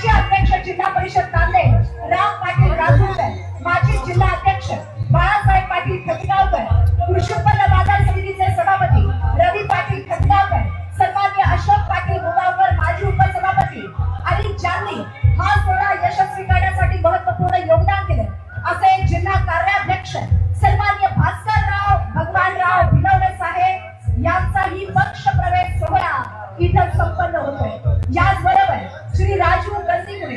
माजी अध्यक्ष जिल्हा परिषद नांदेड राम पाटील राजूरकर, माजी जिल्हा अध्यक्ष बाळासाहेब पाटील खटगावकर, कृषी उत्पन्न बाजार समितीचे सभापती रवी पाटील खटगावकर, सन्माननीय अशोक पाटील मुगावकर, माजी उपसभापती आणि ज्यांनी हा सोहळा यशस्वी करण्यासाठी महत्त्वपूर्ण योगदान दिले असे जिल्हा कार्याध्यक्ष सन्माननीय भास्करराव भगवानराव भिलवणे साहेब यांचाही पक्ष प्रवेश सोहळा इथं संपन्न होतोय। याचबरोबर श्री राजू गंदीमुळे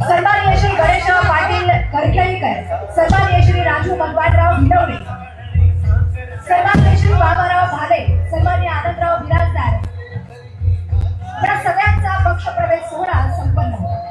सन्माननीय श्री गणेशराव पाटील करखेळीकर, सन्माननीय श्री राजू भगवानराव भिलवणे, सन्माननीय श्री बाबाराव भाले, सन्माननीय आनंदराव बिराजदार या सगळ्यांचा पक्ष प्रवेश सोहळा संपन्न होतो।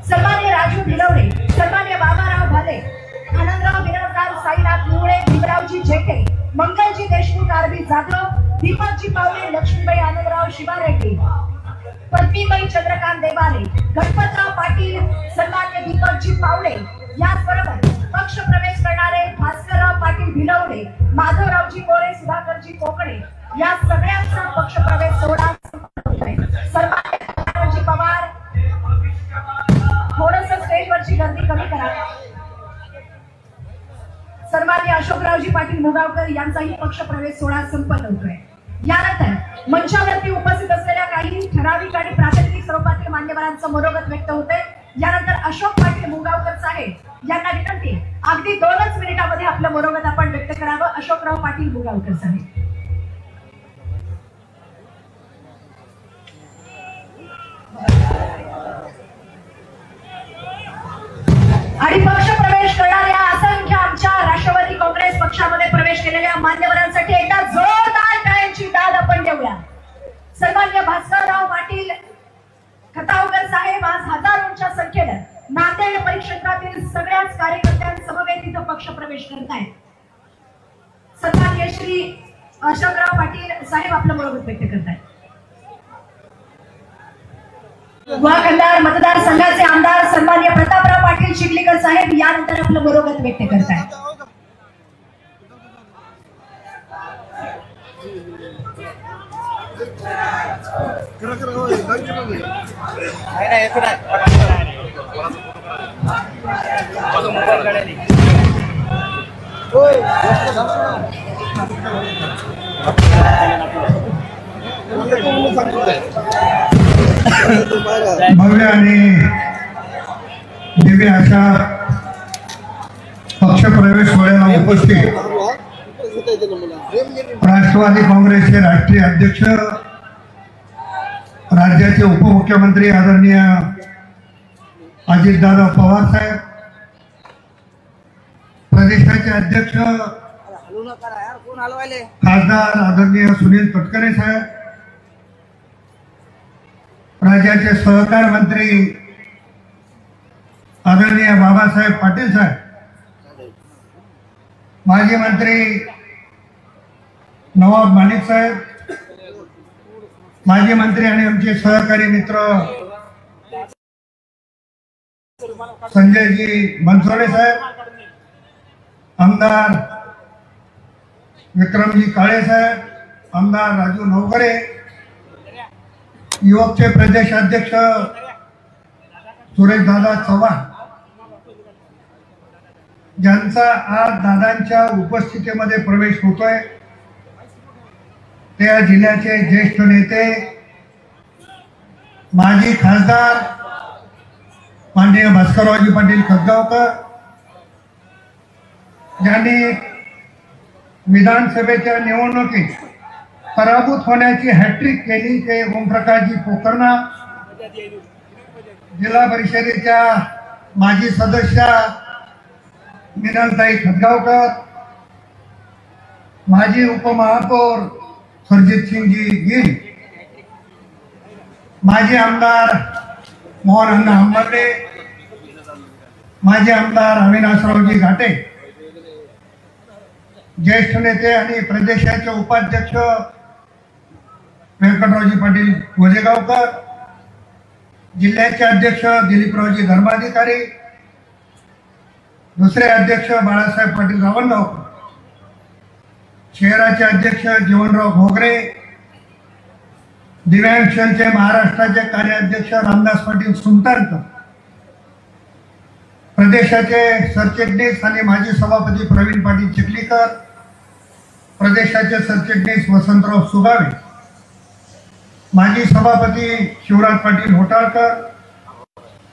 सन्माननीय राजू भिलवणे, सन्माननीय बाबाराव भाले, आनंदराव बिराजदार, साईनाथ मुळे, भीमरावजी जेके, मंगलजी देशमुख, आरबी जाधव, दीपकजी पावले, लक्ष्मीबाई आनंदराव शिवारेड्डी, पद्मीबाई चंद्रकांत देवाले, गणपतराव पाटील, सन्माननीय दीपकजी पावले याचबरोबर पक्ष प्रवेश करणारे भास्करराव पाटील भिलवणे, माधवरावजी कोळे, सुधाकरजी कोकणे या सगळ्यांचा पक्ष प्रवेश सोहळा सन्माननीय पवार थोडंसं स्टेजवरची गर्दी कमी करा। सन्माननीय अशोकरावजी पाटील मुगावकर यांचाही पक्ष प्रवेश सोहळा संपन्न होतोय। यानंतर मंचावरती उपस्थित असलेल्या काही ठराविक आणि प्रातिनिधिक स्वरूपातील मान्यवरांचं मनोगत व्यक्त होते। यानंतर अशोक पाटील मुगावकर साहेब यांना विनंती अगदी 2च मिनिटांमध्ये आपलं मनोगत आपण व्यक्त करावं। अशोकराव पाटील मुगावकर साहेब आणि पक्ष प्रवेश करणाऱ्या असंख्य आमच्या राष्ट्रवादी काँग्रेस पक्षामध्ये प्रवेश केलेल्या मान्यवरांसाठी एकदा जोरदार टाळ्यांची दाद आपण देऊया। सन्माननीय भास्करराव पाटील खटावकर साहेब आज हजारोंच्या संख्येने नांदेड परिक्षेत्रातील सगळ्याच कार्यकर्त्यांसमवेत इथं पक्ष प्रवेश करतायत। सन्माननीय श्री अशोकराव पाटील साहेब आपलं मनोगत व्यक्त करतायत। गुहाखंडार मतदारसंघाचे आमदार सन्माननीय प्रतापराव पाटील चिखलीकर साहेब यानंतर आपलं मनोगत व्यक्त करतायत। भव्य आणि दिव्य अशा पक्ष प्रवेश सोहळ्याला उपस्थित राष्ट्रवादी काँग्रेसचे राष्ट्रीय अध्यक्ष, राज्याचे उपमुख्यमंत्री आदरणीय अजितदादा पवार साहेब, प्रदेशाचे अध्यक्ष खासदार आदरणीय सुनील तटकरे साहेब, राज्याचे सहकार मंत्री आदरणीय बाबासाहेब पाटील साहेब, माजी मंत्री नवाब माणिक साहेब, माजी मंत्री आणि आमचे सहकारी मित्र संजयजी बनसोडे साहेब, आमदार विक्रमजी काळे साहेब, आमदार राजू नवकरे, युवकचे प्रदेश अध्यक्ष सुरेश दादा चव्हाण, ज्यांचा आज दादांच्या उपस्थितीमध्ये प्रवेश होतोय, त्या जिल्ह्याचे ज्येष्ठ नेते माजी खासदार माननीय भास्कररावजी पाटील खटगावकर, ज्यांनी विधानसभेच्या निवडणुकीत पराभूत होण्याची हॅट्रिक केली, ते ओमप्रकाशजी पोकर्णा, जिल्हा परिषदेच्या माजी सदस्य मिनलताई खटगावकर, माजी उपमहापौर सरजित सिंगजी गिल, माजी आमदार मोहनअण्णा हंबर्डे, माजी आमदार अविनाशरावजी घाटे, ज्येष्ठ नेते आणि प्रदेशाचे उपाध्यक्ष व्यंकटरावजी पाटील गोजेगावकर, जिल्ह्याचे अध्यक्ष दिलीपरावजी धर्माधिकारी, दुसरे अध्यक्ष बाळासाहेब पाटील रावणगावकर, शहराचे अध्यक्ष जीवनराव घोगरे, दिव्यांग सेलचे महाराष्ट्राचे कार्याध्यक्ष रामदास पाटील सुमटारकर, प्रदेशाचे सरचिटणीस आणि माजी सभापती प्रवीण पाटील चिखलीकर, प्रदेशाचे सरचिटणीस वसंतराव सुगावे, माजी सभापती शिवराज पाटील होटाळकर,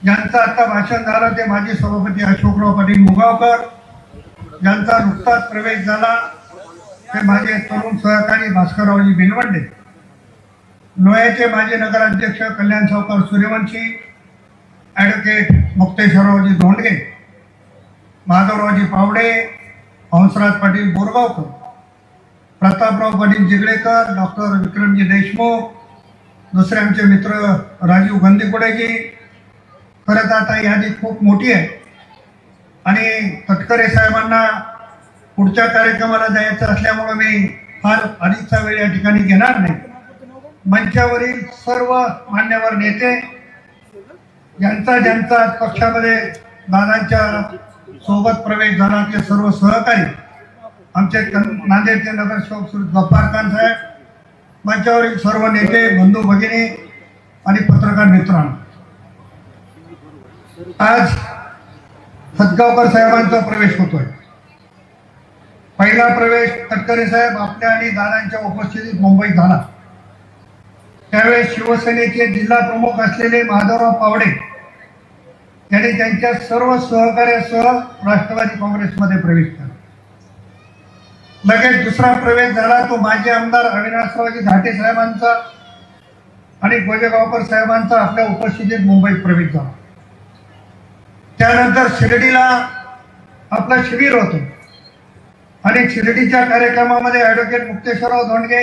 ज्यांचं आता भाषण झालं ते माजी सभापती अशोकराव पाटील मुगावकर, ज्यांचा नुकताच प्रवेश झाला ते माझे तरुण सहकारी भास्कररावजी बिनवंडे, लोह्याचे माजी नगराध्यक्ष कल्याण सावकार सूर्यवंशी, ॲडव्होकेट मुक्तेश्वररावजी धोंडगे, माधवरावजी पावडे, हंसराज पाटील बोरगावकर, प्रतापराव पाटील जिगळेकर, डॉक्टर विक्रमजी देशमुख, दुसरे आमचे मित्र राजीव गंदीकुडेजी. खरं तर आता यादी खूप मोठी आहे आणि तटकरे साहेबांना पुढच्या कार्यक्रमाला जायचं असल्यामुळे मी फार अधिकचा वेळ या ठिकाणी घेणार नाही. मंचावरील सर्व मान्यवर नेते, ज्यांचा ज्यांचा पक्षामध्ये दादांच्या सोबत प्रवेश झाला ते सर्व सहकारी, आमचे नांदेडचे नगरसेवक श्री गफ्फार खान साहेब, मंचावरील सर्व नेते, बंधू भगिनी आणि पत्रकार मित्रांनो, आज खतगावकर साहेबांचा प्रवेश होतोय. पहिला प्रवेश तटकरे साहेब आपल्या आणि दादांच्या उपस्थितीत मुंबईत झाला. त्यावेळेस शिवसेनेचे जिल्हा प्रमुख असलेले माधवराव पावडे यांनी त्यांच्या सर्व सहकार्यासह राष्ट्रवादी काँग्रेसमध्ये प्रवेश केला. लगेच दुसरा प्रवेश झाला तो माजी आमदार अविनाशरावजी घाटे साहेबांचा आणि गोजेगावकर साहेबांचा आपल्या उपस्थितीत मुंबईत प्रवेश झाला. त्यानंतर शिर्डीला आपलं शिबिर होतं आणि शिर्डीच्या कार्यक्रमामध्ये ॲडव्होकेट मुक्तेश्वरराव धोंडगे,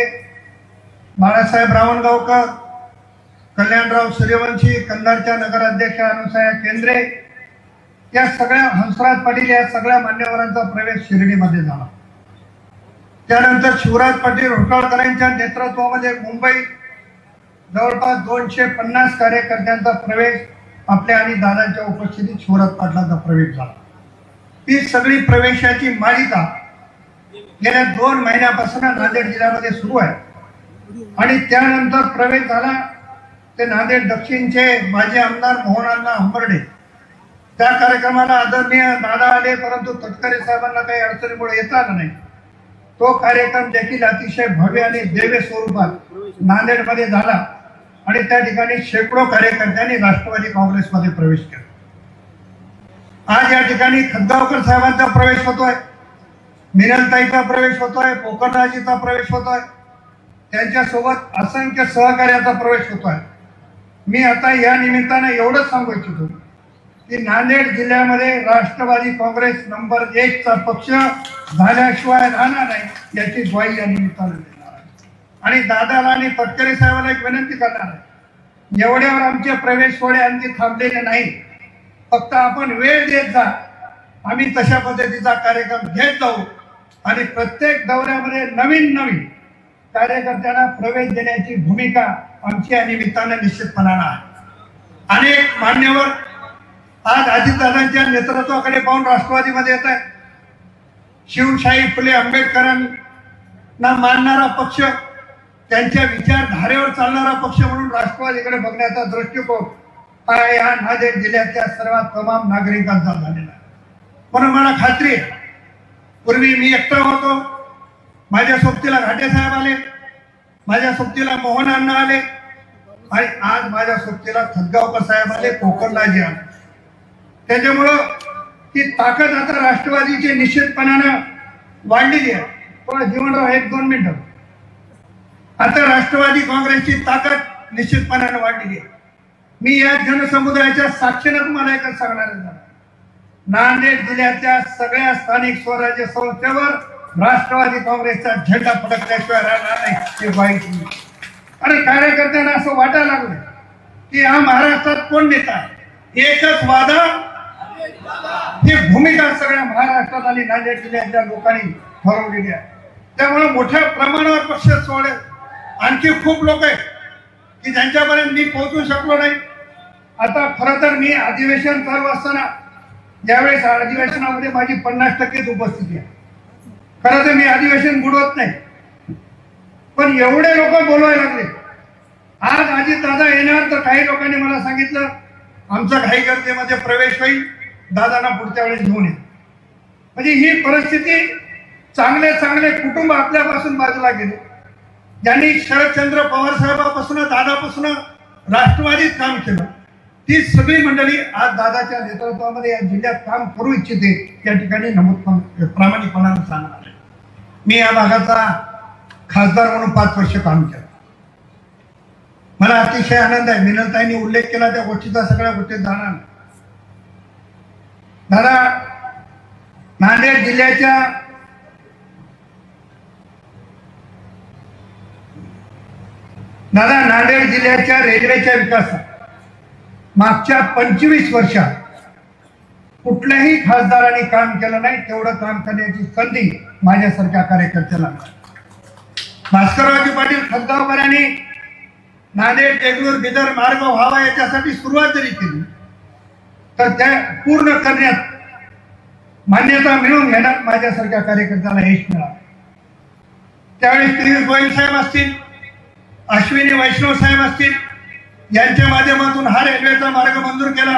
बाळासाहेब रावणगावकर, कल्याणराव सूर्यवंशी, कंधारच्या नगराध्यक्ष अनुसया केंद्रे, या सगळ्या, हंसराज पाटील, या सगळ्या मान्यवरांचा प्रवेश शिर्डीमध्ये झाला. त्यानंतर शिवराज पाटील होटाळकरांच्या नेतृत्वामध्ये मुंबईत जवळपास 250 कार्यकर्त्यांचा प्रवेश आपल्या आणि दादांच्या उपस्थितीत शिवराज पाटलांचा प्रवेश झाला. ही सगळी प्रवेशाची मालिका गेल्या 2 महिन्यापासून नांदेड जिल्ह्यामध्ये सुरू आहे आणि त्यानंतर प्रवेश झाला ते नांदेड दक्षिणचे माजी आमदार मोहनअण्णा हंबर्डे. त्या कार्यक्रमाला आदरणीय दादा आले, परंतु तटकरे साहेबांना काही अडचणीमुळे येता आलं नाही. तो कार्यक्रम देखील अतिशय भव्य आणि दिव्य स्वरूपात नांदेडमध्ये झाला आणि त्या ठिकाणी शेकडो कार्यकर्त्यांनी राष्ट्रवादी काँग्रेसमध्ये प्रवेश केला. आज या ठिकाणी खतगावकर साहेबांचा प्रवेश होतोय, मिनलताईचा प्रवेश होतोय, पोकरराजीचा प्रवेश होतोय, त्यांच्यासोबत असंख्य सहकार्याचा प्रवेश होतोय. मी आता या निमित्तानं एवढंच सांगू इच्छितो की नांदेड जिल्ह्यामध्ये राष्ट्रवादी काँग्रेस नंबर 1 चा पक्ष झाल्याशिवाय राहणार नाही याची ग्वाही या निमित्तानं देणार आहे. आणि दादाला आणि तटकरे साहेबांना एक विनंती करणार आहे, एवढ्यावर आमचे प्रवेश सोहळे आणखी थांबलेले नाही, फक्त आपण वेळ देत जा, आम्ही तशा पद्धतीचा कार्यक्रम घेत जाऊ आणि प्रत्येक दौऱ्यामध्ये नवीन कार्यकर्त्यांना प्रवेश देण्याची भूमिका आमची या निमित्तानं निश्चितपणानं आहे. अनेक मान्यवर आज अजितदादांच्या नेतृत्वाकडे पाहून राष्ट्रवादीमध्ये येत आहे. शिवशाही फुले आंबेडकरांना मानणारा पक्ष, त्यांच्या विचारधारेवर चालणारा पक्ष म्हणून राष्ट्रवादीकडे बघण्याचा दृष्टिकोन हा या नांदेड जिल्ह्यातल्या सर्वात तमाम नागरिकांचा झालेला आहे. म्हणून मला खात्री आहे, पूर्वी मी एकटा होतो, माझ्या सोबतीला घाटे साहेब आले, माझ्या सोबतीला मोहनअण्णा आले आणि आज माझ्या सोबतीला खतगावकर साहेब आले, पोकरलाजी आले. त्याच्यामुळं ती ताकद आता राष्ट्रवादीची निश्चितपणानं वाढलेली आहे. पण जीवनराव 1-2 मिनिटं, आता राष्ट्रवादी काँग्रेसची ताकद निश्चितपणानं वाढलेली आहे. मी या जनसमुदायाच्या साक्षीनं तुम्हाला एकच सांगणार आहे, नांदेड जिल्ह्याच्या सगळ्या स्थानिक स्वराज्य संस्थेवर राष्ट्रवादी काँग्रेसचा झेंडा फडकल्याशिवाय राहणार नाही हे वाईट. आणि कार्यकर्त्यांना असं वाटायला लागलं की या महाराष्ट्रात कोण नेता आहे, एकच वादा, ही भूमिका सगळ्या महाराष्ट्रात आणि नांदेड जिल्ह्याच्या लोकांनी ठरवलेली आहे. त्यामुळे मोठ्या प्रमाणावर पक्ष सोडे आणखी खूप लोक आहेत की ज्यांच्यापर्यंत मी पोहोचू शकलो नाही. आता खरं तर मी अधिवेशन चालू असताना यावेळेस अधिवेशनामध्ये माझी 50% उपस्थिती आहे. खरं तर मी अधिवेशन बुडवत नाही, पण एवढे लोक बोलवायला लागले. आज अजित दादा येणार तर काही लोकांनी मला सांगितलं आमचा घाई गर्दीमध्ये प्रवेश होईल, दादांना पुढच्या वेळेस घेऊन ये. म्हणजे ही परिस्थिती, चांगले चांगले कुटुंब आपल्यापासून बाजूला गेले, ज्यांनी शरदचंद्र पवार साहेबापासून दादापासून राष्ट्रवादीत काम केलं, ती सगळी मंडळी आज दादाच्या नेतृत्वामध्ये या जिल्ह्यात काम करू इच्छिते. या ठिकाणी नमूद प्रामाणिकपणाने सांगणार आहे. मी या भागाचा खासदार म्हणून 5 वर्ष काम केलं. मला अतिशय आनंद आहे. मिनलताईंनी उल्लेख केला त्या गोष्टीचा, सगळ्या गोष्टीत जाणार. दादा नांदेड जिल्ह्याच्या रेल्वेच्या विकासात मागच्या 25 वर्षात कुठल्याही खासदारांनी काम केलं नाही. तेवढं काम करण्याची संधी माझ्यासारख्या कार्यकर्त्याला. भास्कररावजी पाटील खतगावकरांनी नांदेड देगलूर बिदर मार्ग व्हावा याच्यासाठी सुरुवात जरी केली तर त्या पूर्ण करण्यात मान्यता मिळवून घेण्यात माझ्यासारख्या कार्यकर्त्याला यश मिळालं. त्यावेळी पियुष गोयल साहेब असतील, अश्विनी वैष्णव साहेब असतील, यांच्या माध्यमातून हा रेल्वेचा मार्ग मंजूर केला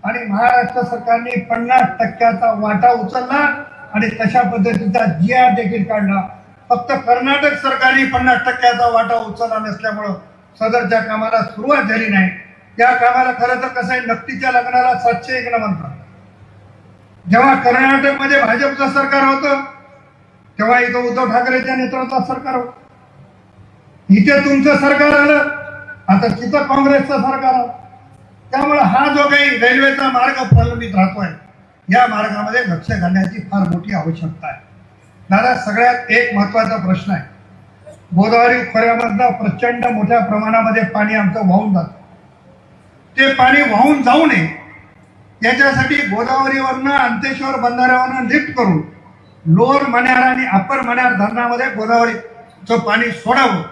आणि महाराष्ट्र सरकारने 50% वाटा उचलला आणि तशा पद्धतीचा GR देखील काढला. फक्त कर्नाटक सरकारने 50% वाटा उचलला नसल्यामुळं सदरच्या कामाला सुरुवात झाली नाही. या कामाला खरं तर कसं आहे, नक्कीच्या लग्नाला 701 म्हणतात. जेव्हा कर्नाटकमध्ये भाजपचं सरकार होतं तेव्हा इथं उद्धव ठाकरेच्या नेतृत्वात सरकार होतं. इथे तुमचं सरकार आलं, आता तिथं काँग्रेसचं सरकार आलं. त्यामुळे हा जो काही रेल्वेचा मार्ग प्रलंबित राहतोय, या मार्गामध्ये लक्ष घालण्याची फार मोठी आवश्यकता आहे. दादा सगळ्यात एक महत्वाचा प्रश्न आहे. गोदावरी खोऱ्यामधनं प्रचंड मोठ्या प्रमाणामध्ये पाणी आमचं वाहून जातं. ते पाणी वाहून जाऊ नये याच्यासाठी गोदावरीवरनं अंतेश्वर बंधाऱ्यावरनं लिफ्ट करून लोअर मण्यार आणि अप्पर मण्यार धरणामध्ये गोदावरीचं पाणी सोडावं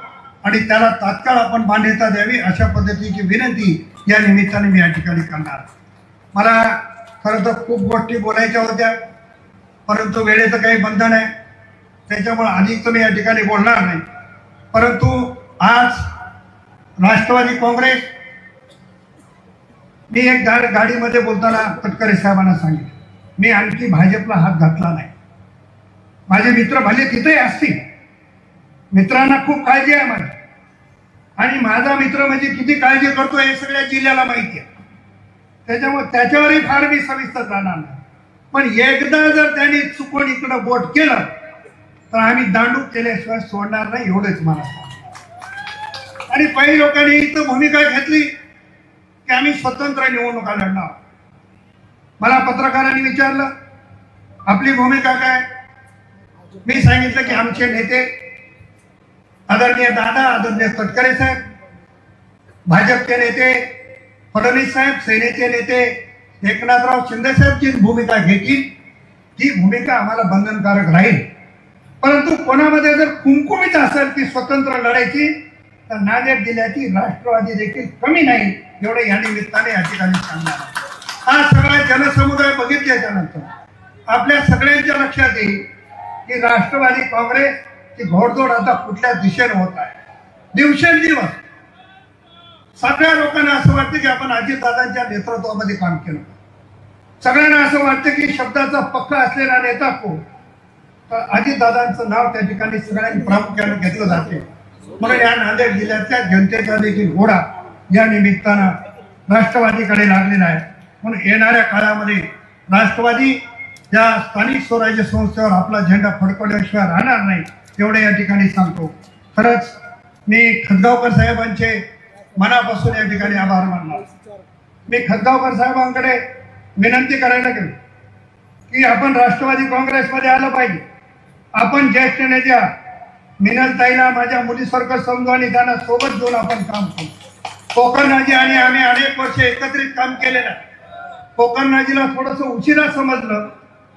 आणि त्याला तात्काळ आपण मान्यता द्यावी, अशा पद्धतीची विनंती या निमित्ताने मी या ठिकाणी करणार. मला खरं तर खूप गोष्टी बोलायच्या होत्या, परंतु वेळेचं काही बंधन आहे, त्याच्यामुळे अधिक मी या ठिकाणी बोलणार नाही. परंतु आज राष्ट्रवादी काँग्रेस, मी एक गाडीमध्ये बोलताना तटकरे साहेबांना सांगितलं, मी आणखी भाजपला हात घातला नाही. माझे मित्र भले तिथे असतील, मित्रांना खूप काळजी आहे माझी, आणि माझा मित्र म्हणजे किती काळजी करतो हे सगळ्या जिल्ह्याला माहिती आहे. त्याच्यामुळे त्याच्यावरही फार मी सविस्तर जाणार नाही. पण एकदा जर त्यांनी चुकून इकडं बोट केलं तर आम्ही दांडूक केल्याशिवाय सोडणार नाही, एवढंच मला सांग. आणि काही लोकांनी इथं भूमिका घेतली की आम्ही स्वतंत्र निवडणुका लढणार. मला पत्रकारांनी विचारलं आपली भूमिका काय. मी सांगितलं की आमचे नेते आदरणीय दादा, आदरणीय तटकरे साहेब, भाजपचे नेते फडणवीस साहेब, सेनेचे नेते एकनाथराव शिंदे साहेब जी भूमिका घेतील ती भूमिका आम्हाला बंधनकारक राहील. परंतु कोणामध्ये जर कुमकुमीत असेल की स्वतंत्र लढायची तर नांदेड जिल्ह्याची राष्ट्रवादी देखील कमी नाही, एवढे या निमित्ताने या ठिकाणी सांगणार. हा सगळा जनसमुदाय बघितल्याच्या नंतर आपल्या सगळ्यांच्या लक्षात येईल की राष्ट्रवादी काँग्रेसची घोडदौड आता कुठल्या दिशेने होत आहे. दिवसेंदिवस सगळ्या लोकांना असं वाटतं की आपण अजितदादांच्या नेतृत्वामध्ये काम केलं. सगळ्यांना असं वाटतं की शब्दाचा पक्का असलेला नेता कोण, तर अजितदादांचं नाव त्या ठिकाणी सगळ्यांनी प्रामुख्याने घेतलं जाते. म्हणून या नांदेड जिल्ह्याच्या जनतेचा देखील घोडा या निमित्तानं राष्ट्रवादीकडे लागलेला आहे. म्हणून येणाऱ्या काळामध्ये राष्ट्रवादी या स्थानिक स्वराज्य संस्थेवर आपला झेंडा फडकवल्याशिवाय राहणार नाही, एवढे या ठिकाणी सांगतो. खरंच मी खतगावकर साहेबांचे मनापासून या ठिकाणी आभार मानणार. मी खतगावकर साहेबांकडे विनंती करायला गेलो की आपण राष्ट्रवादी काँग्रेसमध्ये आलं पाहिजे. आपण ज्येष्ठ नेत्या मिनलताईला माझ्या मुलीसारखं समजू आणि त्यांना सोबत घेऊन आपण काम करू. कोकणराजी आणि आम्ही अनेक वर्ष एकत्रित काम केलेलं आहे. कोकणराजीला थोडस उशिरा समजलं,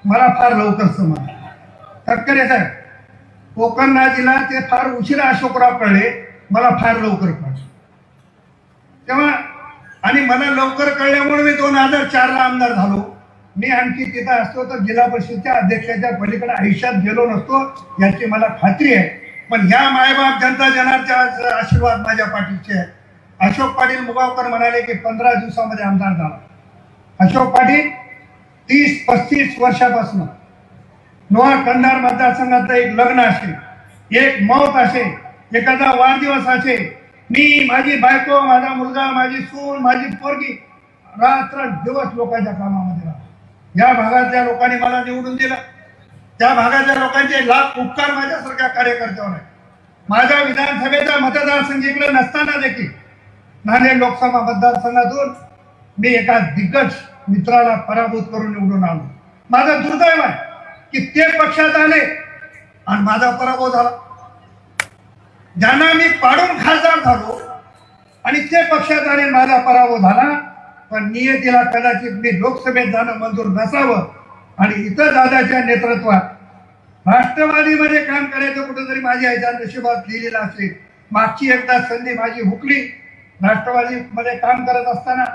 मला फार लवकर समजलं. तटकरे साहेब, कोकणराजीला ते फार उशिरा अशोकराव कळले, मला फार लवकर कळले. तेव्हा आणि मला लवकर कळल्यामुळे मी 2004ला आमदार झालो. मी आणखी तिथं असतो तर जिल्हा परिषदेच्या अध्यक्षाच्या पलीकडे आयुष्यात गेलो नसतो याची मला खात्री आहे. पण ह्या मायबाप जनता जनार्दनचे आशीर्वाद माझ्या पाठीचे आहे. अशोक पाटील मुगावकर म्हणाले की 15 दिवसामध्ये आमदार झाला. अशोक पाटील 30-35 वर्षापासून लोहा कंधार मतदारसंघाचं एक लग्न असेल, एक मौत असेल, एखादा वाढदिवस असेल, मी, माझी बायको, माझा मुलगा, माझी सून, माझी पोरगी रात्र दिवस लोकांच्या कामामध्ये राहतो. या भागातल्या लोकांनी मला निवडून दिलं. त्या भागातल्या लोकांचे लाख उपकार माझ्यासारख्या कार्यकर्त्यावर आहे. माझ्या विधानसभेचा मतदारसंघ इकडे नसताना देखील नांदेड लोकसभा मतदारसंघातून मी एका दिग्गज मित्राला पराभूत करून निवडून आलो. माझं दुर्दैव आहे की ते पक्षात आले आणि माझा पराभव झाला. ज्यांना मी पाडून खासदार झालो आणि ते पक्षात आले, माझा पराभव झाला. पण नियतीला कदाचित मी लोकसभेत जाणं मंजूर नसावं आणि इतर दादाच्या नेतृत्वात राष्ट्रवादीमध्ये काम करायचं कुठेतरी माझ्या ह्याच्या नशिबात लिहिलेलं असेल. मागची एकदा संधी माझी हुकली. राष्ट्रवादीमध्ये काम करत असताना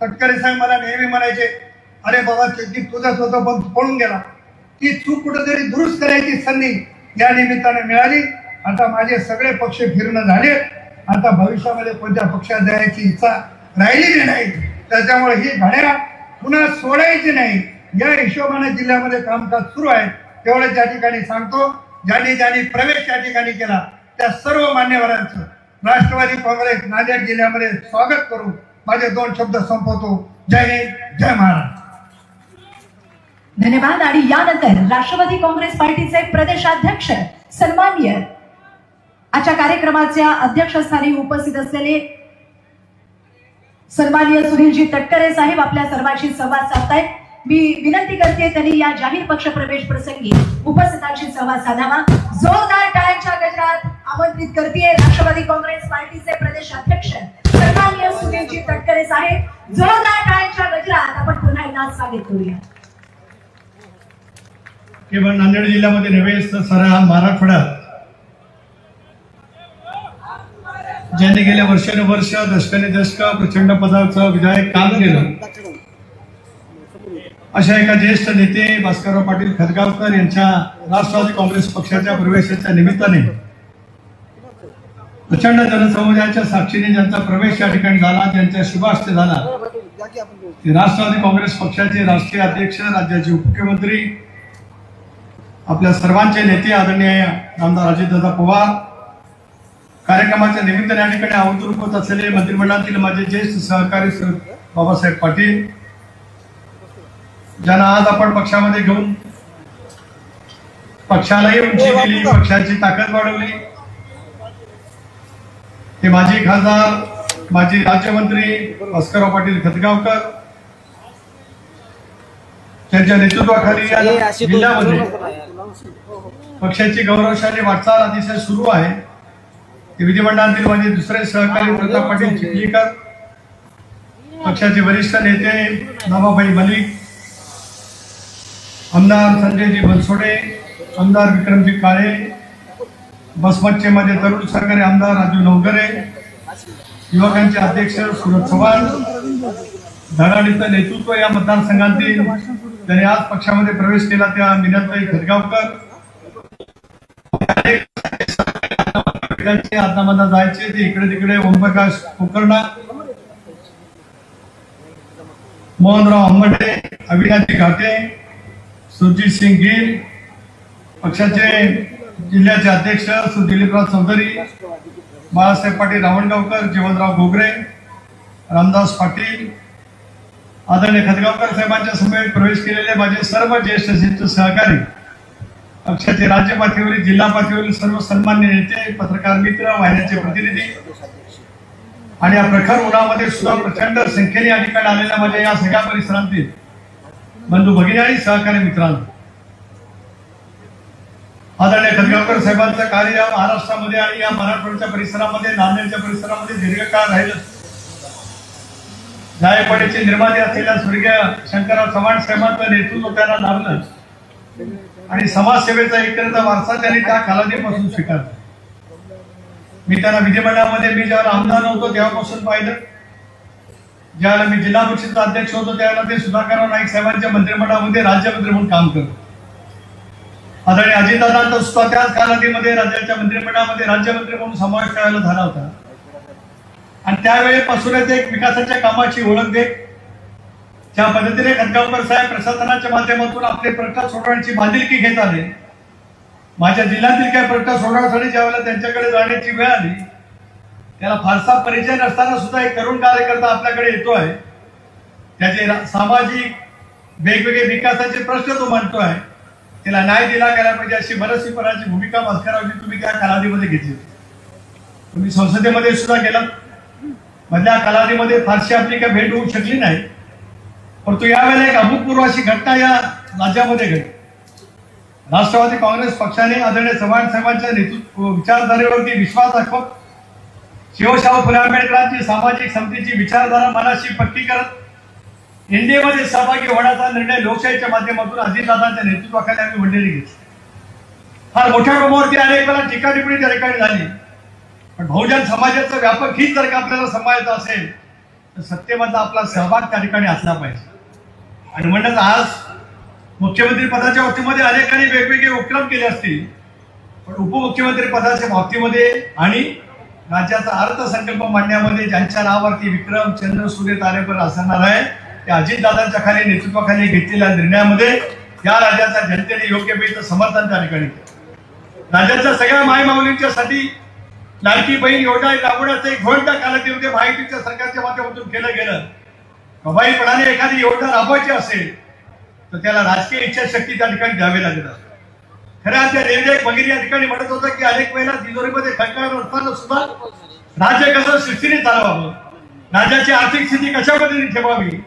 तटकरे साहेब मला नेहमी म्हणायचे, अरे बाबा चड्डी तुझंच होतं पण पळून गेला. ती चूक कुठेतरी दुरुस्त करायची संधी या निमित्ताने मिळाली. आता माझे सगळे पक्ष फिरणं झाले. आता भविष्यामध्ये कोणत्या पक्षात जायची इच्छा राहिलेली नाही. त्याच्यामुळे ही घड्या पुन्हा सोडायची नाही या हिशोबाने जिल्ह्यामध्ये कामकाज सुरू आहे. तेवढं त्या ठिकाणी सांगतो, ज्यांनी ज्यांनी प्रवेश त्या ठिकाणी केला त्या सर्व मान्यवरांचं राष्ट्रवादी काँग्रेस नांदेड जिल्ह्यामध्ये स्वागत करून माझे 2 शब्द संपवतो. जय हिंद, जय महाराष्ट्र. धन्यवाद. आणि यानंतर राष्ट्रवादी काँग्रेस पार्टीचे प्रदेशाध्यक्ष सन्माननीय आजच्या कार्यक्रमाच्या अध्यक्षस्थानी उपस्थित असलेले सन्माननीय सुनीलजी तटकरे साहेब आपल्या सर्वांशी संवाद साधतायत. मी विनंती करते त्यांनी या जाहीर पक्ष प्रवेश प्रसंगी उपस्थितांशी संवाद साधावा. जोरदार टाळ्यांच्या गजरात आमंत्रित करते राष्ट्रवादी काँग्रेस पार्टीचे प्रदेशाध्यक्ष सन्माननीय सुनीलजी तटकरे साहेब. जोरदार टाळ्यांच्या गजरात आपण पुन्हा एकदा स्वागत करूया. केवळ नांदेड जिल्ह्यामध्ये नव्हे तर साऱ्या मराठवाड्यात ज्यांनी गेल्या वर्षानुवर्ष दशकाने दशक प्रचंड पदाचं विधायक काम केलं अशा एका ज्येष्ठ नेते भास्करराव पाटील खतगावकर यांच्या राष्ट्रवादी काँग्रेस पक्षाच्या प्रवेशाच्या निमित्ताने प्रचंड जनसमुदायाच्या साक्षीने ज्यांचा प्रवेश या ठिकाणी झाला, ज्यांच्या शुभास्ते झाला, ते राष्ट्रवादी काँग्रेस पक्षाचे राष्ट्रीय अध्यक्ष, राज्याचे उपमुख्यमंत्री, आपल्या सर्वांचे नेते आदरणीय आमदार अजितदादा पवार, कार्यक्रमाच्या निमित्ताने या ठिकाणी आमंत्रित होत असलेले मंत्रिमंडळातील माझे ज्येष्ठ सहकारी बाबासाहेब पाटील, ज्यांना आज आपण पक्षामध्ये घेऊन पक्षालाही उंची दिली, पक्षाची ताकद वाढवली, ते माजी खासदार, माजी राज्यमंत्री भास्करराव पाटील खतगावकर, त्यांच्या नेतृत्वाखाली या जिल्ह्यामध्ये पक्षाची गौरवशाली वाटचाल अतिशय सुरू आहे. विधिमंडळातील माझे दुसरे सहकारी प्रताप पाटील चिखलीकर, पक्षाचे वरिष्ठ नेते नवाबाई मलिक, आमदार संजयजी बनसोडे, आमदार विक्रमजी काळे, बसमतचे माझे तरुण सहकारी आमदार राजू नवगरे, युवकांचे अध्यक्ष सुरज चव्हाण, धडाडीचं नेतृत्व या मतदारसंघातील त्यांनी आज पक्षामध्ये प्रवेश केला त्या मीनाताई खतगावकर, आत्मामध्ये जायचे ते इकडे तिकडे ओमप्रकाश कुलकर्णी, मोहनराव आंबटे, अविनाशी घाटे, सुरजीत सिंग गिल, पक्षाचे जिल्ह्याचे अध्यक्ष श्री दिलीपराव चौधरी, बाळासाहेब पाटील रावणगावकर, जीवनराव घोगरे, रामदास पाटील, आदरणीय खतगावकर साहेबांच्या समेत प्रवेश केलेले माझे सर्व ज्येष्ठ सहकारी, पक्षाचे राज्य पातळीवरील, जिल्हा पातळीवरील सर्व सन्मान्य नेते, पत्रकार मित्र, वाहिन्याचे प्रतिनिधी आणि या प्रखर उन्हामध्ये सुद्धा प्रचंड संख्येने या ठिकाणी आलेल्या माझ्या या सगळ्या परिसरातील बंधू भगिनी आणि सहकारी मित्रांनो, आदरणीय खतगावकर साहेबांचं कार्य महाराष्ट्रामध्ये आणि या मराठवाड्याच्या परिसरामध्ये, नांदेडच्या परिसरामध्ये दीर्घकाळ राहिलं. जायकवाडीचे निर्माते असलेल्या स्वर्गीय शंकरराव चव्हाण साहेबांचं नेतृत्व त्यांना लाभलं आणि समाजसेवेचा एकंदर वारसा त्यांनी त्या कालावधीपासून स्वीकारला. मी त्यांना विधिमंडळामध्ये मी ज्यावेळेला आमदार नव्हतो तेव्हापासून पाहिलं. ज्यावेळेला मी जिल्हा परिषदचा अध्यक्ष होतो त्यावेळेला ते सुधाकरराव नाईक साहेबांच्या मंत्रिमंडळामध्ये राज्यमंत्री म्हणून काम करतो. आदरणीय अजितदादांचा सुद्धा त्याच कालावधीमध्ये राज्याच्या मंत्रिमंडळामध्ये राज्यमंत्री म्हणून समावेश करायला झाला होता. आणि त्यावेळेपासूनच एक विकासाच्या कामाची ओळख देत ज्या पद्धतीने खतगावकर साहेब प्रशासनाच्या माध्यमातून आपले प्रश्न सोडवण्याची बांधिलकी घेत आले. माझ्या जिल्ह्यातील काही प्रश्न सोडवण्यासाठी ज्यावेळेला त्यांच्याकडे जाण्याची वेळ आली त्याला फारसा परिचय नसताना सुद्धा एक तरुण कार्यकर्ता आपल्याकडे येतो आहे. त्याचे सामाजिक वेगवेगळे विकासाचे प्रश्न तो मांडतोय. त्याला न्याय दिला गेला पाहिजे अशी मनस्वीपणाची भूमिका भास्कररावजी तुम्ही त्या कालावधीमध्ये घेतली. तुम्ही संसदेमध्ये सुद्धा गेला. मधल्या कालावधीमध्ये फारशी आपली काही भेट होऊ शकली नाही. परंतु यावेळेला एक अभूतपूर्व अशी घटना या राज्यामध्ये घडली. राष्ट्रवादी काँग्रेस पक्षाने आदरणीय चव्हाण साहेबांच्या नेतृत्व विचारधारेवरती विश्वास दाखवत शिवशाहू फुले आंबेडकरांची सामाजिक समतेची विचारधारा मनाशी पक्की करत एनडीएमध्ये सहभागी होण्याचा निर्णय लोकशाहीच्या माध्यमातून अजितदादांच्या नेतृत्वाखाली आम्ही मंडळी घेतली. फार मोठ्या प्रमाणावरती अनेक वेळा टीका टिप्पणी त्या ठिकाणी झाली. पण बहुजन समाजाचं व्यापक हित जर का आपल्याला सांभाळायचं असेल तर सत्तेमधला आपला सहभाग त्या ठिकाणी असला पाहिजे. आणि म्हणूनच आज मुख्यमंत्री पदाच्या बाबतीमध्ये अनेकांनी वेगवेगळे उपक्रम केले असतील पण उपमुख्यमंत्री पदाच्या बाबतीमध्ये आणि राज्याचा अर्थसंकल्प मांडण्यामध्ये ज्यांच्या नावावरती विक्रम चंद्र सूर्य तारेवर असणार आहे त्या अजितदादांच्या खाली नेतृत्वाखाली घेतलेल्या निर्णयामध्ये या राज्याच्या जनतेने योग्य वेळेचं समर्थन त्या ठिकाणी केलं. राज्याच्या सगळ्या मायमाऊलींच्यासाठी लाडकी बहीण योजना राबवण्याचं एक धोरण त्या कालावधीमध्ये महायुतीच्या सरकारच्या माध्यमातून केलं गेलं. प्रभावीपणाने एखादी योजना राबवायची असेल तर त्याला राजकीय इच्छाशक्ती त्या ठिकाणी द्यावी लागत असते. खऱ्या त्या रेल्वे वगैरे या ठिकाणी म्हणत होतं की अनेक वेळेला तिजोरीमध्ये खटकाळ असताना सुद्धा राज्य कसं शिस्तीने चालवावं, राज्याची आर्थिक स्थिती कशा पद्धतीने ठेवावी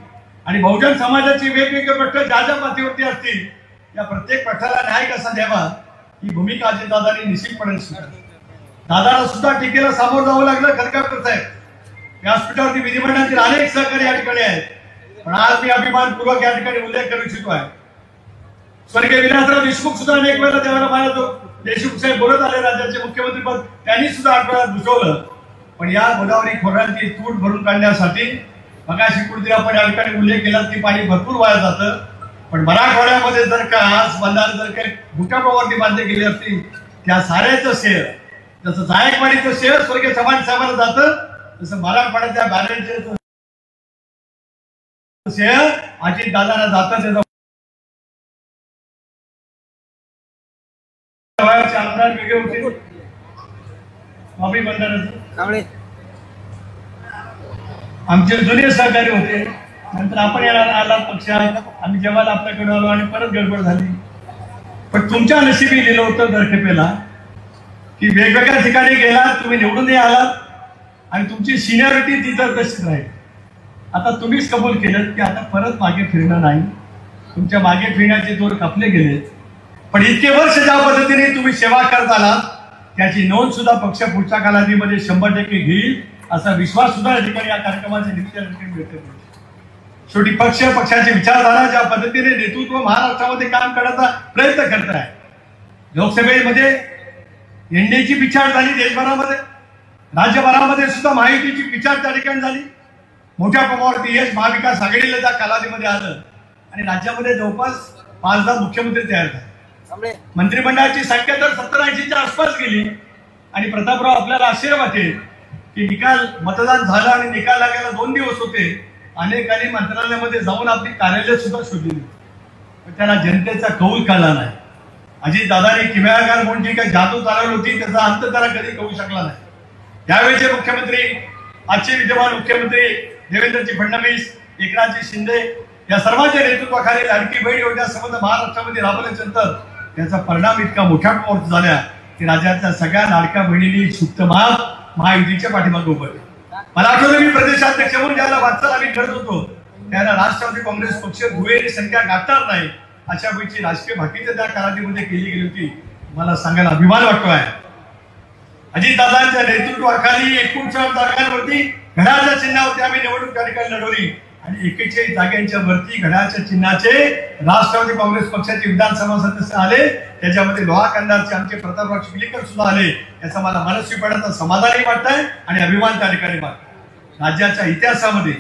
आणि बहुजन समाजाची वेगवेगळे प्रश्न ज्या ज्या पातळीवरती असतील या प्रत्येक प्रश्नाला न्याय कसा द्यावा ही भूमिका अजितदादांनी निश्चितपणे स्वीकारली. दादाला सुद्धा टीकेला सामोरं जावं लागलं. खतगावकर साहेब व्यासपीठावरती विधिमंडळातील अनेक सहकारी या ठिकाणी आहेत. पण आज मी अभिमानपूर्वक या ठिकाणी उल्लेख करू इच्छितो आहे स्वर्गीय विलासराव देशमुख सुद्धा अनेक वेळेला त्यावेळेला मला तो देशमुख साहेब बोलत आले राज्याचे मुख्यमंत्री पद त्यांनी सुद्धा आठवड्यात भूषवलं. पण या गोदावरी खोऱ्यांची तूट भरून काढण्यासाठी मगाशी कुठेतरी आपण या ठिकाणी उल्लेख केला की पाणी भरपूर वाया जातं. पण मराठवाड्यामध्ये जर का आज बंधारे जर काही मोठ्या प्रमाणावरती बांधले गेले असतील त्या साऱ्याचं श्रेय जसं जायकवाडीचं श्रेय स्वर्गीय चव्हाण साहेबांना जातं तसं मराठवाड्याच्या बॅरेजचं श्रेय अजितदादांना जातं. त्याचा आमदार वेगळे होते बाबी बंधारे आमचे जुने सहकारी होते. नंतर आपण याला आला पक्षात आम्ही जेव्हा आपल्याकडे आलो आणि परत गडबड झाली. पण तुमच्या नशिबी लिहिलं होतं दरखेपेला की वेगवेगळ्या ठिकाणी गेलात तुम्ही निवडून आलात आणि तुमची सिनियरिटी तिथं तशीच राहील. आता तुम्हीच कबूल केलं की आता परत मागे फिरणं नाही. तुमच्या मागे फिरण्याचे दोर कापले गेले. पण इतके वर्ष ज्या पद्धतीने तुम्ही सेवा करत आलात त्याची नोंद सुद्धा पक्ष पुढच्या कालावधीमध्ये 100% घेईल असा विश्वास सुद्धा या ठिकाणी या कार्यक्रमाच्या निमित्ताने मिळतो. शेवटी पक्षाची विचारधारा ज्या पद्धतीने नेतृत्व महाराष्ट्रामध्ये काम करण्याचा प्रयत्न करत आहे. लोकसभेमध्ये एनडीएची विचार झाली देशभरामध्ये राज्यभरामध्ये सुद्धा महायुतीची विचार त्या ठिकाणी झाली. मोठ्या प्रमाणावरती यश महाविकास आघाडीला त्या कालावधीमध्ये आलं आणि राज्यामध्ये जवळपास 5 मुख्यमंत्री तयार झाले. मंत्रिमंडळाची संख्या तर 70-80च्या आसपास गेली. आणि प्रतापराव आपल्याला आश्चर्य वाटेल की निकाल मतदान झालं आणि निकाल लागायला 2 दिवस होते. अनेकांनी मंत्रालयामध्ये जाऊन आपली कार्यालय सुद्धा शोधली पण त्याला जनतेचा कौल कळला नाही. अजितदादांनी किमयागार म्हणून जी काही जादू चालवली होती त्याचा अंत त्याला कधी कळू शकला नाही. यावेळेचे मुख्यमंत्री आजचे विद्यमान मुख्यमंत्री देवेंद्रजी फडणवीस एकनाथजी शिंदे या सर्वांच्या नेतृत्वाखाली लाडकी बहीण योजना संबंध महाराष्ट्रामध्ये राबवल्यानंतर त्याचा परिणाम इतका मोठ्या प्रमाणात झाला की राज्यातल्या सगळ्या लाडक्या बहिणींनी सुप्त महायुतीच्या पाठीमागे उभं. मला आठवलं मी प्रदेशाध्यक्ष म्हणून ज्याला वाटचाल आम्ही करत होतो त्याला राष्ट्रवादी काँग्रेस पक्ष दुहेरी संख्या गाठणार नाही अशा पैकी राजकीय भाकीत त्या कालावधीमध्ये केली गेली होती. मला सांगायला अभिमान वाटतो आहे. अजितदादांच्या नेतृत्वाखाली 59 जागांवरती घड्याळाच्या चिन्हावरती आम्ही निवडणूक त्या ठिकाणी लढवली आणि 41 जागांच्या वरती घड्याळाच्या चिन्हाचे राष्ट्रवादी काँग्रेस पक्षाचे विधानसभा सदस्य आले, त्याच्यामध्ये लोहा कंदारचे आमचे प्रतापराव चिखलीकर सुद्धा आले. याचा मला मनस्वीपणाचं समाधानही वाटतंय आणि अभिमान त्या ठिकाणी वाटतोय. राज्याच्या इतिहासामध्ये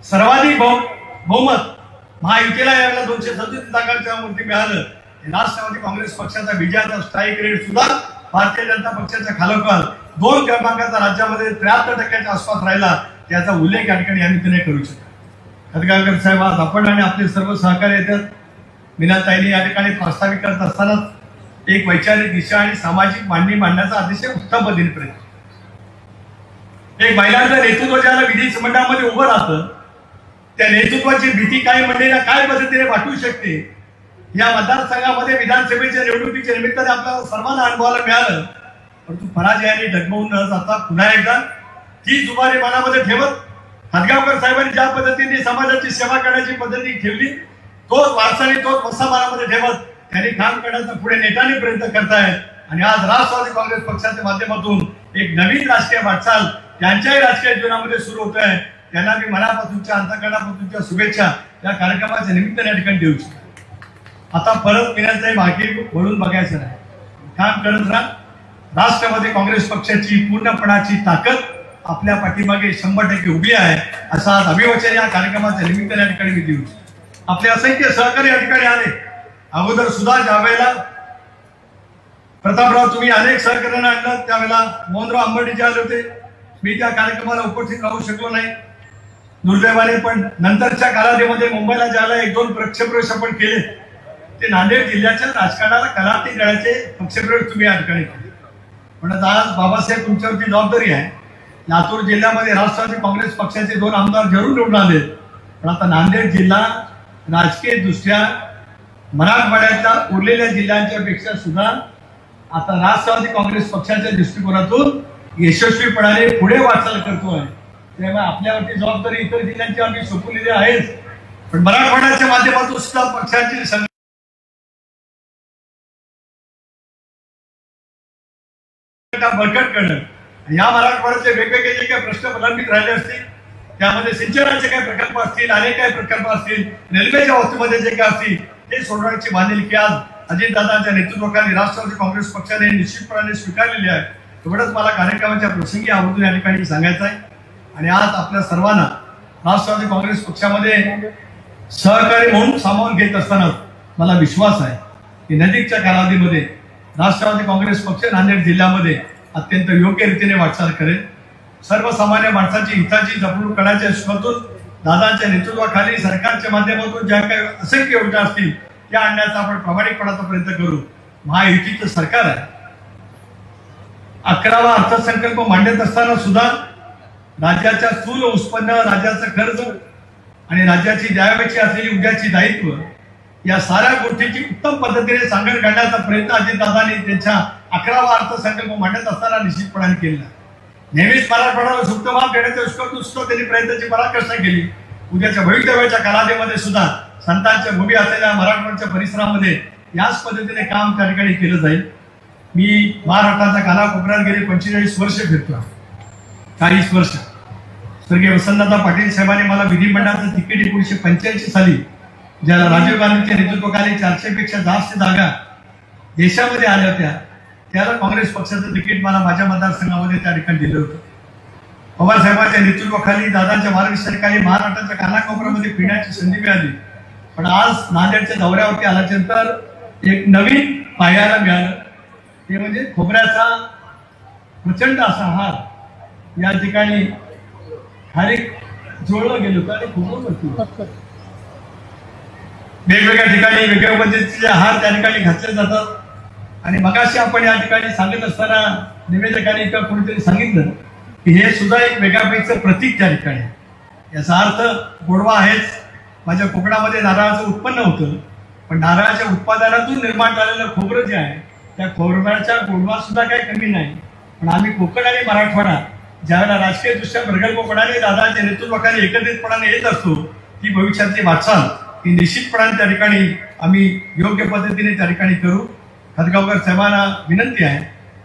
सर्वाधिक बहुमत महायुतीला यावेळेला 237 जागांच्या वरती मिळालं. राष्ट्रवादी काँग्रेस पक्षाचा विजयाचा स्ट्राईक रेट सुद्धा भारतीय जनता पक्षाच्या खालोखाल 2 क्रमांकाचा राज्यामध्ये 73% आसपास राहिला. त्याचा उल्लेख या ठिकाणी आम्ही नाही करू शकतो. खतगावकर साहेब, आज आपण आणि आपले सर्व सहकारी येतात. मीनाताईंनी या ठिकाणी प्रास्ताविक करत असतानाच एक वैचारिक दिशा आणि सामाजिक मांडणी मांडण्याचा अतिशय उत्तम पद्धतीने प्रयत्न. एक महिलांचं नेतृत्व ज्याला विधी मंडळामध्ये उभं राहतं, त्या नेतृत्वाची भीती काय मंडळीला काय पद्धतीने वाटू शकते, या मतदारसंघामध्ये विधानसभेच्या निवडणुकीच्या निमित्ताने आपल्याला सर्वांना अनुभवायला मिळालं. परंतु पराजयाने डगमवून न जाता पुन्हा एकदा ती जुबानी मनामध्ये ठेवत हदगावकर साहेबांनी ज्या पद्धतीने समाजाची सेवा करण्याची पद्धती ठेवली, तोच वारसाने तोच वसा मनामध्ये ठेवत त्यांनी काम करण्याचा पुढे नेटाने प्रयत्न करतायत. आणि आज राष्ट्रवादी काँग्रेस पक्षाच्या माध्यमातून एक नवीन राजकीय वाटचाल त्यांच्याही राजकीय जीवनामध्ये सुरू होत आहे. त्यांना मी मनापासूनच्या अंतःकरणापासूनच्या शुभेच्छा या कार्यक्रमाच्या निमित्ताने या ठिकाणी देऊ इच्छितो. आता परत पिण्याचाही मागे वळून बघायचं नाही, काम करत राहा. राष्ट्रवादी काँग्रेस पक्षाची पूर्णपणाची ताकद आपल्या पाठीमागे 100% उभी आहे, असा आज अभिवचन या कार्यक्रमाच्या निमित्ताने या ठिकाणी मी देऊ. आपले असंख्य सहकारी या ठिकाणी आले. अगोदर सुद्धा ज्या वेळेला प्रतापराव तुम्ही अनेक सहकार्यांना आणलं, त्यावेळेला मोहनराव अंबर्डे आले होते. मी त्या कार्यक्रमाला उपस्थित राहू शकलो नाही दुर्दैवाने. पण नंतरच्या कालावधीमध्ये मुंबईला ज्याला 1-2 प्रक्षेपण आपण केले, ते नांदेड जिल्ह्याच्या राजकारणाला कलाटी करण्याचे प्रक्षेपण तुम्ही या ठिकाणी केले. पण आज बाबासाहेब तुमच्यावरती जबाबदारी आहे. लातूर जिल्ह्यामध्ये राष्ट्रवादी काँग्रेस पक्षाचे 2 आमदार जरूर निवडून आले, पण आता नांदेड जिल्हा राजकीय दृष्ट्या मराठवाड्याच्या उरलेल्या जिल्ह्यांच्या पेक्षा सुद्धा आता राष्ट्रवादी काँग्रेस पक्षाच्या दृष्टिकोनातून यशस्वीपणाने पुढे वाटचाल करतोय. तेव्हा आपल्यावरती जबाबदारी इतर जिल्ह्यांची आम्ही सोपवलेली आहेच, पण मराठवाड्याच्या माध्यमातून सुद्धा पक्षाची बळकट करणं. या मराठवाड्याचे वेगवेगळे जे काही प्रश्न प्रलंबित राहिले असतील, त्यामध्ये सिंचनाचे काही प्रकल्प असतील, अनेक काही प्रकल्प असतील, रेल्वेच्या बाबतीमध्ये जे काही असतील, ते सोडवण्याची बांधिलकी आज अजितदादांच्या नेतृत्वाखाली राष्ट्रवादी काँग्रेस पक्षाने निश्चितपणाने स्वीकारलेली आहे. एवढंच मला कार्यक्रमाच्या प्रसंगी आवर्जून या ठिकाणी सांगायचं आहे. आणि आज आपल्या सर्वांना राष्ट्रवादी काँग्रेस पक्षामध्ये सहकारी म्हणून सामावून घेत असताना मला विश्वास आहे की नजीकच्या कालावधीमध्ये राष्ट्रवादी काँग्रेस पक्ष नांदेड जिल्ह्यामध्ये अत्यंत योग्य रीतीने वाटचाल करेल. सर्वसामान्य माणसाची हिताची जपणूक करण्याच्या हेतून दादांच्या नेतृत्वाखाली सरकारच्या माध्यमातून ज्या काही असंख्य योजना असतील त्या आणण्याचा आपण प्रामाणिकपणाचा प्रयत्न करू. महायुतीचं सरकार आहे. 11वा अर्थसंकल्प मांडत असताना सुद्धा राज्याच्या स्थूल उत्पन्न, राज्याचं कर्ज आणि राज्याची द्यावयाची असलेली उद्याची दायित्व या साऱ्या गोष्टीची उत्तम पद्धतीने सांगड काढण्याचा प्रयत्न अजितदादांनी त्यांच्या 11वा अर्थसंकल्प मांडत असताना निश्चितपणाने केला. नेहमीच मराठवाड्याला सुप्तमाप देण्याच्या सुद्धा त्यांनी प्रयत्नाची पराकाष्ठा केली. उद्याच्या भवितव्याच्या कालावधीमध्ये सुद्धा संतांच्या भूमी असलेल्या मराठवाड्याच्या परिसरामध्ये याच पद्धतीने काम त्या ठिकाणी केलं जाईल. मी महाराष्ट्राच्या कानाकोपऱ्यात गेले 45 वर्ष फिरतो. 40 वर्ष स्वर्गीय वसंतदादा पाटील साहेबांनी मला विधिमंडळाचं तिकीट 1985 साली ज्याला राजीव गांधीच्या नेतृत्वाखाली 400 पेक्षा जास्त जागा देशामध्ये आल्या होत्या, त्याला काँग्रेस पक्षाचं तिकीट मला माझ्या मतदारसंघामध्ये त्या ठिकाणी दिलं होतं. पवार साहेबांच्या नेतृत्वाखाली दादांच्या मार्गदर्शनाखाली महाराष्ट्राच्या कानाकोपऱ्यामध्ये फिरण्याची संधी मिळाली. पण आज नांदेडच्या दौऱ्यावरती आल्यानंतर एक नवीन पाहायला मिळालं, ते म्हणजे खोबऱ्याचा प्रचंड असा हार या ठिकाणी खारीक जोडलं गेलं होतं आणि खोबरं वेगवेगळ्या ठिकाणी वेगवेगळ्या पद्धतीचे आहार त्या ठिकाणी घातले जातात. आणि मगाशी आपण या ठिकाणी सांगत असताना निवेदकांनी किंवा कोणीतरी सांगितलं की हे सुद्धा एक वेगळ्यापैकीचं प्रतीक त्या ठिकाणी. याचा अर्थ गोडवा आहेच. माझ्या कोकणामध्ये नारळाचं उत्पन्न होतं, पण नारळाच्या उत्पादनातून निर्माण झालेलं खोबरं जे आहे त्या खोबऱ्याच्या गोडवा सुद्धा काही कमी नाही. पण आम्ही कोकण आणि मराठवाडा ज्यावेळेला राजकीय दृष्ट्या प्रगल्भपणाने दादाच्या नेतृत्वाखाली एकत्रितपणाने येत असतो, ती भविष्यातली वाटचाल ही निश्चितपणाने त्या ठिकाणी आम्ही योग्य पद्धतीने त्या ठिकाणी करू. खतगावकर साहेबांना विनंती आहे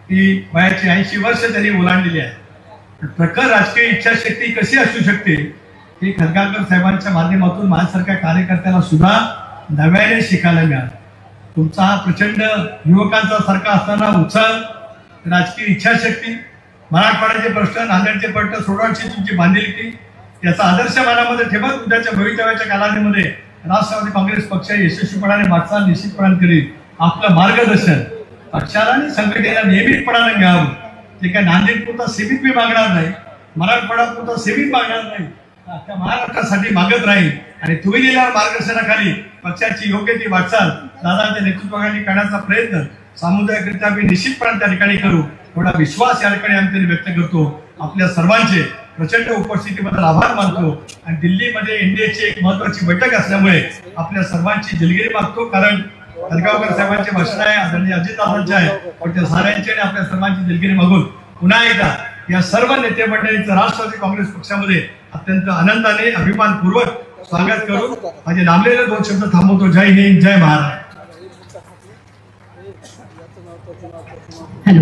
की वयाची 80 वर्ष त्यांनी ओलांडलेली आहे. प्रखर राजकीय इच्छाशक्ती कशी असू शकते हे खतगांवकर साहेबांच्या माध्यमातून माझ्यासारख्या कार्यकर्त्याला सुद्धा नव्याने शिकायला मिळालं. तुमचा हा प्रचंड युवकांचा सारखा असताना उत्साह, राजकीय इच्छाशक्ती, मराठवाड्याचे प्रश्न, नांदेडचे प्रश्न सोडवण्याची तुमची बांधिलकी याचा आदर्श मनामध्ये ठेवत उद्याच्या भवितव्याच्या कालावधीमध्ये राष्ट्रवादी काँग्रेस पक्ष यशस्वीपणाने वाटचाल निश्चितपणाने करील. आपलं मार्गदर्शन पक्षाला आणि संघटनेला नियमितपणाने मिळावं. ते काय नांदेड पुरता सीमित मी मागणार नाही, मराठवाडा पुरता सीमित मागणार नाही, अख्ख्या महाराष्ट्रासाठी मागत राहील. आणि तुम्ही दिलेल्या मार्गदर्शनाखाली पक्षाची योग्य ती वाटचाल दादांच्या नेतृत्वाखाली करण्याचा प्रयत्न सामुदायिकरित्या आम्ही निश्चितपणे त्या ठिकाणी करू. थोडा विश्वास या ठिकाणी आम्ही तरी व्यक्त करतो. आपल्या सर्वांचे प्रचंड उपस्थितीबद्दल आभार मानतो. आणि दिल्लीमध्ये एनडीएची एक महत्वाची बैठक असल्यामुळे आपल्या सर्वांची दिलगिरी मागतो. कारण खतगांवकर साहेबांचे भाषण आहे, आदरणीय अजितदादांचे आहे, पण त्या साऱ्यांची आणि आपल्या सर्वांची दिलगिरी मागून पुन्हा एकदा या सर्व नेते मंडळींचं राष्ट्रवादी काँग्रेस पक्षामध्ये अत्यंत आनंदाने अभिमानपूर्वक स्वागत करून माझे लांबलेले 2 शब्द थांबवतो. जय हिंद, जय महाराष्ट्र. हॅलो,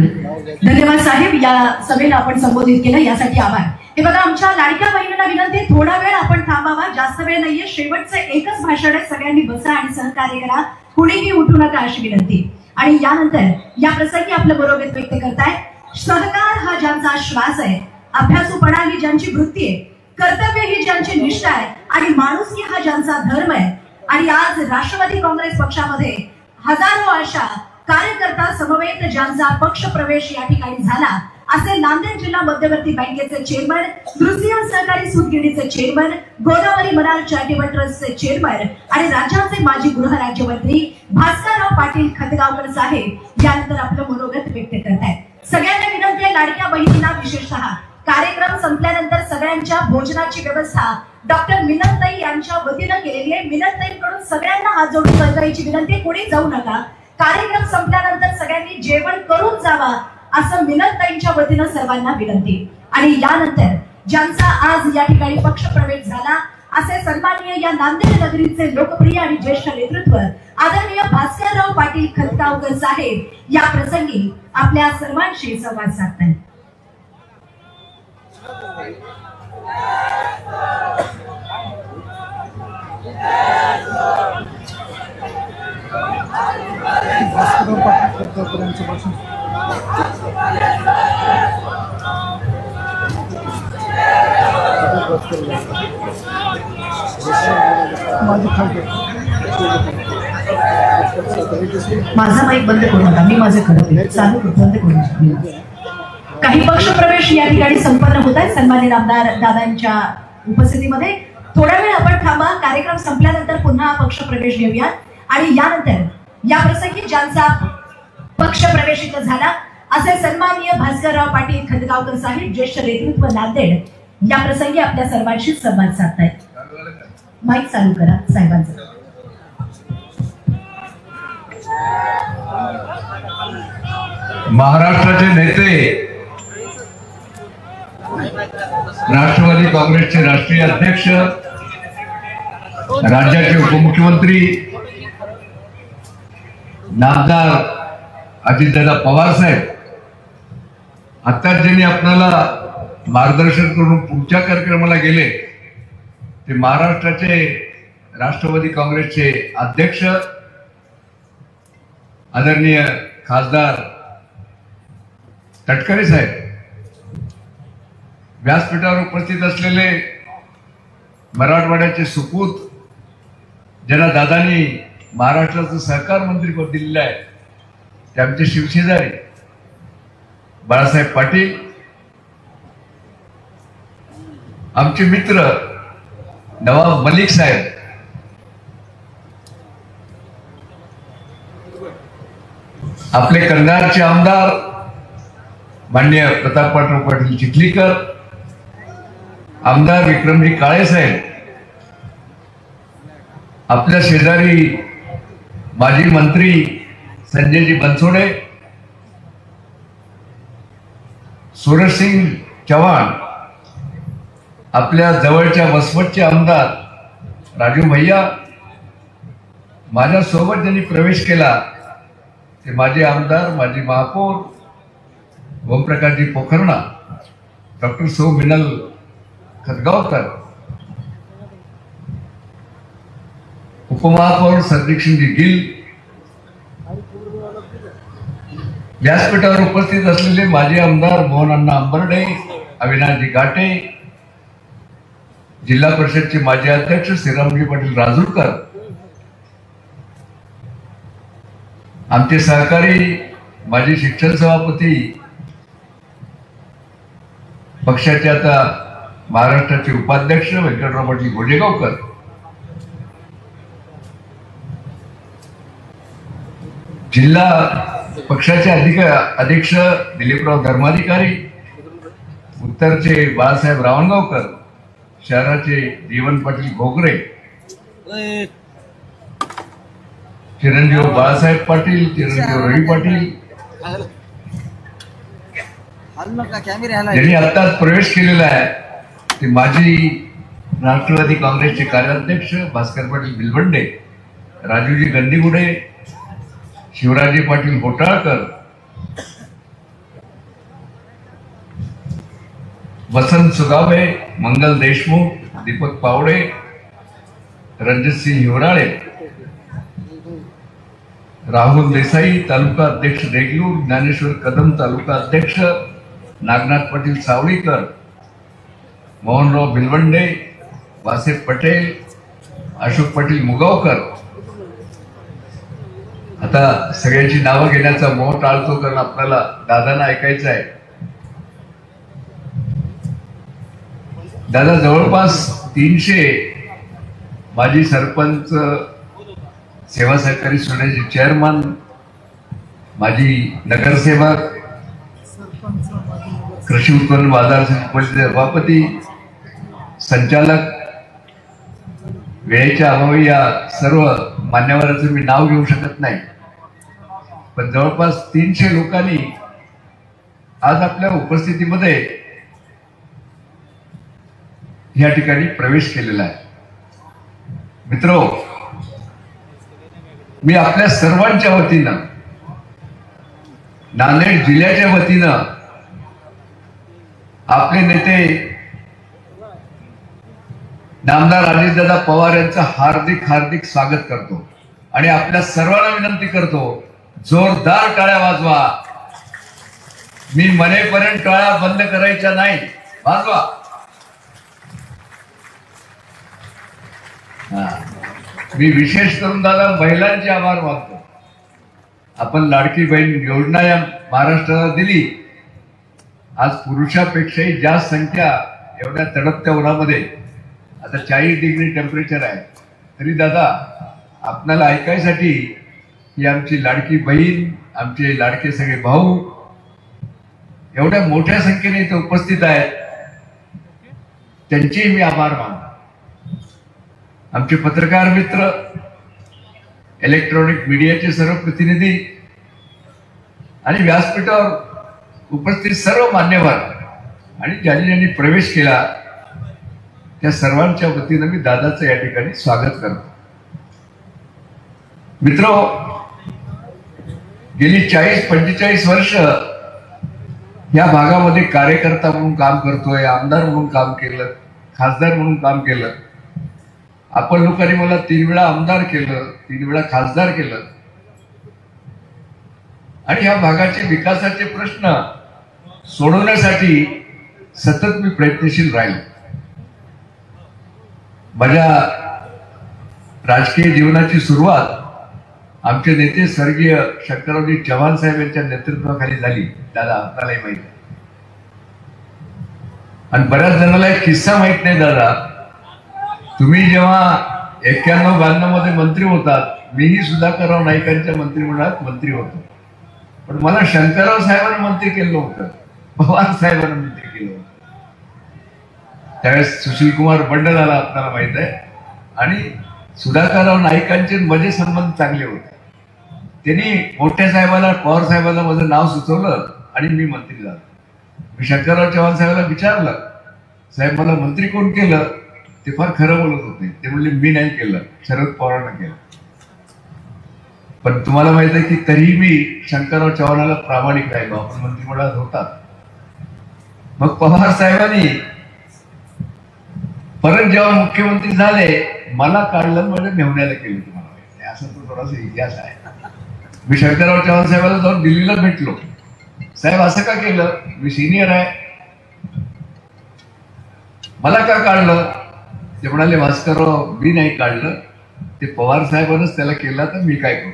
धन्यवाद साहेब. या सभेला आपण संबोधित केलं यासाठी आभार. हे बघा, आमच्या लाडक्या बहिणींना विनंती, थोडा वेळ आपण थांबावा, जास्त वेळ नाहीये. शेवटचं एकच भाषण आहे, सगळ्यांनी बसा आणि सहकार्य करा, कुणीही उठू नका अशी विनंती. आणि यानंतर या प्रसंगी आपलं मनोगत व्यक्त करताय. सहकार हा ज्यांचा श्वास आहे, अभ्यासूपणा ही ज्यांची वृत्ती आहे, कर्तव्य ही ज्यांची निष्ठा आहे आणि माणुसकी हा ज्यांचा धर्म आहे. आणि आज राष्ट्रवादी काँग्रेस पक्षामध्ये हजारो अशा कार्यकर्ता समवेत ज्यांचा पक्ष प्रवेश या ठिकाणी झाला, असे नांदेड जिल्हा मध्यवर्ती बँकेचे चेअरमन, दृश्यन सहकारी सूतगिरणीचे चेअरमन, गोदावरी मनाल चॅरिटेबल ट्रस्टचे चेअरमन आणि राज्याचे माजी गृहराज्यमंत्री भास्करराव पाटील खतगांवकर साहेब यानंतर आपलं मनोगत व्यक्त करतायत. सगळ्यांना विनंती आहे, लाडक्या बहिणींना विशेषतः कार्यक्रम संपल्यानंतर सगळ्यांच्या भोजनाची व्यवस्था डॉक्टर मिनलताई यांच्या वतीनं केलेली आहे. मिनलताईंकडून सगळ्यांना हात जोडून करायची विनंती, कोणी जाऊ नका. कार्यक्रम संपल्यानंतर सगळ्यांनी जेवण करून जावा असं मिनलताईंच्या वतीनं सर्वांना विनंती. आणि यानंतर ज्यांचा आज या ठिकाणी पक्ष प्रवेश झाला असे सन्माननीय या नांदेड नगरीचे लोकप्रिय आणि ज्येष्ठ नेतृत्व आदरणीय भास्करराव पाटील खतगांवकर साहेब या प्रसंगी आपल्या सर्वांशी संवाद साधतात. माझा माईक बंद करू नका, मी माझं करते, चालू बंद करू नका. काही पक्ष प्रवेश या ठिकाणी संपन्न होत आहेत सन्माननीय आमदार दादांच्या उपस्थितीमध्ये. थोडा वेळ आपण थांबा, कार्यक्रम संपल्यानंतर पुन्हा पक्ष प्रवेश घेऊया. आणि यानंतर या प्रसंगी ज्यांचा पक्ष प्रवेश इथं झाला असे सन्माननीय भास्करराव पाटील खतगांवकर साहेब ज्येष्ठ नेतृत्व नांदेड या प्रसंगी आपल्या सर्वांशी संवाद साधतायत. माईक चालू करा साहेबांचं. महाराष्ट्राचे नेते, राष्ट्रवादी काँग्रेसचे राष्ट्रीय अध्यक्ष, राज्याचे उपमुख्यमंत्री नामदार अजितदादा पवार साहेब, आता ज्यांनी आपल्याला मार्गदर्शन करून पुढच्या कार्यक्रमाला गेले ते महाराष्ट्राचे राष्ट्रवादी काँग्रेसचे अध्यक्ष आदरणीय खासदार तटकरे साहेब, व्यासपीठावर उपस्थित असलेले मराठवाड्याचे सुपूत ज्यांना दादांनी महाराष्ट्राचं सहकार मंत्रीपद दिलेलं आहे ते आमचे शिवशेजारी बाळासाहेब पाटील, आमचे मित्र नवाब मलिक साहेब, आपले कंधारचे आमदार माननीय प्रतापराव पाटील चिखलीकर, आमदार विक्रमजी काळे साहेब, आपल्या शेजारी माजी मंत्री संजयजी बनसोडे, सूरजसिंग चव्हाण, आपल्या जवळच्या वसमतचे आमदार राजू भैया, माझ्यासोबत ज्यांनी प्रवेश केला ते माजी आमदार, माजी महापौर ओमप्रकाशजी पोखरणा, डॉक्टर सौ मिनल खतगावकर, उपमहापौर सरदीपसिंग गिल, व्यासपीठावर उपस्थित असलेले माजी आमदार मोहनअण्णा अंबर्डे, अविनाशजी घाटे, जिल्हा परिषदचे माजी अध्यक्ष श्रीरामजी पाटील राजूरकर, आमचे सहकारी माजी शिक्षण सभापती, पक्षाचे आता महाराष्ट्राचे उपाध्यक्ष व्यंकटराव पाटील गोजेगावकर, जिल्हा पक्षाचे अध्यक्ष दिलीपराव धर्माधिकारी, उत्तरचे बाळासाहेब रावणगावकर, शहराचे जीवन पाटील घोगरे, चिरंजीव बाळासाहेब पाटील, चिरंजीव रवी पाटील यांनी आत्ताच प्रवेश केलेला आहे ते माजी राष्ट्रवादी काँग्रेसचे कार्याध्यक्ष भास्कर पाटील बिलबंडे, राजूजी गंदीगुडे, शिवराजी पाटील घोटाळकर, वसंत सुगावे, मंगल देशमुख, दीपक पावडे, रणजितसिंह हिवराळे, राहुल देसाई, तालुका अध्यक्ष देगलूर, ज्ञानेश्वर कदम, तालुका अध्यक्ष, नागनाथ पाटील सावळीकर, मोहनराव बिलवंडे, वासेफ पटेल, अशोक पाटील मुगावकर. आता सगळ्यांची नावं घेण्याचा मोह टाळतो, कारण आपल्याला दादांना ऐकायचं आहे. दादा जवळपास 300 माजी सरपंच, सेवा सहकारी सोसायटीचे चेअरमन, माजी नगरसेवक, कृषी उत्पन्न बाजार समितीचे सभापती, संचालक, वेळेच्या अभावी या सर्व मान्यवरांचं मी नाव घेऊ शकत नाही, पण जवळपास 300 लोकांनी आज आपल्या उपस्थितीमध्ये या ठिकाणी प्रवेश केलेला आहे. मित्रो, मी आपल्या सर्वांच्या वतीनं, नांदेड जिल्ह्याच्या वतीनं आपले नेते नामदार अजितदादा पवार यांचं हार्दिक हार्दिक स्वागत करतो आणि आपल्या सर्वांना विनंती करतो, जोरदार टाळ्या वाजवा. मी म्हणेपर्यंत टाळ्या बंद करायच्या नाही, वाजवा. मी विशेष करून दादा महिलांचे आभार मानतो. आपण लाडकी बहीण योजना या महाराष्ट्राला दिली. आज पुरुषापेक्षाही जास्त संख्या एवढ्या तडकत्या उन्हामध्ये, आता 40 डिग्री टेम्परेचर आहे, तरी दादा आपल्याला ऐकायसाठी ही आमची लाडकी बहीण, आमचे लाडके सगळे भाऊ एवढ्या मोठ्या संख्येने इथे उपस्थित आहेत, त्यांचेही मी आभार मानतो. आमचे पत्रकार मित्र, इलेक्ट्रॉनिक मीडियाचे सर्व प्रतिनिधी आणि व्यासपीठावर उपस्थित सर्व मान्यवर आणि ज्यांनी प्रवेश केला त्या सर्वांच्या वतीनं मी दादाचं या ठिकाणी स्वागत करतो. मित्रो, गेली 40-45 वर्ष या भागामध्ये कार्यकर्ता म्हणून काम करतोय, आमदार म्हणून काम केलं, खासदार म्हणून काम केलं. आपण लोकांनी मला 3 वेळा आमदार केलं, 3 वेळा खासदार केलं आणि या भागाचे विकासाचे प्रश्न सोडवण्यासाठी सतत मी प्रयत्नशील राहील. माझ्या राजकीय जीवनाची सुरुवात आमचे नेते स्वर्गीय शंकररावजी चव्हाण साहेब यांच्या नेतृत्वाखाली झाली. दादा आपल्यालाही माहित आहे आणि बऱ्याच जणांना एक किस्सा माहित नाही. दादा, तुम्ही जेव्हा 91-92 मध्ये मंत्री होतात, मीही सुधाकरराव नाईकांच्या मंत्रिमंडळात मंत्री होतो, पण मला शंकरराव साहेबांनी मंत्री केलं होतं, पवार साहेबांनी मंत्री केलं होतं. त्यावेळेस सुशील कुमार बंडल आला, आपल्याला माहित आहे, आणि सुधाकरराव नाईकांचे माझे संबंध चांगले होते. त्यांनी मोठ्या साहेबाला, पवार साहेबाला माझं नाव सुचवलं आणि मी मंत्री झालो. मी शंकरराव चव्हाण साहेबाला विचारलं, साहेब मला मंत्री कोण केलं? ते फार खरं बोलत होते. ते म्हणले मी नाही केलं, शरद पवारांना केलं. पण तुम्हाला माहित आहे की तरीही मी शंकरराव चव्हाणाला प्रामाणिक राहिलो. आपण मंत्रिमंडळात होतात. मग पवार साहेबांनी परत जेव्हा मुख्यमंत्री झाले मला काढलं म्हणजे मेहुण्याला केलं. तुम्हाला माहिती आहे, असं तो थोडासा इतिहास आहे. मी शंकरराव चव्हाण साहेबांना जाऊन दिल्लीला भेटलो. साहेब असं का केलं, मी सिनियर आहे, मला का काढलं? ते म्हणाले भास्करराव मी नाही काढलं, ते पवार साहेबांनाच त्याला केला, तर मी काय करू.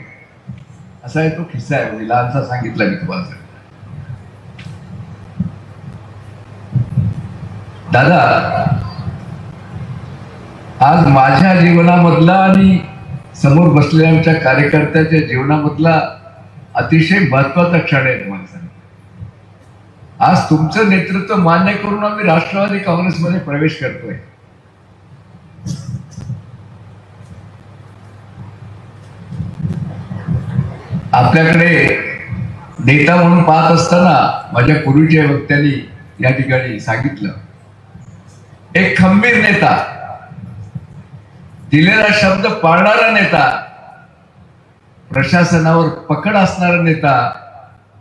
असा आहे तो किस्सा आहे. म्हणजे लहानसा सांगितला मी तुम्हाला. दादा आज माझ्या जीवनामधला आणि समोर बसलेल्या आमच्या कार्यकर्त्याच्या जीवनामधला अतिशय महत्वाचा क्षण आहे. तुम्हाला सांगतो, आज तुमचं नेतृत्व मान्य करून आम्ही राष्ट्रवादी काँग्रेसमध्ये प्रवेश करतोय. आपल्याकडे नेता म्हणून पाहत असताना माझ्या पूर्वीच्या वक्त्यांनी या ठिकाणी सांगितलं, एक खंबीर नेता, दिलेला शब्द पाळणारा नेता, प्रशासनावर पकड असणारा नेता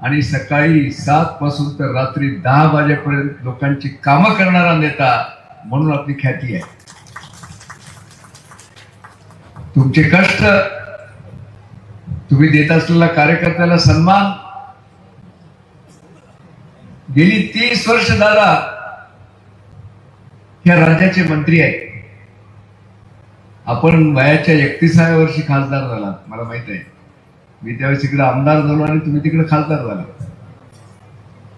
आणि सकाळी 7 पासून तर रात्री 10 वाजेपर्यंत लोकांची कामं करणारा नेता म्हणून आपली ख्याती आहे. तुमचे कष्ट, तुम्ही देत असलेला कार्यकर्त्याला सन्मान, गेली 30 वर्ष दादा या राज्याचे मंत्री आहेत. आपण वयाच्या 31व्या वर्षी खासदार झाला, मला माहित आहे. मी त्यावेळेस इकडे आमदार झालो आणि तुम्ही तिकडे खासदार झाला.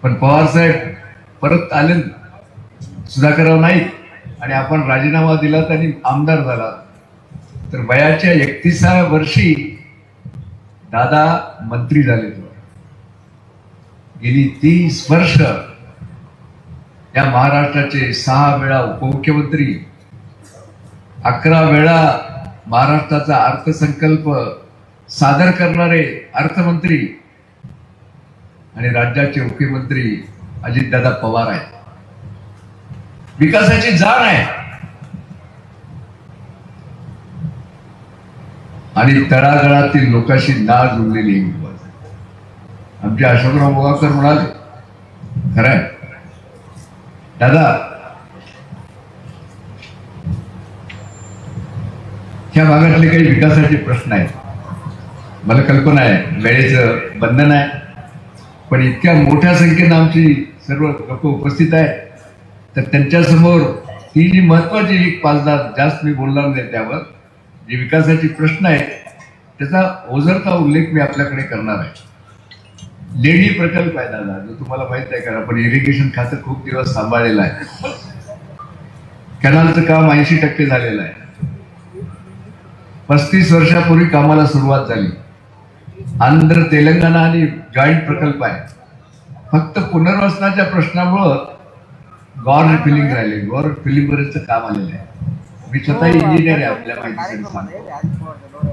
पण पवार साहेब परत आले, सुधाकरराव नाईक, आणि आपण राजीनामा दिला आणि आमदार झाला. तर वयाच्या 31व्या वर्षी दादा मंत्री झाले. गेली 30 वर्ष या महाराष्ट्राचे 6 वेळा उपमुख्यमंत्री, 11 वेळा महाराष्ट्राचा अर्थसंकल्प सादर करणारे अर्थमंत्री आणि राज्याचे मुख्यमंत्री अजितदादा पवार आहेत. विकासाची जाण आहे आणि तळागाळातील लोकांशी नाळ जुळलेली आहे. आमचे अशोकराव मोगावकर म्हणाले, खरंय दादा, ह्या भागातले काही विकासाचे प्रश्न आहेत. मला कल्पना आहे वेळेचं बंधन आहे, पण इतक्या मोठ्या संख्येनं आमची सर्व लोक उपस्थित आहेत, तर त्यांच्यासमोर ही जी महत्वाची 1-5 जास्त मी बोलणार नाही, त्यावर जे विकासाचे प्रश्न आहेत त्याचा ओझरता उल्लेख मी आपल्याकडे करणार आहे. लेणी प्रकल्प आहे दादा, जो तुम्हाला माहित आहे, कारण आपण इरिगेशन खातं खूप दिवस सांभाळलेलं आहे. कॅनलचं काम 80% झालेलं आहे. 35 वर्षापूर्वी कामाला सुरुवात झाली. आंध्र, तेलंगणा आणि जॉईंट प्रकल्प आहे. फक्त पुनर्वसनाच्या प्रश्नामुळं गॉर फिलिंग राहिले. गॉर फिलिंग वरचं काम आलेलं आहे. मी स्वतः इंजिनियर आहे, आपल्या माहितीसाठी सांगतो.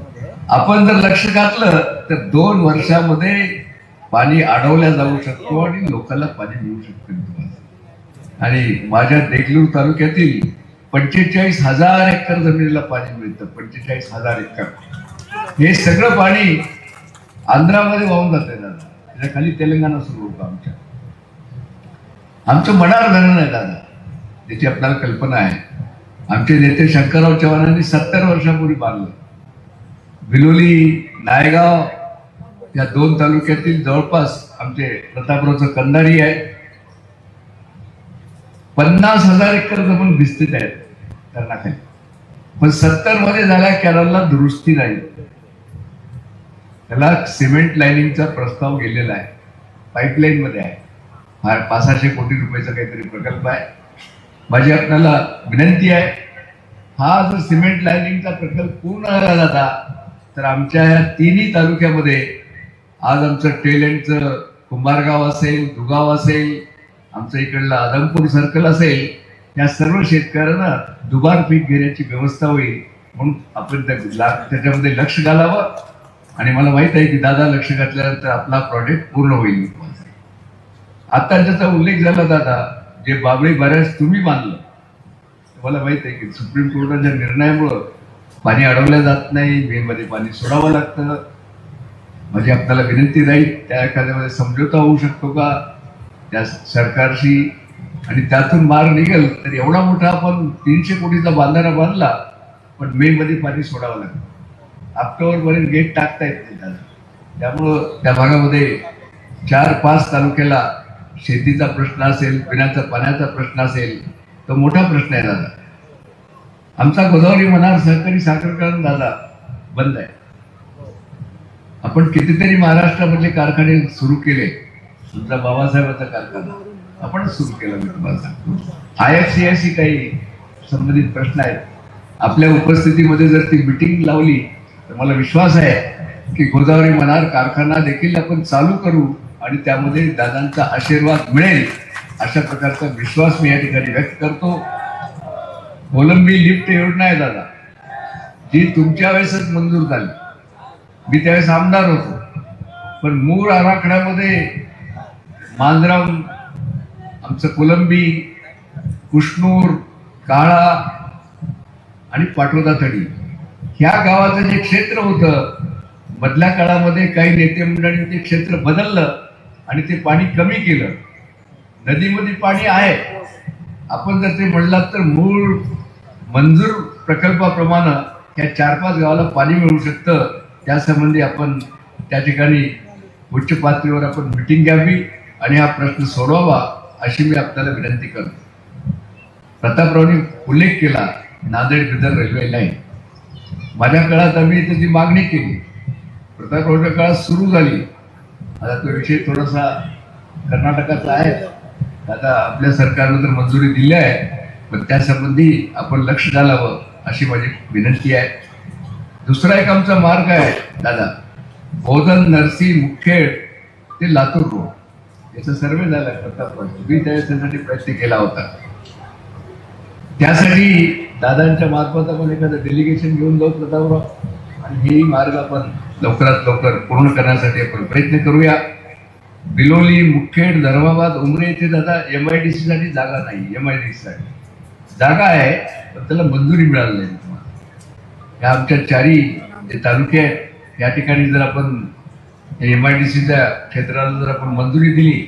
आपण जर लक्ष घातलं तर 2 वर्षामध्ये पाणी अडवल्या जाऊ शकतो आणि लोकांना पाणी मिळू शकतं. आणि माझ्या देगलूर तालुक्यातील 45,000 एकर जमिनीला पाणी मिळतं. 45,000 एकर. हे सगळं पाणी आंध्रामध्ये वाहून जाते दादा. त्याच्या खाली तेलंगणा सुरू होतं. आमचं मडार धरण आहे दादा, त्याची आपल्याला कल्पना आहे. आमचे नेते शंकरराव चव्हाणांनी 70 वर्षापूर्वी बांधलं. बिलोली, नायगाव या 2 तालुक्यातील जवळपास आमचे प्रतापरावचं कंधारी आहे. 50,000 एकर जमीन विस्तृत आहेत धरणाखाली. पण 70 मध्ये झाल्या कॅनलला दुरुस्ती नाही. त्याला सिमेंट लाईनिंगचा प्रस्ताव गेलेला आहे. पाईपलाईन मध्ये आहे. 500 कोटी रुपयाचा काहीतरी प्रकल्प आहे. माझी आपल्याला विनंती आहे, हा जर सिमेंट लाईनिंगचा प्रकल्प पूर्ण झाला जाता तर आमच्या या 3ही तालुक्यामध्ये आज आमचं टेलेंटचं कुंभारगाव असेल, दुगाव असेल, आमचं इकडलं आदमपूर सर्कल असेल, या सर्व शेतकऱ्यांना दुबार पीक घेण्याची व्यवस्था होईल. म्हणून आपण त्याच्यामध्ये लक्ष घालावं. आणि मला माहित आहे की दादा लक्ष घातल्यानंतर आपला प्रोजेक्ट पूर्ण होईल. आता ज्याचा उल्लेख झाला दादा, जे बाबळी बऱ्याच तुम्ही बांधलं, मला माहित आहे की सुप्रीम कोर्टाच्या निर्णयामुळं पाणी अडवलं जात नाही, मेनमध्ये पाणी सोडावं लागतं. माझी आपल्याला विनंती राहील, त्या एखाद्यामध्ये समझोता होऊ शकतो का त्या सरकारशी, आणि त्यातून मार्ग निघेल तर एवढा मोठा आपण 300 कोटीचा बांधारा बांधला, पण मे मध्ये पाणी सोडावं लागतं. ऑक्टोबर पर्यंत गेट टाकता येत नाही त्याला. त्यामुळं त्या भागामध्ये 4-5 तालुक्याला शेतीचा प्रश्न असेल, पिण्याचा पाण्याचा प्रश्न असेल, तो मोठा प्रश्न आहे दादा. आमचा गोदावरी मनार सहकारी साखर कारखाना दादा बंद आहे. आपण कितीतरी महाराष्ट्रामधले कारखाने सुरू केले. तुमचा बाबासाहेबांचा कारखाना आपणच सुरू केला. मी तुम्हाला सांगतो, IFCIC काही संबंधित प्रश्न आहेत. आपल्या उपस्थितीमध्ये जर ती मिटिंग लावली तर मला विश्वास आहे की गोदावरी मनार कारखाना देखील आपण चालू करू आणि त्यामध्ये दादांचा आशीर्वाद मिळेल अशा प्रकारचा विश्वास मी या ठिकाणी व्यक्त करतो. कोलंबी लिफ्ट योजना आहे दादा, जी तुमच्या वेळेसच मंजूर झाली. मी त्यावेळेस आमदार होतो, पण मूळ आराखड्यामध्ये मांजराम, आमचं कोलंबी, कुष्णूर, काळा आणि पाटोदा थडी ह्या गावाचं जे क्षेत्र होतं, मधल्या काळामध्ये काही नेते मंडळींनी ते क्षेत्र बदललं आणि ते पाणी कमी केलं. नदीमध्ये पाणी आहे. आपण जर ते म्हणलात तर मूळ मंजूर प्रकल्पाप्रमाणे या 4-5 गावाला पाणी मिळू शकतं. त्यासंबंधी आपण त्या ठिकाणी उच्च पातळीवर आपण मिटिंग घ्यावी आणि हा प्रश्न सोडवावा अशी मी आपल्याला विनंती करतो. प्रतापरावनी उल्लेख केला नांदेड बिदर रेल्वे लाईन. माझ्या काळात आम्ही त्याची मागणी केली, प्रतापरावच्या काळात सुरू झाली. आता तो विषय थोडासा कर्नाटकाचा आहे. आता आपल्या सरकारनं तर मंजुरी दिली आहे, पण त्यासंबंधी आपण लक्ष घालावं अशी माझी विनंती आहे. दुसरा एक आमचा मार्ग आहे दादा, बोधन, नरसी, मुखेड ते लातूर रोड. याचा सर्वे झाला प्रतापराव. मी त्यासाठी प्रयत्न केला होता. त्यासाठी दादांच्या मार्फत आपण एखादं डेलिगेशन घेऊन जाऊ प्रतापराव, आणि हेही मार्ग आपण लवकरात लवकर पूर्ण करण्यासाठी आपण प्रयत्न करूया. बिलोली, मुखेड, धर्माबाद, उमरे येथे दादा MIDC साठी जागा नाही. MIDC साठी जागा आहे, पण त्याला मंजुरी मिळाली नाही. तुम्हाला या आमच्या 4 जे तालुके आहेत या ठिकाणी जर आपण MIDCच्या क्षेत्राला जर आपण मंजुरी दिली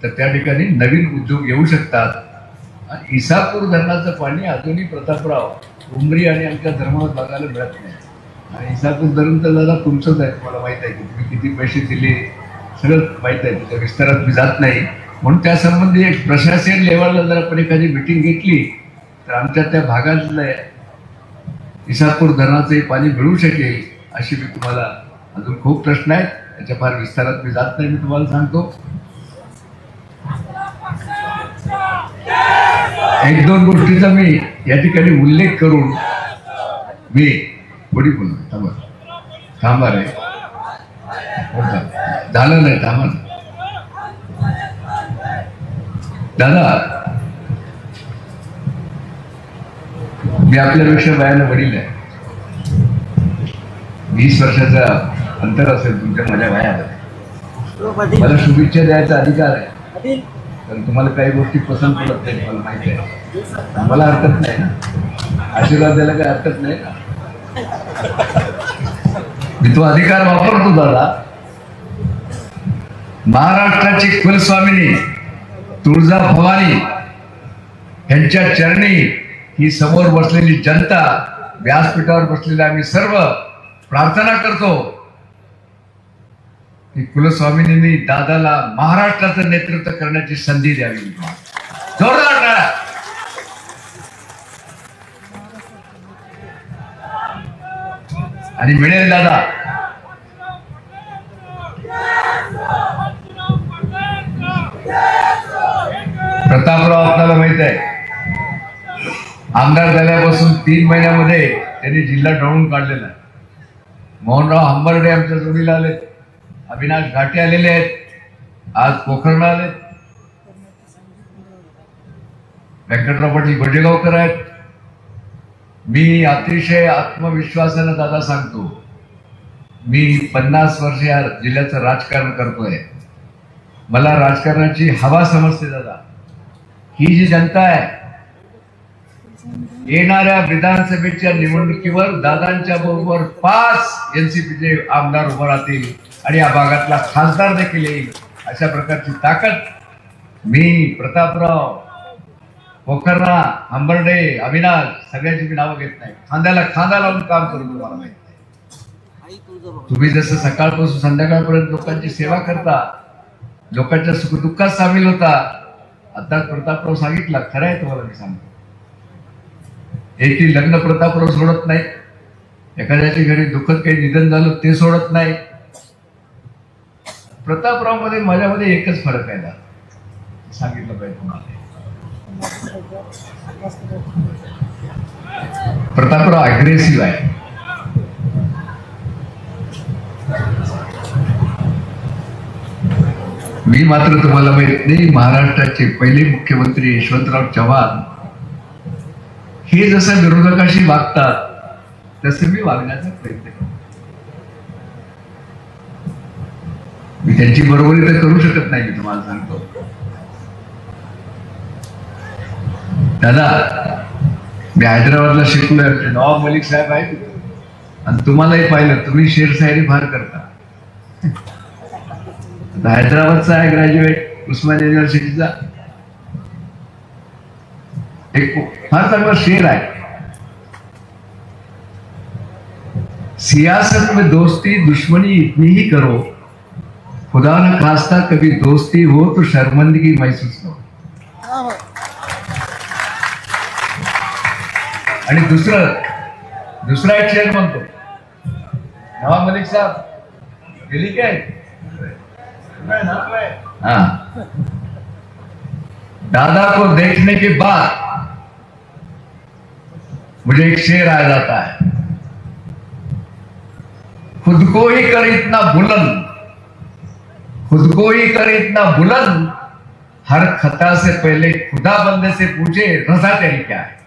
तर त्या ठिकाणी नवीन उद्योग येऊ शकतात. आणि इसापूर धरणाचं पाणी अजूनही प्रतापराव, उमरी आणि आमच्या धर्माबाद भागाला मिळत नाही. आणि इसापूर धरण तर दादा तुमचंच आहे. तुम्हाला माहित आहे की तुम्ही किती पैसे दिले, सगळं माहित आहे. त्या विस्तारात मी जात नाही. म्हणून त्यासंबंधी एक प्रशासन लेवलला जर आपण एखादी मिटिंग घेतली तर आमच्या त्या भागातलं इसापूर धरणाचंही पाणी मिळू शकेल. अशी मी तुम्हाला, अजून खूप प्रश्न आहेत, त्याच्या फार विस्तारात मी जात नाही. मी तुम्हाला सांगतो 1-2 गोष्टीचा मी या ठिकाणी उल्लेख करून मी थोडी बोलतो. थांबा रे, झालं नाही, थांबा दादा. मी आपल्यापेक्षा वयानं वडील आहे. 20 वर्षाचा अंतर असेल तुमच्या माझ्या वयामध्ये. मला शुभेच्छा द्यायचा अधिकार आहे, कारण तुम्हाला काही गोष्टी पसंत पडत नाही, मला माहिती आहे. मला हरकत नाही ना, आशीर्वाद द्यायला काही हरकत नाही ना. मी तो अधिकार वापरतो दादा. महाराष्ट्राची कुलस्वामिनी तुळजा भवानी यांच्या चरणी ही समोर बसलेली जनता, व्यासपीठावर बसलेले आम्ही सर्व प्रार्थना करतो की कुलस्वामिनींनी दादाला महाराष्ट्राचं नेतृत्व करण्याची संधी द्यावी. जोरदार टाळ्या. आणि मिळेल दादा. प्रतापराव आपल्याला माहित आहे, आमदार झाल्यापासून 3 महिन्यामध्ये त्यांनी जिल्हा ढवळून काढलेला आहे. मोहनराव हंबर्डे आमच्या जोडीला आले, अविनाश घाटे आलेले आहेत, आज पोखरण आले, व्यंकटराव पाटील गोजेगावकर आहेत. मी अतिशय आत्मविश्वासाने दादा सांगतो, मी 50 वर्ष या जिल्ह्याचं राजकारण करतोय. मला राजकारणाची हवा समजते दादा. ही जी जनता आहे, येणाऱ्या विधानसभेच्या निवडणुकीवर दादांच्या बरोबर 5 NCPचे आमदार उभं राहतील आणि या भागातला खासदार देखील येईल. अशा प्रकारची ताकद मी प्रतापराव पोखर्णा, हंबर्डे, अविनाश सगळ्यांची मी नावं घेत नाही. खांद्याला खांदा लावून काम करून तुम्हाला माहित आहे. तुम्ही जसं सकाळपासून संध्याकाळपर्यंत लोकांची सेवा करता, लोकांच्या सुखदुःखात सामील होता. आता प्रतापराव सांगितलं, खरं आहे तुम्हाला मी सांगतो. एकही लग्न प्रतापराव सोडत नाही, एखाद्याच्या घरी दुःखद काही निधन झालं ते सोडत नाही. प्रतापराव मध्ये माझ्यामध्ये एकच फरक आहे, सांगितलं पाहिजे तुम्हाला. प्रतापराव अग्रेसिव्ह आहे. मी मात्र तुम्हाला माहित नाही, महाराष्ट्राचे पहिले मुख्यमंत्री यशवंतराव चव्हाण हे जसं विरोधकाशी वागतात तसं मी वागण्याचा प्रयत्न करतो. मी त्यांची बरोबरी तर करू शकत नाही, मी तुम्हाला सांगतो. दादा, मी हैदराबादला शिकलोय, नवाब मलिक साहेब आहेत आणि तुम्हालाही पाहिलं, तुम्ही शेरशायरी फार करता. हैदराबादचा आहे ग्रॅज्युएट उस्मानिया युनिव्हर्सिटीचा, एक फार चांगला शेर आहे, सियासत में दोस्ती दुश्मनी इतनी ही करो, खुदा न खास्ता कभी दोस्ती हो तो शर्मिंदगी महसूस हो. आणि दुसरा एक शेर म्हणतो, नवाब मलिक साहब गेली काय, हाँ, दादा को देखने के बाद मुझे एक शेर आ जाता है, खुद को ही कर इतना बुलंद, खुद को ही कर इतना बुलंद, हर खता से पहले खुदा बंदे से पूछे रजा तेरी क्या है.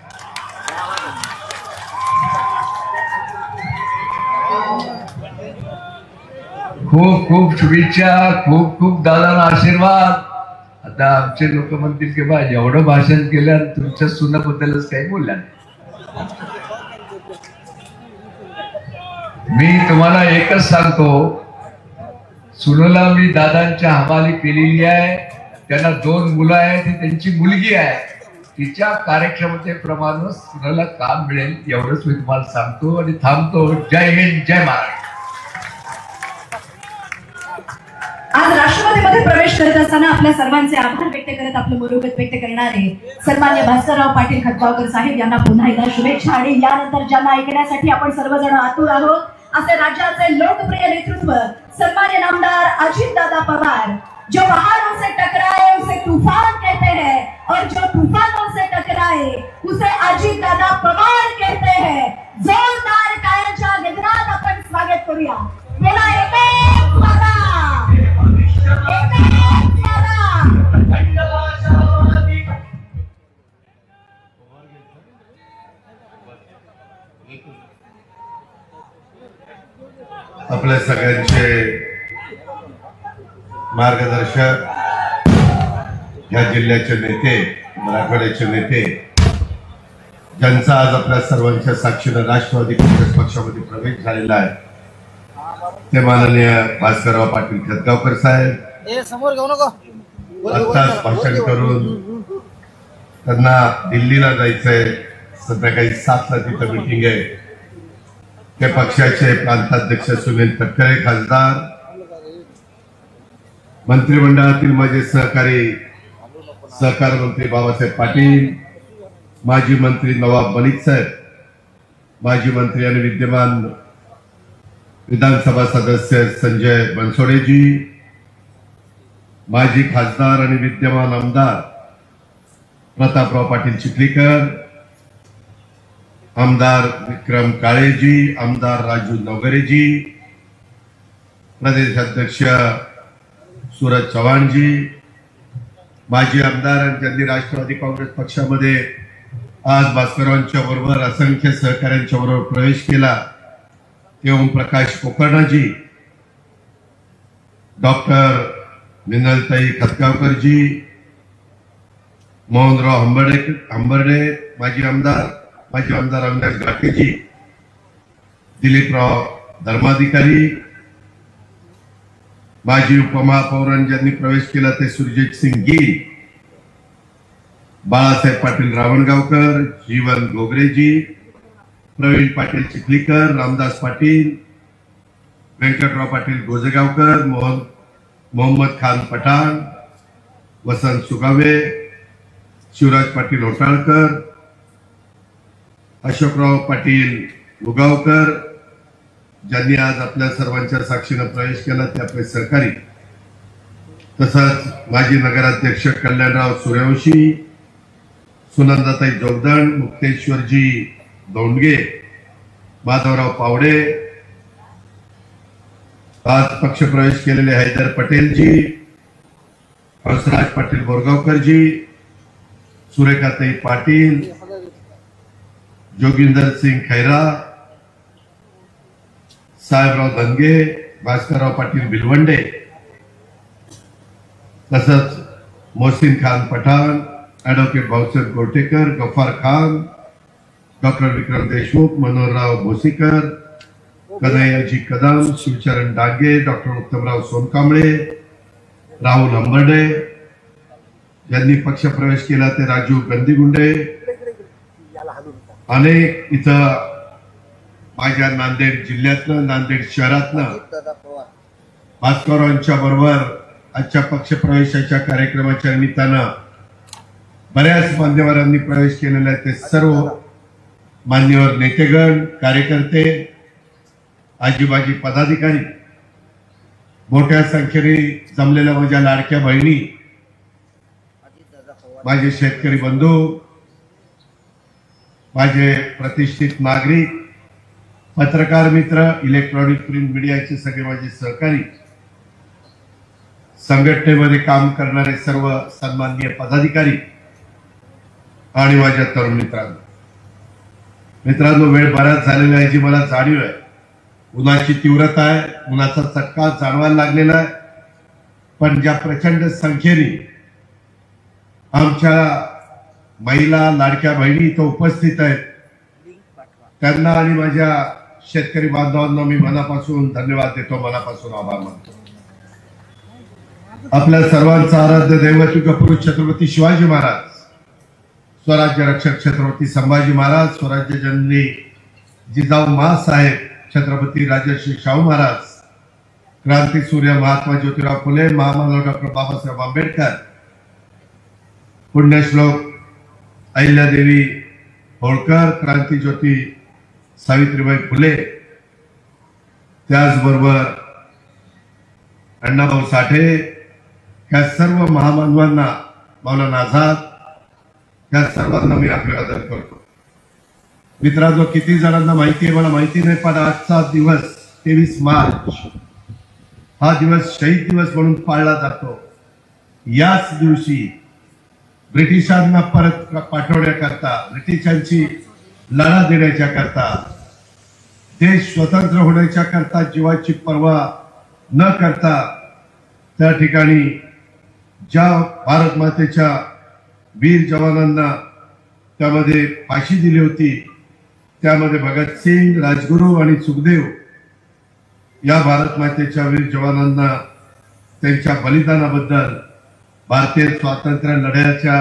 खूप खूप शुभेच्छा, खूप खूप दादांना आशीर्वाद. आता आमचे लोक म्हणतील की बा एवढं भाषण केलं तुमच्या सुनाबद्दलच काही बोलल्या. मी तुम्हाला एकच सांगतो, सुनूला मी दादांच्या हवाली केलेली आहे. त्यांना 2 मुलं आहेत, ती त्यांची मुलगी आहे. तिच्या कार्यक्षमतेप्रमाणे सुनूला काम मिळेल एवढंच मी तुम्हाला सांगतो आणि थांबतो. जय हिंद, जय महाराष्ट्र. आज राष्ट्रवादीमध्ये प्रवेश करत असताना आपल्या सर्वांचे आभार व्यक्त करत आपलं मनोगत व्यक्त करणारे सन्मान्य भास्करराव पाटील खतगावकर साहेब यांना पुन्हा एकदा शुभेच्छा. आणि यानंतर ज्यांना ऐकण्यासाठी आपण सर्वजण आतुर आहोत असे राज्याचे लोकप्रिय नेतृत्व सन्मान्य नामदार अजितदादा पवार, जो पहाड़ों से टकराए उसे तूफान कहते हैं और जो तूफानों से टकराए उसे अजितदादा पवार कहते हैं. जोरदार टाळ्यांच्या गजरात आपण स्वागत करूया. बोला एक मारा. आपल्या सगळ्यांचे मार्गदर्शक, या जिल्ह्याचे नेते, मराठवाड्याचे नेते, ज्यांचा आज आपल्या सर्वांच्या साक्षीने राष्ट्रवादी काँग्रेस पक्षामध्ये प्रवेश झालेला आहे, ते माननीय भास्करराव पाटील खतगावकर साहेब आत्ताच भाषण करून त्यांना दिल्लीला जायचंय. संध्याकाळी 7ला तिथं मीटिंग आहे. ते पक्षाचे प्रांताध्यक्ष सुनील तटकरे खासदार, मंत्रिमंडळातील माझे सहकारी सहकार मंत्री बाबासाहेब पाटील, माजी मंत्री नवाब मलिक साहेब, माजी मंत्री आणि विद्यमान विधानसभा सदस्य संजय बनसोडेजी, माजी खासदार आणि विद्यमान आमदार प्रतापराव पाटील चिखलीकर, आमदार विक्रम काळेजी, आमदार राजू नवगरेजी, प्रदेश अध्यक्ष सूरज चव्हाणजी, माजी आमदार आणि त्यांनी राष्ट्रवादी काँग्रेस पक्षामध्ये आज भास्कररावांच्या बरोबर असंख्य सहकाऱ्यांच्या बरोबर प्रवेश केला, ते ओमप्रकाश पोखर्णाजी, डॉक्टर मिनलताई खतगावकरजी, मोहनराव हंबर्डे माजी आमदार अविनाश घाटेजी, दिलीपराव धर्माधिकारी, माजी उपमहापौरांनी ज्यांनी प्रवेश केला ते सुरजीत सिंग गिल, बाळासाहेब पाटील रावणगावकर, जीवन गोगरेजी, प्रवीण पाटील चिखलीकर, रामदास पाटील, व्यंकटराव पाटील गोजेगावकर, मोहम्मद खान पठाण, वसंत सुगावे, शिवराज पाटील होटाळकर, अशोकराव पाटील उगावकर, ज्यांनी आज आपल्या सर्वांच्या साक्षीनं प्रवेश केला ते आपले सहकारी, तसंच माजी नगराध्यक्ष कल्याणराव सूर्यवंशी, सुनंदाताई जोगदंड, मुक्तेश्वरजी दोंडगे, माधवराव पावडे, आज पक्षप्रवेश केलेले हैदर पटेलजी, हंसराज पाटील बोरगावकरजी, सुरेखाताई पाटील, जोगिंदर सिंग खैरा, साहेबराव धनगे, भास्करराव पाटील भिलवंडे, तसंच मोहसिन खान पठाण, ॲडव्होकेट भाऊसाहेब गोटेकर, गफ्फार खान, डॉक्टर विक्रम देशमुख, मनोहरराव भोसीकर, कन्हैयाजी कदम, शिवचरण डांगे, डॉक्टर उत्तमराव सोनकांबळे, राहुल अंबर्डे, ज्यांनी पक्षप्रवेश केला ते राजू गंदीगुंडे, अनेक इथं माझ्या नांदेड जिल्ह्यातलं, नांदेड शहरातलं भास्करांच्या बरोबर आजच्या पक्षप्रवेशाच्या कार्यक्रमाच्या निमित्तानं बऱ्याच मान्यवरांनी प्रवेश केलेला आहे. ते सर्व मान्यवर नेतेगण, कार्यकर्ते, आजीबाजी पदाधिकारी, मोठ्या संख्येने जमलेल्या माझ्या लाडक्या बहिणी, माझे शेतकरी बंधू, माझे प्रतिष्ठित नागरिक, पत्रकार मित्र, इलेक्ट्रॉनिक प्रिंट मीडियाचे सगळे माझे सहकारी, संघटनेमध्ये काम करणारे सर्व सन्माननीय पदाधिकारी आणि माझ्या तरुण मित्रांनो, वेळ बराच झालेला आहे जी मला जाणीव आहे. उन्हाची तीव्रता आहे, उन्हाचा चटका जाणवायला लागलेला आहे. पण ज्या प्रचंड संख्येने आमच्या महिला लाडक्या बहिणी इथं उपस्थित आहेत, त्यांना आणि माझ्या शेतकरी बांधवांना मी मनापासून धन्यवाद देतो, मनापासून आभार मानतो. आपल्या सर्वांचा आराध्य दैवत युगपुरुष छत्रपती शिवाजी महाराज, स्वराज्य रक्षक छत्रपती संभाजी महाराज, स्वराज्य जननी जिजाऊ माँसाहेब छत्रपती राजर्षी शाहू महाराज, क्रांती सूर्य महात्मा ज्योतिराव फुले, महामानव डॉक्टर बाबासाहेब आंबेडकर, पुण्यश्लोक अहिल्यादेवी होळकर, क्रांती ज्योती सावित्रीबाई फुले, त्याचबरोबर अण्णाभाऊ साठे, या सर्व महामानवांना, मौलाना आझाद, या सर्वांना मी अभिवादन करतो. मित्रांनो, किती जणांना माहिती आहे मला माहिती नाही, पण आजचा दिवस 23 मार्च हा दिवस शहीद दिवस म्हणून पाळला जातो. याच दिवशी ब्रिटिशांना परत पाठवण्याकरता, ब्रिटिशांची लढा देण्याच्या करता, देश स्वतंत्र होण्याच्या करता जीवाची पर्वा न करता त्या ठिकाणी ज्या भारत मातेच्या वीर जवानांना त्यामध्ये फाशी दिली होती, त्यामध्ये भगतसिंग, राजगुरू आणि सुखदेव या भारत मातेच्या वीर जवानांना त्यांच्या बलिदानाबद्दल, भारतीय स्वातंत्र्य लढ्याच्या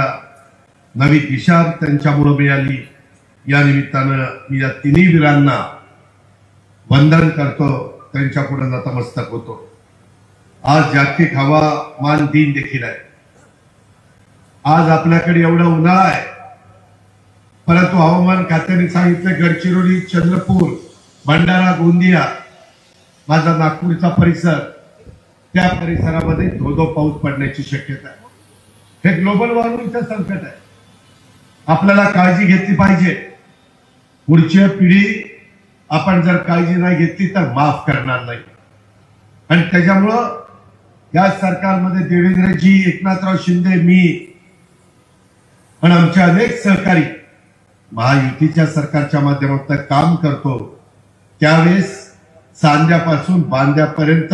नवी दिशा त्यांच्यामुळे मिळाली, या निमित्तानं मी या तिन्ही वीरांना वंदन करतो, त्यांच्या पुढे नतमस्तक होतो. आज जागतिक हवामान दिन देखील आहे. आज आपल्याकडे एवढा उन्हाळा आहे, परंतु हवामान खात्याने सांगितलं गडचिरोली, चंद्रपूर, भंडारा, गोंदिया, माझा नागपूरचा परिसर, त्या परिसरामध्ये धोधो पाऊस पडण्याची शक्यता आहे. हे ग्लोबल वॉर्मिंगचं संकट आहे. आपल्याला काळजी घेतली पाहिजे. पुढची पिढी आपण जर काळजी नाही घेतली तर माफ करणार नाही. आणि त्याच्यामुळं या सरकारमध्ये देवेंद्रजी, एकनाथराव शिंदे, मी आणि आमचे अनेक सहकारी महायुतीच्या सरकारच्या माध्यमातून काम करतो. त्यावेळेस सांध्यापासून बांध्यापर्यंत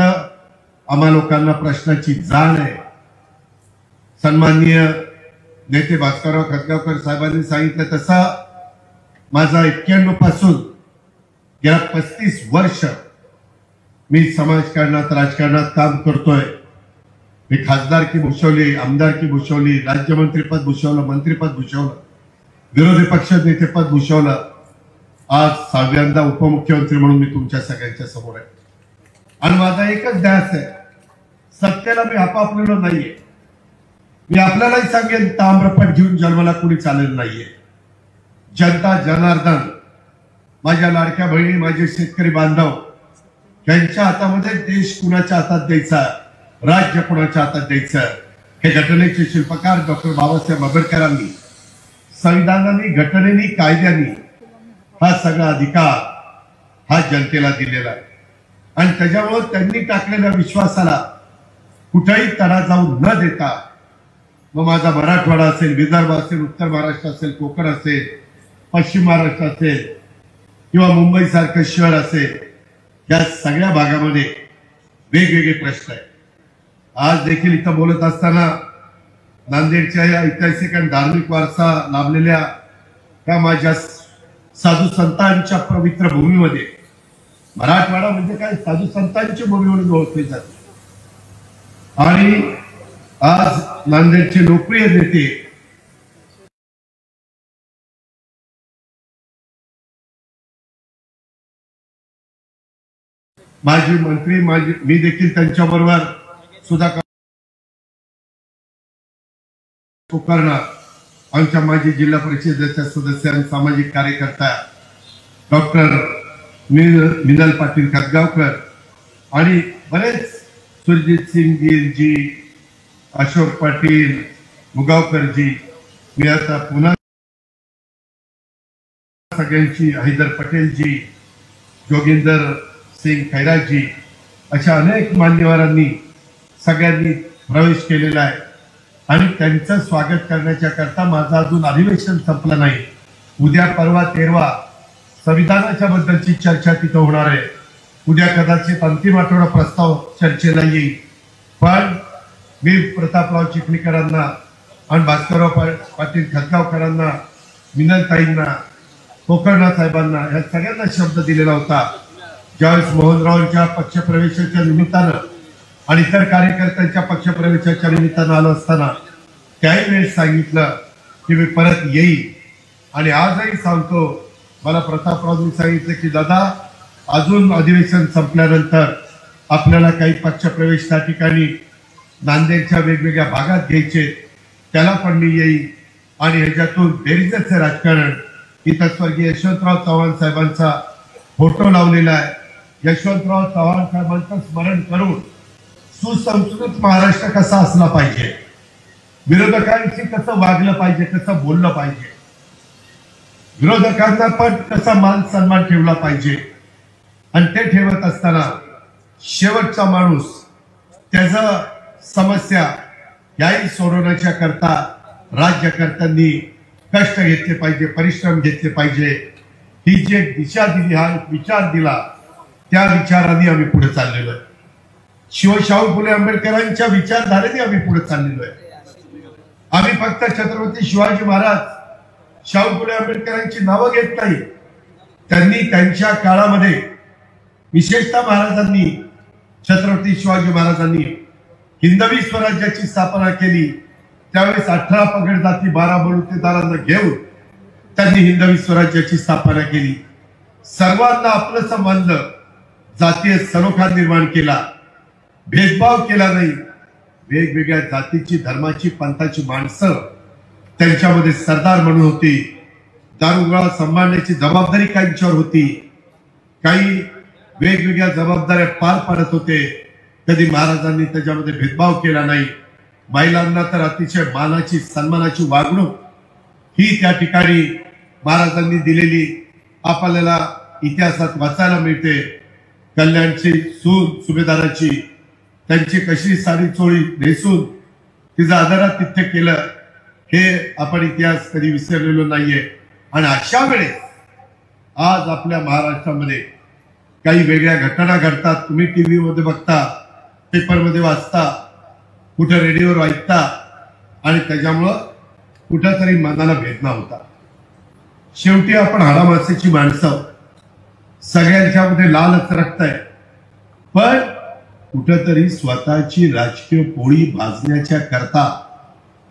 आम्हा लोकांना प्रश्नाची जाण आहे. सन्माननीय नेते भास्करराव खतगावकर साहेबांनी सांगितलं तसं माझा 91 पासून गेल्या 35 वर्ष मी समाजकारणात, राजकारणात काम करतोय. मी खासदारकी भूषवली, आमदारकी भूषवली, राज्यमंत्रीपद भूषवलं, मंत्रीपद भूषवलं, विरोधी पक्ष नेतेपद भूषवलं. आज 6व्यांदा उपमुख्यमंत्री म्हणून मी तुमच्या सगळ्यांच्या समोर आहे. आणि माझा एकच ध्यास आहे, सत्तेला मी आपापलेलो नाहीये. मी आपल्यालाही सांगेन, ताम्रपट घेऊन जन्माला कुणी चालेल नाहीये. जनता जनार्दन, माझ्या लाडक्या बहिणी, माझे शेतकरी बांधव, यांच्या हातामध्ये देश कुणाच्या हातात द्यायचा, राज्य कुणाच्या हातात द्यायचं, हे घटनेचे शिल्पकार डॉक्टर बाबासाहेब आंबेडकरांनी, संविधानाने, घटनेने, कायद्याने हा सगळा अधिकार हा जनतेला दिलेला आहे. आणि त्याच्यामुळे त्यांनी टाकलेल्या विश्वासाला कुठेही तडा जाऊ न देता, मग माझा मराठवाडा असेल, विदर्भ असेल, उत्तर महाराष्ट्र असेल, कोकण असेल, पश्चिम महाराष्ट्र असेल किंवा मुंबई सारखं शहर असेल, या सगळ्या भागामध्ये वेगवेगळे प्रश्न आहेत. आज देखील इथं बोलत असताना नांदेडच्या या ऐतिहासिक आणि धार्मिक वारसा लाभलेल्या त्या माझ्या साधू संतांच्या पवित्र भूमीमध्ये, मराठवाडा म्हणजे काय, साधू संतांची भूमी म्हणून ओळखली जाते. आणि आज नांदेडचे लोकप्रिय नेते माजी मंत्री, मी देखील त्यांच्याबरोबर सुधाकर कुलकर्णी, आमच्या माजी जिल्हा परिषदेच्या सदस्य आणि सामाजिक कार्यकर्ता डॉक्टर मिनल पाटील खतगावकर आणि बरेच, सुरजित सिंग गिरजी, अशोक पाटील मुगावकरजी, मी आता पुन्हा सगळ्यांची, हैदर पटेलजी, जोगिंदर सिंग खैराजी, अशा अनेक मान्यवरांनी सगळ्यांनी प्रवेश केलेला आहे. आणि त्यांचं स्वागत करण्याच्या करता माझं अजून अधिवेशन संपलं नाही. उद्या परवा 13 संविधानाच्या बद्दलची चर्चा तिथं होणार आहे. उद्या कदाचित अंतिम आठवडा प्रस्ताव चर्चेला येईल. पण मी प्रतापराव चिखलीकरांना आणि भास्करराव पाटील खतगावकरांना, मिनलताईंना, कोकणनाथ साहेबांना, या सगळ्यांना शब्द दिलेला होता. ज्यावेळेस मोहनरावांच्या पक्षप्रवेशाच्या निमित्तानं आणि इतर कार्यकर्त्यांच्या पक्षप्रवेशाच्या निमित्तानं आलो असताना त्याही वेळेस सांगितलं की मी परत येईल. आणि आजही सांगतो, मला प्रतापरावनी सांगितलं की दादा, अजून अधिवेशन संपल्यानंतर आपल्याला काही पक्षप्रवेश त्या ठिकाणी नांदेडच्या वेगवेगळ्या भागात घ्यायचे, त्याला पण मी येईल. आणि ह्याच्यातून बेरीजचे राजकारण, इथं स्वर्गीय यशवंतराव चव्हाण साहेबांचा फोटो लावलेला आहे. यशवंतराव चव्हाण साहेबांचं स्मरण करून सुसंस्कृत महाराष्ट्र कसा असला पाहिजे, विरोधकांशी कसं वागलं पाहिजे, कसं बोललं पाहिजे, विरोधकांना पण कसा मान सन्मान ठेवला पाहिजे. आणि ते ठेवत असताना शेवटचा माणूस, त्याचा समस्या याही सोडवण्याच्या करता राज्यकर्त्यांनी कष्ट घेतले पाहिजे, परिश्रम घेतले पाहिजे. ही जी दिशा दिली, हा विचार दिला, त्या विचाराने आम्ही पुढे चाललेलो आहे. शाहू फुले आंबेडकरांच्या विचारधारेने आम्ही पुढे चाललेलो आहे. आम्ही फक्त छत्रपती शिवाजी महाराज, शाहू फुले आंबेडकरांची नावं घेत नाही. त्यांनी त्यांच्या काळामध्ये, विशेषतः महाराजांनी, छत्रपती शिवाजी महाराजांनी हिंदवी स्वराज्याची स्थापना केली. त्यावेळेस 18 पगड जाती 12 बलुतेदारांना घेऊन त्यांनी हिंदवी स्वराज्याची स्थापना केली. सर्वांना आपलं संबंध, जातीय सलोखा निर्माण केला, भेदभाव केला नाही. वेगवेगळ्या जातीची, धर्माची, पंथाची माणसं त्यांच्यामध्ये सरदार म्हणून होती. दारुगोळा सांभाळण्याची जबाबदारी काहींच्यावर होती. काही वेगवेगळ्या जबाबदाऱ्या पार पाडत होते. कधी महाराजांनी त्याच्यामध्ये भेदभाव केला नाही. महिलांना तर अतिशय मानाची, सन्मानाची वागणूक ही त्या ठिकाणी महाराजांनी दिलेली आपल्याला इतिहासात वाचायला मिळते. कल्याणची सून सुभेदाराची, त्यांची कशी साडी चोळी नेसून तिचं आदरातिथ्य केलं, हे आपण इतिहास कधी विसरलेलो नाहीये. आणि अशा वेळेस आज आपल्या महाराष्ट्रामध्ये काही वेगळ्या घटना घडतात. तुम्ही टीव्ही मध्ये बघता, पेपरमध्ये वाचता, कुठं रेडिओवर ऐकता, आणि त्याच्यामुळं कुठंतरी मनाला वेदना होता. शेवटी आपण हाडामासेची माणसं, सगळ्यांच्या मध्ये लालच रक्त आहे. पण कुठंतरी स्वतःची राजकीय पोळी भाजण्याच्या करता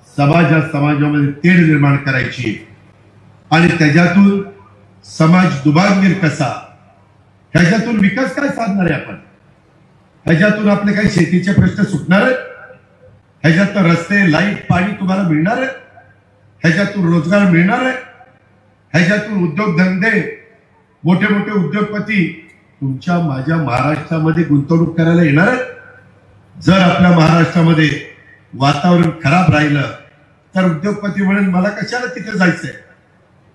समाजामध्ये तेढ निर्माण करायची आणि त्याच्यातून समाज दुभांगीर कसा, ह्याच्यातून विकास काय साधणार आहे आपण, ह्याच्यातून आपले काही शेतीचे प्रश्न सुटणार आहेत, ह्याच्यातून रस्ते लाईट पाणी तुम्हाला मिळणार आहे, ह्याच्यातून रोजगार मिळणार आहे, ह्याच्यातून उद्योगधंदे मोठे मोठे उद्योगपती तुमच्या माझ्या महाराष्ट्रामध्ये गुंतवणूक करायला येणार आहेत. जर आपल्या महाराष्ट्रामध्ये वातावरण खराब राहिलं तर उद्योगपती म्हणून मला कशाला तिथे जायचंय,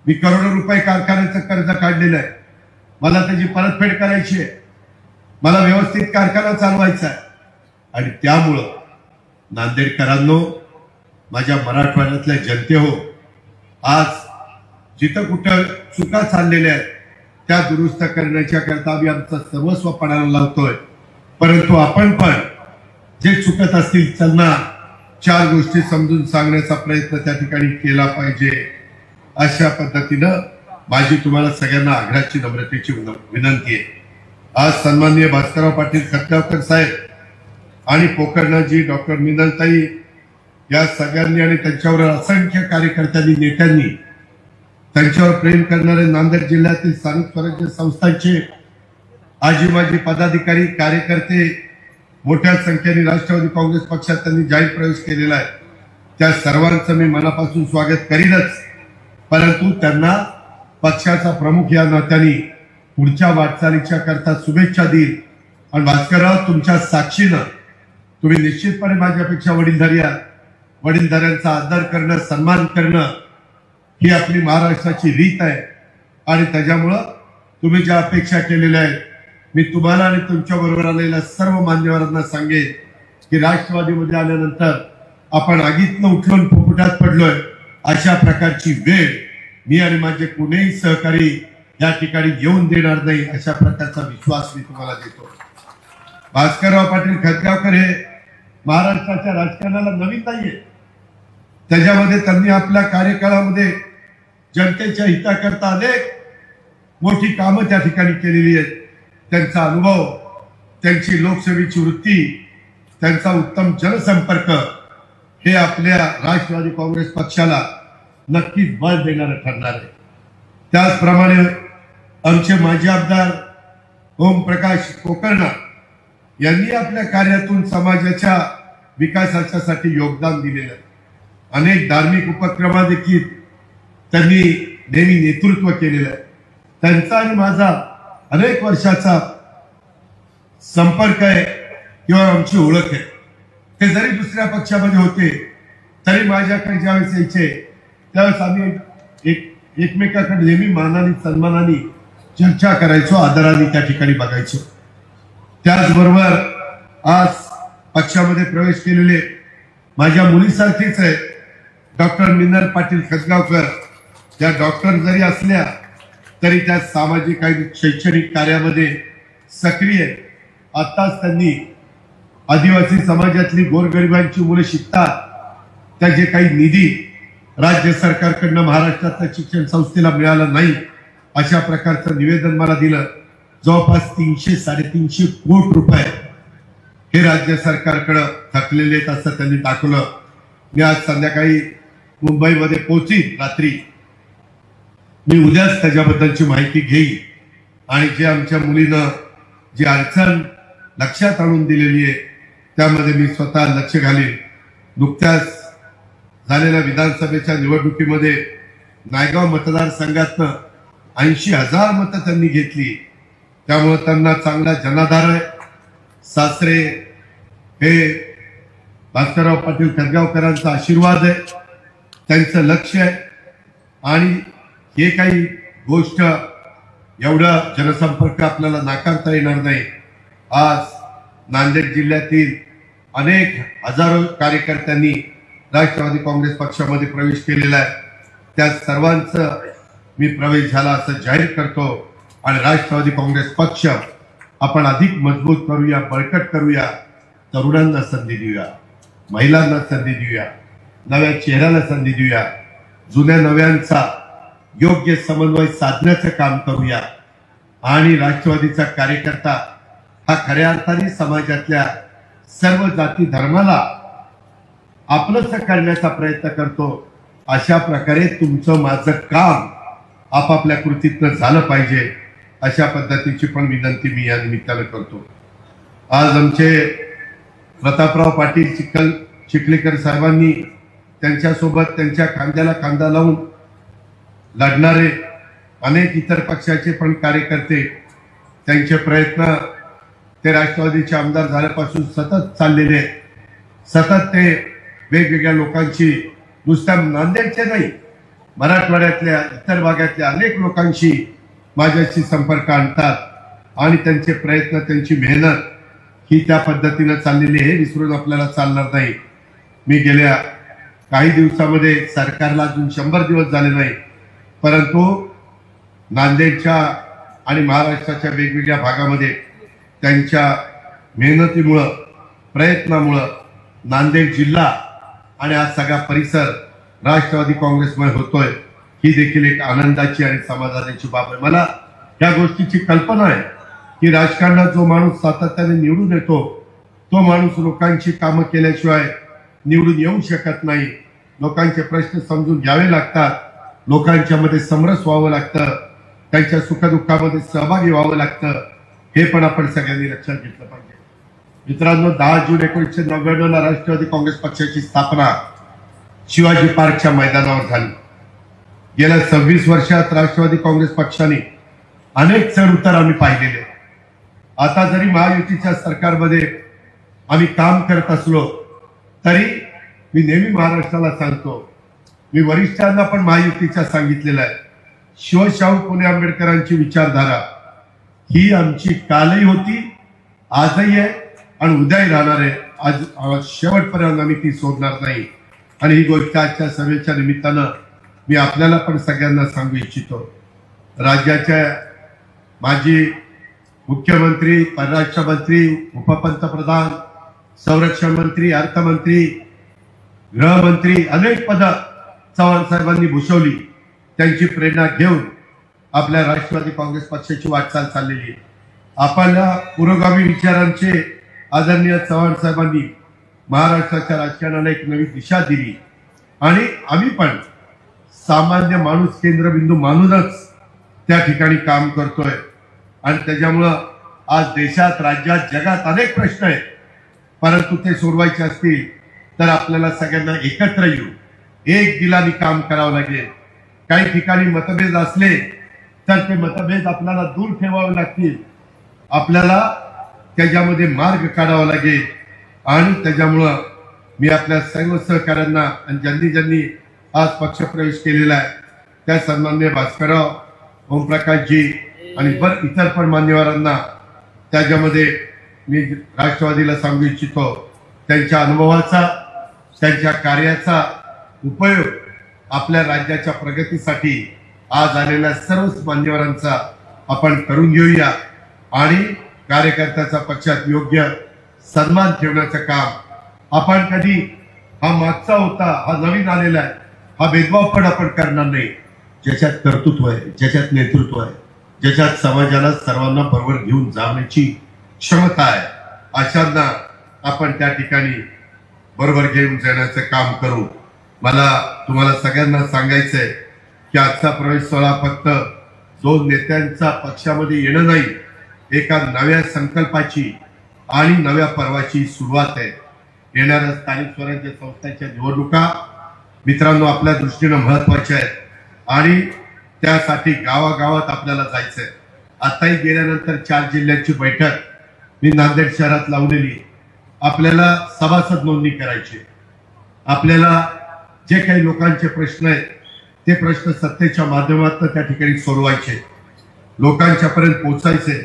मी करोडो रुपये कारखान्याचं कर्ज काढलेलं आहे, मला त्याची परतफेड करायची आहे, मला व्यवस्थित कारखाना चालवायचा आहे. आणि त्यामुळं नांदेडकरांनो, माझ्या मराठवाड्यातल्या जनते हो, आज जिथं कुठं चुका चाललेल्या आहेत त्या दुरुस्त करण्याच्या करता आम्ही आमचं सर्वस्व पणाला लावतोय. परंतु आपण पण जे चुकत असतील त्यांना चार गोष्टी समजून सांगण्याचा प्रयत्न त्या ठिकाणी केला पाहिजे. अशा पद्धतीनं माझी तुम्हाला सगळ्यांना आग्रहाची नम्रतेची विनंती आहे. आज सन्माननीय भास्करराव पाटील खतगावकर साहेब आणि पोकर्णजी, डॉक्टर मिनलताई या सगळ्यांनी आणि त्यांच्यावर असंख्य कार्यकर्त्यांनी, नेत्यांनी, त्यांच्यावर प्रेम करणारे नांदेड जिल्ह्यातील स्थानिक स्वराज्य संस्थांचे आजी माजी पदाधिकारी, कार्यकर्ते मोठ्या संख्येने राष्ट्रवादी काँग्रेस पक्षात त्यांनी जाहीर प्रवेश केलेला आहे. त्या सर्वांचं मी मनापासून स्वागत करीनच, परंतु त्यांना पक्षाचा प्रमुख या नात्याने पुढच्या वाटचालीच्या करता शुभेच्छा देईल. आणि भास्करराव, तुमच्या साक्षीनं तुम्ही निश्चितपणे माझ्यापेक्षा वडीलधारी आहात. वडीलधाऱ्यांचा आदर करणं, सन्मान करणं ही आपली महाराष्ट्राची रीत आहे. आणि त्याच्यामुळं तुम्ही ज्या अपेक्षा केलेल्या आहेत, मी तुम्हाला आणि तुमच्या बरोबर आलेल्या सर्व मान्यवरांना सांगेन की राष्ट्रवादीमध्ये आल्यानंतर आपण आगीतनं उठून फुफुटात पडलोय, अशा प्रकारची वेळ मी आणि माझे कोणीही सहकारी या ठिकाणी येऊन देणार नाही, अशा प्रकारचा विश्वास मी तुम्हाला देतो. भास्करराव पाटील खतगावकर हे महाराष्ट्राच्या राजकारणाला नवीन नाहीये. त्याच्यामध्ये त्यांनी आपल्या कार्यकाळामध्ये जनतेच्या हिताकरता अनेक मोठी कामं त्या ठिकाणी केलेली आहेत. त्यांचा अनुभव, त्यांची लोकसेवेची वृत्ती, त्यांचा उत्तम जनसंपर्क हे आपल्या राष्ट्रवादी काँग्रेस पक्षाला नक्कीच बळ देणारं ठरणार आहे. त्याचप्रमाणे आमचे माजी आमदार ओमप्रकाश कोकर्णा यांनी आपल्या कार्यातून समाजाच्या विकासासाठी योगदान दिलेलं आहे. अनेक धार्मिक उपक्रमात देखील त्यांनी नेहमी नेतृत्व केलेलं आहे. त्यांचा आणि माझा अनेक वर्षाचा संपर्क आहे किंवा आमची ओळख आहे. ते जरी दुसऱ्या पक्षामध्ये होते तरी माझ्याकडे ज्यावेळेस यायचे त्यावेळेस आम्ही एकमेकाकडे नेहमी मानाने सन्मानाने चर्चा करायचो, आदराने त्या ठिकाणी बघायचो. त्याचबरोबर आज पक्षामध्ये प्रवेश केलेले माझ्या मुलीसारखीच आहे डॉक्टर मिनल पाटील खतगावकर. त्या डॉक्टर जरी असल्या तरी त्या सामाजिक आणि शैक्षणिक कार्यामध्ये सक्रिय आहे. आताच त्यांनी आदिवासी समाजातली गोरगरिबांची मुलं शिकतात त्याचे काही निधी राज्य सरकारकडनं महाराष्ट्रातल्या शिक्षण संस्थेला मिळाला नाही, अशा प्रकारचं निवेदन मला दिलं. जवळपास 300-350 कोटी रुपये हे राज्य सरकारकडे थकलेले आहेत असं त्यांनी दाखवलं. मी आज संध्याकाळी मुंबईमध्ये पोहोचीन, रात्री मी उद्याच त्याच्याबद्दलची माहिती घेईन आणि जे आमच्या मुलीनं जी अडचण लक्षात आणून दिलेली आहे त्यामध्ये मी स्वतः लक्ष घालीन. नुकत्याच झालेल्या विधानसभेच्या निवडणुकीमध्ये नायगाव मतदारसंघातनं 80,000 मतं त्यांनी घेतली. त्यामुळे त्यांना चांगला जनाधार आहे. सासरे हे भास्करराव पाटील खतगावकरांचा आशीर्वाद आहे, त्यांचं लक्ष आहे. आणि हे काही गोष्ट एवढा जनसंपर्क आपल्याला नाकारता येणार नाही. आज नांदेड जिल्ह्यातील अनेक हजारो कार्यकर्त्यांनी राष्ट्रवादी काँग्रेस पक्षामध्ये प्रवेश केलेला आहे. त्या सर्वांचं मी प्रवेश झाला असं जाहीर करतो आणि राष्ट्रवादी काँग्रेस पक्ष आपण अधिक मजबूत करूया, बळकट करूया. तरुणांना संधी देऊया, महिलांना संधी देऊया, नव्या चेहऱ्याला संधी देऊया, जुन्या नव्यांचा योग्य समन्वय साधण्याचं काम करूया. आणि राष्ट्रवादीचा कार्यकर्ता हा खऱ्या अर्थाने समाजातल्या सर्व जाती धर्माला आपलंच करण्याचा प्रयत्न करतो. अशा प्रकारे तुमचं माझं काम आपापल्या कृतीतनं झालं पाहिजे अशा पद्धतीची पण विनंती मी या निमित्तानं करतो. आज आमचे प्रतापराव पाटील चिखलीकर साहेबांनी त्यांच्यासोबत त्यांच्या खांद्याला खांदा लावून लढणारे अनेक इतर पक्षाचे पण कार्यकर्ते, त्यांचे प्रयत्न ते राष्ट्रवादीचे आमदार झाल्यापासून सतत चाललेले आहेत. सतत ते वेगवेगळ्या लोकांची, नुसत्या नांदेडचे नाही, मराठवाड्यातल्या इतर भागातल्या अनेक लोकांशी माझ्याशी संपर्क आणतात आणि त्यांचे प्रयत्न, त्यांची मेहनत ही त्या पद्धतीनं चाललेली आहे, विसरून आपल्याला चालणार नाही. मी गेल्या काही दिवसामध्ये, सरकारला अजून 100 दिवस झाले नाही, परंतु नांदेडच्या आणि महाराष्ट्राच्या वेगवेगळ्या भागामध्ये त्यांच्या मेहनतीमुळं, प्रयत्नामुळं नांदेड जिल्हा आणि हा सगळा परिसर राष्ट्रवादी काँग्रेसमुळे होतोय, ही देखील एक आनंदाची आणि समाधानाची बाब आहे. मला या गोष्टीची कल्पना आहे की राजकारणात जो माणूस सातत्याने निवडून येतो तो माणूस लोकांची कामं केल्याशिवाय निवडून येऊ शकत नाही. लोकांचे प्रश्न समजून घ्यावे लागतात, लोकांच्या मध्ये समरस व्हावं लागतं, त्यांच्या सुखदुःखामध्ये सहभागी व्हावं लागतं. हे पण आपण सगळ्यांनी लक्षात घेतलं पाहिजे. मित्रांनो, 10 जून 1999 राष्ट्रवादी काँग्रेस पक्षाची स्थापना शिवाजी पार्कच्या मैदानावर झाली. गेल्या 26 वर्षात राष्ट्रवादी काँग्रेस पक्षाने अनेक चढउतार आम्ही पाहिलेले. आता जरी महायुतीच्या सरकारमध्ये आम्ही काम करत असलो तरी मी नेहमी महाराष्ट्राला सांगतो, मी वरिष्ठांना पण महायुतीच्या सांगितलेलं आहे, शिवशाहू फुले आंबेडकरांची विचारधारा ही आमची कालही होती, आजही आहे आणि उद्याही राहणार आहे. आज शेवटपर्यंत आम्ही ती सोडणार नाही. आणि ही गोष्ट आजच्या सभेच्या निमित्तानं मी आपल्याला पण सगळ्यांना सांगू इच्छितो. राज्याच्या माजी मुख्यमंत्री, परराष्ट्र मंत्री, उपपंतप्रधान, संरक्षण मंत्री, अर्थमंत्री, गृहमंत्री, अनेक पद चव्हाण साहेबांनी भूषवली. त्यांची प्रेरणा घेऊन आपल्या राष्ट्रवादी काँग्रेस पक्षाची वाटचाल चाललेली आहे. आपल्या पुरोगामी विचारांचे आदरणीय चव्हाण साहेबांनी महाराष्ट्राच्या राजकारणाला एक नवी दिशा दिली आणि आम्ही पण सामान्य माणूस केंद्रबिंदू मानूनच त्या ठिकाणी काम करतोय. आणि त्याच्यामुळं आज देशात, राज्यात, जगात अनेक प्रश्न आहेत, परंतु ते सोडवायचे असतील तर आपल्याला सगळ्यांना एकत्र येऊन एक दिलाने काम करावं लागेल. काही ठिकाणी मतभेद असले तर ते मतभेद आपल्याला दूर ठेवावे लागतील, आपल्याला त्याच्यामध्ये मार्ग काढावा लागेल. आणि त्याच्यामुळं मी आपल्या सर्व सहकाऱ्यांना आणि ज्यांनी आज पक्षप्रवेश केलेला आहे त्या सन्माननीय भास्करराव, ओमप्रकाशजी आणि इतर पण मान्यवरांना त्याच्यामध्ये मी राष्ट्रवादीला सांगू इच्छितो, त्यांच्या अनुभवाचा, त्यांच्या कार्याचा उपयोग आपल्या राज्याच्या प्रगतीसाठी आज आलेल्या सर्वच मान्यवरांचा आपण करून घेऊया आणि कार्यकर्त्याचा पक्षात योग्य सन्मान ठेवण्याचं काम आपण कधी, हा मागचा होता, हा नवीन आलेला आहे, हा भेदभाव पण आपण करणार नाही. ज्याच्यात कर्तृत्व आहे, ज्याच्यात नेतृत्व आहे, ज्याच्यात समाजाला सर्वांना बरोबर घेऊन जाण्याची क्षमता आहे, अशांना आपण त्या ठिकाणी बरोबर घेऊन जाण्याचं काम करू. मला तुम्हाला सगळ्यांना सांगायचंय की आजचा प्रवेश सोहळा फक्त 2 नेत्यांचा पक्षामध्ये येणं नाही, एका नव्या संकल्पाची आणि नव्या पर्वाची सुरुवात आहे. येणाऱ्या स्थानिक स्वराज्य संस्थांच्या निवडणुका मित्रांनो आपल्या दृष्टीनं महत्वाच्या आहेत आणि त्यासाठी गावागावात आपल्याला जायचंय. आताही गेल्यानंतर 4 जिल्ह्यांची बैठक मी नांदेड शहरात लावलेली. आपल्याला सभासद नोंदणी करायची, आपल्याला जे काही लोकांचे प्रश्न आहेत ते प्रश्न सत्तेच्या माध्यमातून त्या ठिकाणी सोडवायचे, लोकांच्या पर्यंत पोहोचायचे,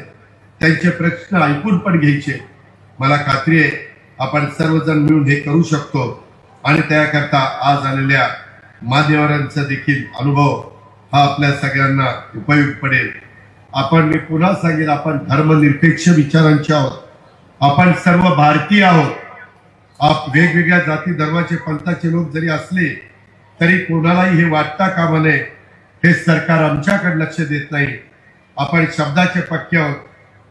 त्यांचे प्रश्न ऐकून पण घ्यायचे. मला खात्री आहे आपण सर्वजण मिळून हे करू शकतो आणि त्याकरता आज आलेल्या मान्यवरांचा देखील अनुभव हा आपल्या सगळ्यांना उपयोग पडेल. मी पुन्हा सांगेन, आपण धर्मनिरपेक्ष विचारांचे आहोत, आपण सर्व भारतीय आहोत. वेगवेगळ्या जाती धर्माचे पंथाचे लोक जरी असले तरी कोणालाही हे वाटता कामा नये, हे सरकार आमच्याकडे लक्ष देत नाही. आपण शब्दाचे पक्के आहोत,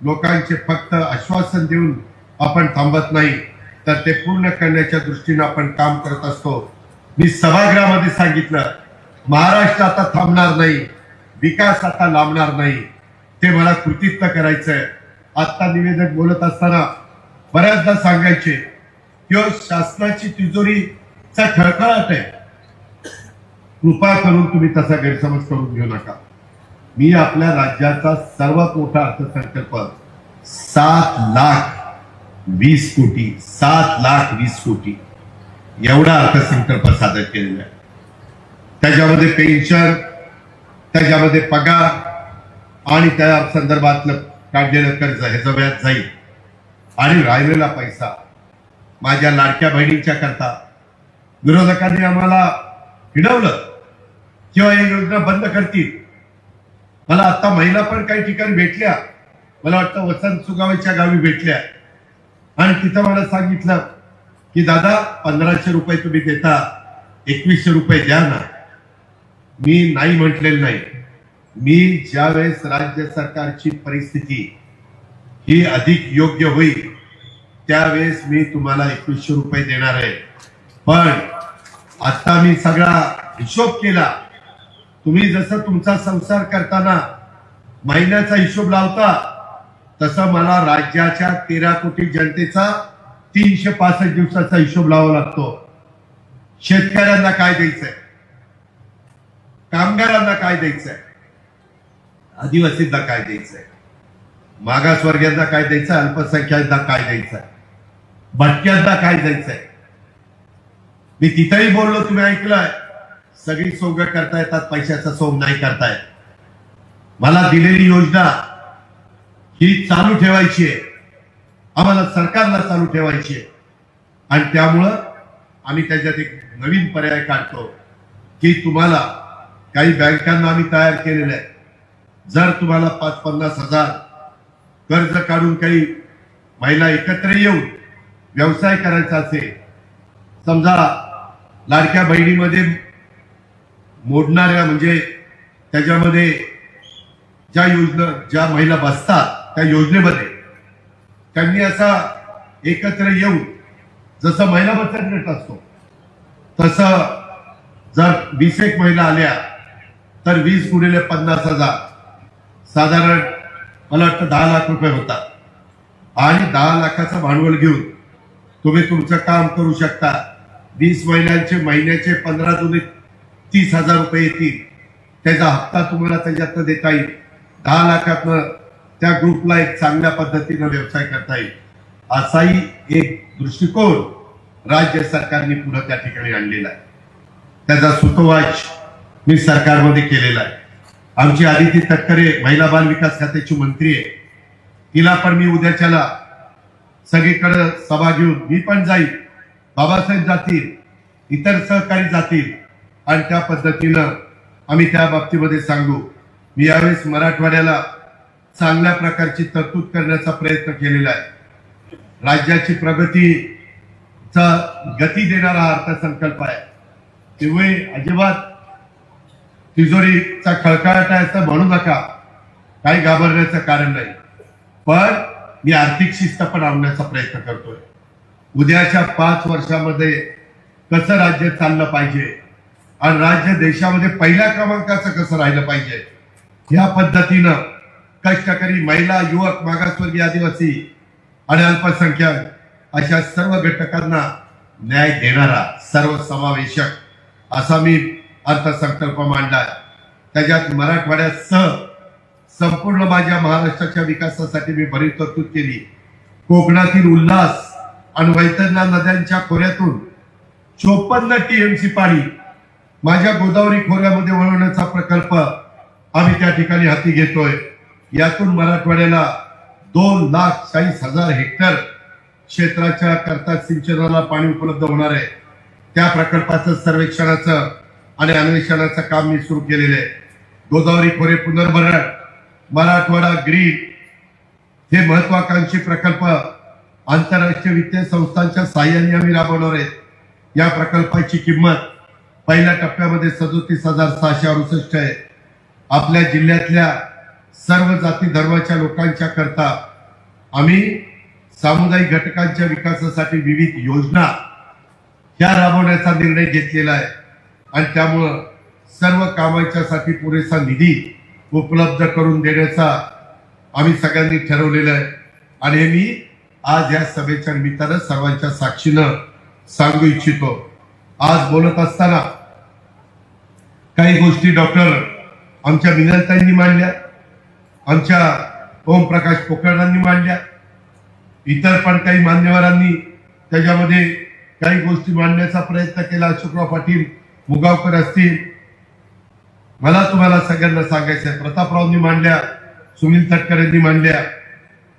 लोकांचे फक्त आश्वासन देऊन आपण थांबत नाही, तर ते पूर्ण करण्याच्या दृष्टीने आपण काम करत असतो. मी सभागृहामध्ये सांगितलं, महाराष्ट्र आता थांबणार नाही, विकास आता लांबणार नाही, ते मला कृतीत्व करायचंय. आता निवेदक बोलत असताना बऱ्याचदा सांगायचे की शासनाची तिजोरीचा खळखळाट आहे. कृपा करून तुम्ही तसा गैरसमज करून घेऊ नका. मी आपल्या राज्याचा सर्वात मोठा अर्थसंकल्प 7,20,00,000 7,20,00,000 एवढा अर्थसंकल्प सादर केलेला आहे. त्याच्यामध्ये पेन्शन, त्याच्यामध्ये पगार आणि त्या संदर्भातलं काढलेलं कर्ज ह्याचं व्याज जाईल आणि राहिलेला पैसा माझ्या लाडक्या बहिणींच्या करता. विरोधकांनी आम्हाला हिडवलं किंवा ही योजना बंद करतील. मला आता महिला पण काही ठिकाणी भेटल्या, मला वाटतं वसंत सुगावेच्या गावी भेटल्या आणि तिथं मला सांगितलं की दादा 1,500 रुपये तुम्ही देता, 2,100 रुपये द्या ना. मी नाही म्हटलेलं नाही. मी ज्यावेळेस राज्य सरकारची परिस्थिती ही अधिक योग्य होईल त्यावेळेस मी तुम्हाला 2,100 रुपये देणार आहे. पण आता मी सगळा हिशोब केला. तुम्ही जसं तुमचा संसार करताना महिन्याचा हिशोब लावता तसं मला राज्याच्या 13 कोटी जनतेचा 365 दिवसाचा हिशोब लावावा लागतो. शेतकऱ्यांना काय द्यायचंय, कामगारांना काय द्यायचंय, आदिवासींना काय द्यायचंय, मागासवर्गीयांना काय द्यायचं, अल्पसंख्याकांना काय द्यायचंय, भटक्यांना काय द्यायचंय. मी तिथेही बोललो, तुम्ही ऐकलंय, सगळी सोंग करता येतात, पैशाचा सोंग नाही करतायत. मला दिलेली योजना ही चालू ठेवायची आहे, आम्हाला सरकारला चालू ठेवायची आहे आणि त्यामुळं आम्ही त्याच्यात एक नवीन पर्याय काढतो की तुम्हाला काही बँकांना आम्ही तयार केलेलं आहे. जर तुम्हाला 5-50 हजार कर्ज काढून काही महिला एकत्र येऊन व्यवसाय करायचा असेल, समजा लाडक्या बहिणीमध्ये मोडणाऱ्या म्हणजे त्याच्यामध्ये ज्या महिला बसतात त्या योजनेमध्ये त्यांनी असा एकत्र येऊन जसं महिला बचत गट असतो तसं जर 21 महिला आल्या तर 20 गुणिले 50,000 साधारण मला वाटतं 10 लाख रुपये होतात आणि 10 लाखाचं भांडवल घेऊन तुम्ही तुमचं काम करू शकता. 20 महिन्यांचे महिन्याचे 15 दुने 30,000 रुपये येतील. त्याचा हप्ता तुम्हाला त्याच्यातनं देता येईल. 10 लाखातनं त्या ग्रुपला एक चांगल्या पद्धतीनं व्यवसाय करता येईल. असाही एक दृष्टिकोन राज्य सरकारने पुढे त्या ठिकाणी आणलेला आहे. त्याचा सुतोवाच मी सरकारमध्ये केलेला आहे. आमची आदिती तटकरे महिला बाल विकास खात्याची मंत्री आहे. तिला पण मी उद्याच्याला सगळीकडे सभा घेऊन मी पण जाईल, बाबासाहेब जातील, इतर सहकारी जातील आणि त्या पद्धतीनं आम्ही त्या बाबतीमध्ये सांगू. मी यावेळेस मराठवाड्याला चांगल्या प्रकारची तरतूद करण्याचा प्रयत्न केलेला आहे. राज्याची प्रगतीचा गती देणारा अर्थसंकल्प आहे. तेव्हा अजिबात तिजोरीचा खळखळाट आहे असं म्हणू नका, काही घाबरण्याचं कारण नाही. पण मी आर्थिक शिस्त पण आणण्याचा प्रयत्न करतोय. उद्याच्या 5 वर्षामध्ये कसं राज्य चाललं पाहिजे आणि राज्य देशामध्ये पहिल्या क्रमांकाचं कसं राहिलं पाहिजे या पद्धतीनं कष्टकरी महिला, युवक, मागासवर्गीय, आदिवासी आणि अल्पसंख्याक अशा सर्व घटकांना न्याय देणारा सर्वसमावेशक असा मी अर्थसंकल्प मांडलाय. त्याच्यात मराठवाड्यासह संपूर्ण माझ्या महाराष्ट्राच्या विकासासाठी मी बरीच तरतूद केली. कोकणातील उल्हास आणि वैतरणा नद्यांच्या खोऱ्यातून 54 TMC पाणी माझ्या गोदावरी खोऱ्यामध्ये वळवण्याचा प्रकल्प आम्ही त्या ठिकाणी हाती घेतोय. यातून मराठवाड्याला 2,40,000 हेक्टर क्षेत्राच्या करता सिंचनाला पाणी उपलब्ध होणार आहे. त्या प्रकल्पाचं सर्वेक्षणाचं आणि अन्वेषणाचं काम मी सुरू केलेलं आहे. गोदावरी खोरे पुनर्भरण, मराठवाडा ग्रीन हे महत्वाकांक्षी प्रकल्प आंतरराष्ट्रीय वित्तीय संस्थांच्या साहाय्याने आम्ही राबवणार आहेत. या प्रकल्पाची किंमत पहिल्या टप्प्यामध्ये 37,668 आहे. आपल्या जिल्ह्यातल्या सर्व जाती धर्माच्या लोकांच्या करता आम्ही सामुदायिक घटकांच्या विकासासाठी विविध योजना ह्या राबवण्याचा निर्णय घेतलेला आहे आणि त्यामुळं सर्व कामांच्यासाठी पुरेसा निधी उपलब्ध करून देण्याचा आम्ही सगळ्यांनी ठरवलेलं आहे आणि हे मी आज या सभेच्या निमित्तानं सर्वांच्या साक्षीनं सांगू इच्छितो। आज बोलत असताना काही गोष्टी डॉक्टर आमच्या मिनलताईंनी मांडल्या, आमच्या ओमप्रकाश पोकळांनी मांडल्या, इतर पण काही मान्यवरांनी त्याच्यामध्ये काही गोष्टी मांडण्याचा प्रयत्न केला। अशोकराव पाटील मुगावकर असतील, मला तुम्हाला सगळ्यांना सांगायचं आहे, प्रतापरावांनी मांडल्या, सुनील तटकरे यांनी मांडल्या।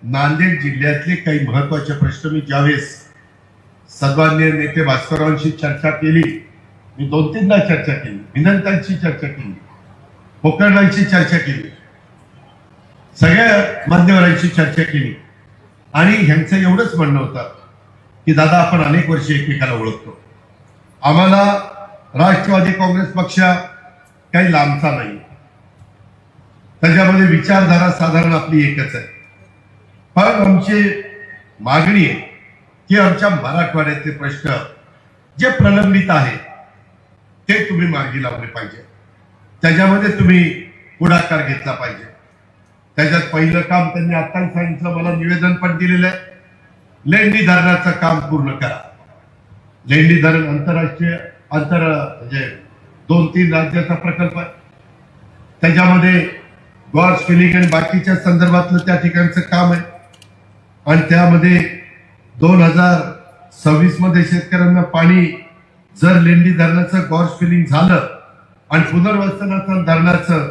नांदेड जिल्ह्यातले काही महत्वाचे प्रश्न मी ज्यावेळेस सन्माननीय नेते भास्कररावांशी चर्चा केली, मी 2-3दा चर्चा केली, विनंतांची चर्चा केली, पोकळांची चर्चा केली, सगळ्या मान्यवरांची चर्चा केली आणि ह्यांचं एवढंच म्हणणं होतं की दादा आपण अनेक वर्षे एकमेकाला ओळखतो, आम्हाला राष्ट्रवादी काँग्रेस पक्ष काही लांबचा नाही, त्याच्यामध्ये विचारधारा साधारण आपली एकच आहे, पण आमची मागणी आहे की आमच्या मराठवाड्यातले प्रश्न जे प्रलंबित आहेत ते तुम्ही मार्गी लावले पाहिजे, त्याच्यामध्ये तुम्ही पुढाकार घेतला पाहिजे। त्याच्यात पहिलं काम त्यांनी आता सांगितलं, मला निवेदन पण दिलेलं आहे, लेंडी धरणाचं काम पूर्ण करा। लेंडी धरण आंतरराष्ट्रीय म्हणजे 2-3 राज्याचा प्रकल्प आहे, त्याच्यामध्ये गॉर्ज फिलिंग आणि बाकीच्या संदर्भातलं त्या ठिकाणचं काम आहे आणि त्यामध्ये 2026 मध्ये शेतकऱ्यांना पाणी जर लेंडी धरणाचं गॉर्ज फिलिंग झालं आणि पुनर्वसनाचं धरणाचं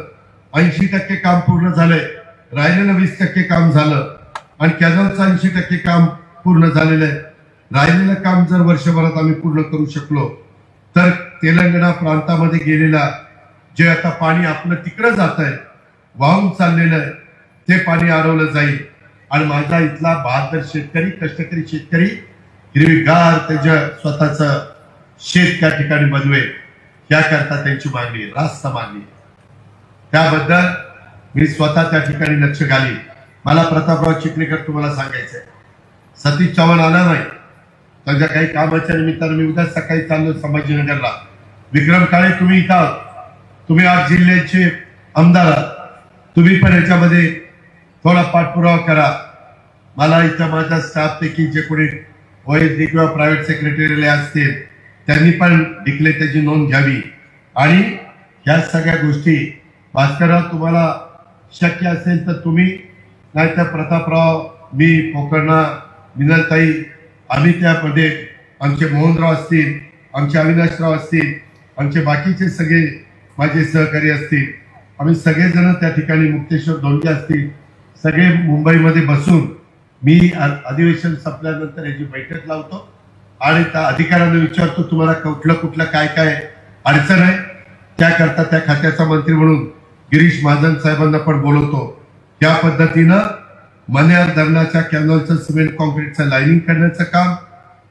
80% काम पूर्ण झालंय, राहिलेलं 20% काम झालं आणि कॅनलचं 80% काम पूर्ण झालेलं आहे। राहिलेलं काम जर वर्षभरात आम्ही पूर्ण करू शकलो तर तेलंगणा प्रांतामध्ये गेलेला जे आता पाणी आपलं तिकडं जात आहे, वाहून चाललेलं आहे, ते पाणी अडवलं जाईल आणि माझा इथला बहादर शेतकरी, कष्टकरी शेतकरी हिरवीगार त्याच्या स्वतःच शेत त्या ठिकाणी बनवेल, याकरता त्यांची मागणी आहे, रास्त मागणी आहे। त्याबद्दल मी स्वतः त्या ठिकाणी लक्ष घालीन। मला प्रतापराव चिखलीकर तुम्हाला सांगायचंय, सतीश चव्हाण आला नाही, त्याच्या काही कामाच्या निमित्तानं मी उद्या सकाळी चाललो संभाजीनगरला। विक्रम काळे तुम्ही इथं आहात, तुम्ही 8 जिल्ह्याचे आमदार आहात, तुम्ही पण याच्यामध्ये थोडा पाठपुरावा करा। मला इथं माझ्या स्टाफ पैकी जे कोणी OSD किंवा प्रायव्हेट सेक्रेटरी असतील त्यांनी पण डिक्लेअर त्याची नोंद घ्यावी आणि ह्या सगळ्या गोष्टी भास्करराव तुम्हाला शक्य असेल तर तुम्ही, नाहीतर प्रतापराव, मी, पोकर्णा, मिनलताई, आम्ही त्यामध्ये आमचे मोहनराव असतील, आमचे अविनाशराव असतील, आमचे बाकीचे सगळे माझे सहकारी असतील, आम्ही सगळेजण त्या ठिकाणी, मुक्तेश्वर धोंडके असतील, सगळे मुंबईमध्ये बसून मी अधिवेशन संपल्यानंतर याची बैठक लावतो आणि त्या अधिकाऱ्यांना विचारतो तुम्हाला कुठलं काय काय अडचण आहे, त्याकरता त्या खात्याचा मंत्री म्हणून गिरीश महाजन साहेबांना पण बोलवतो। त्या पद्धतीनं मन्यार धरणाच्या कॅनलचं सिमेंट कॉन्क्रीटचं लाईनिंग करण्याचं काम,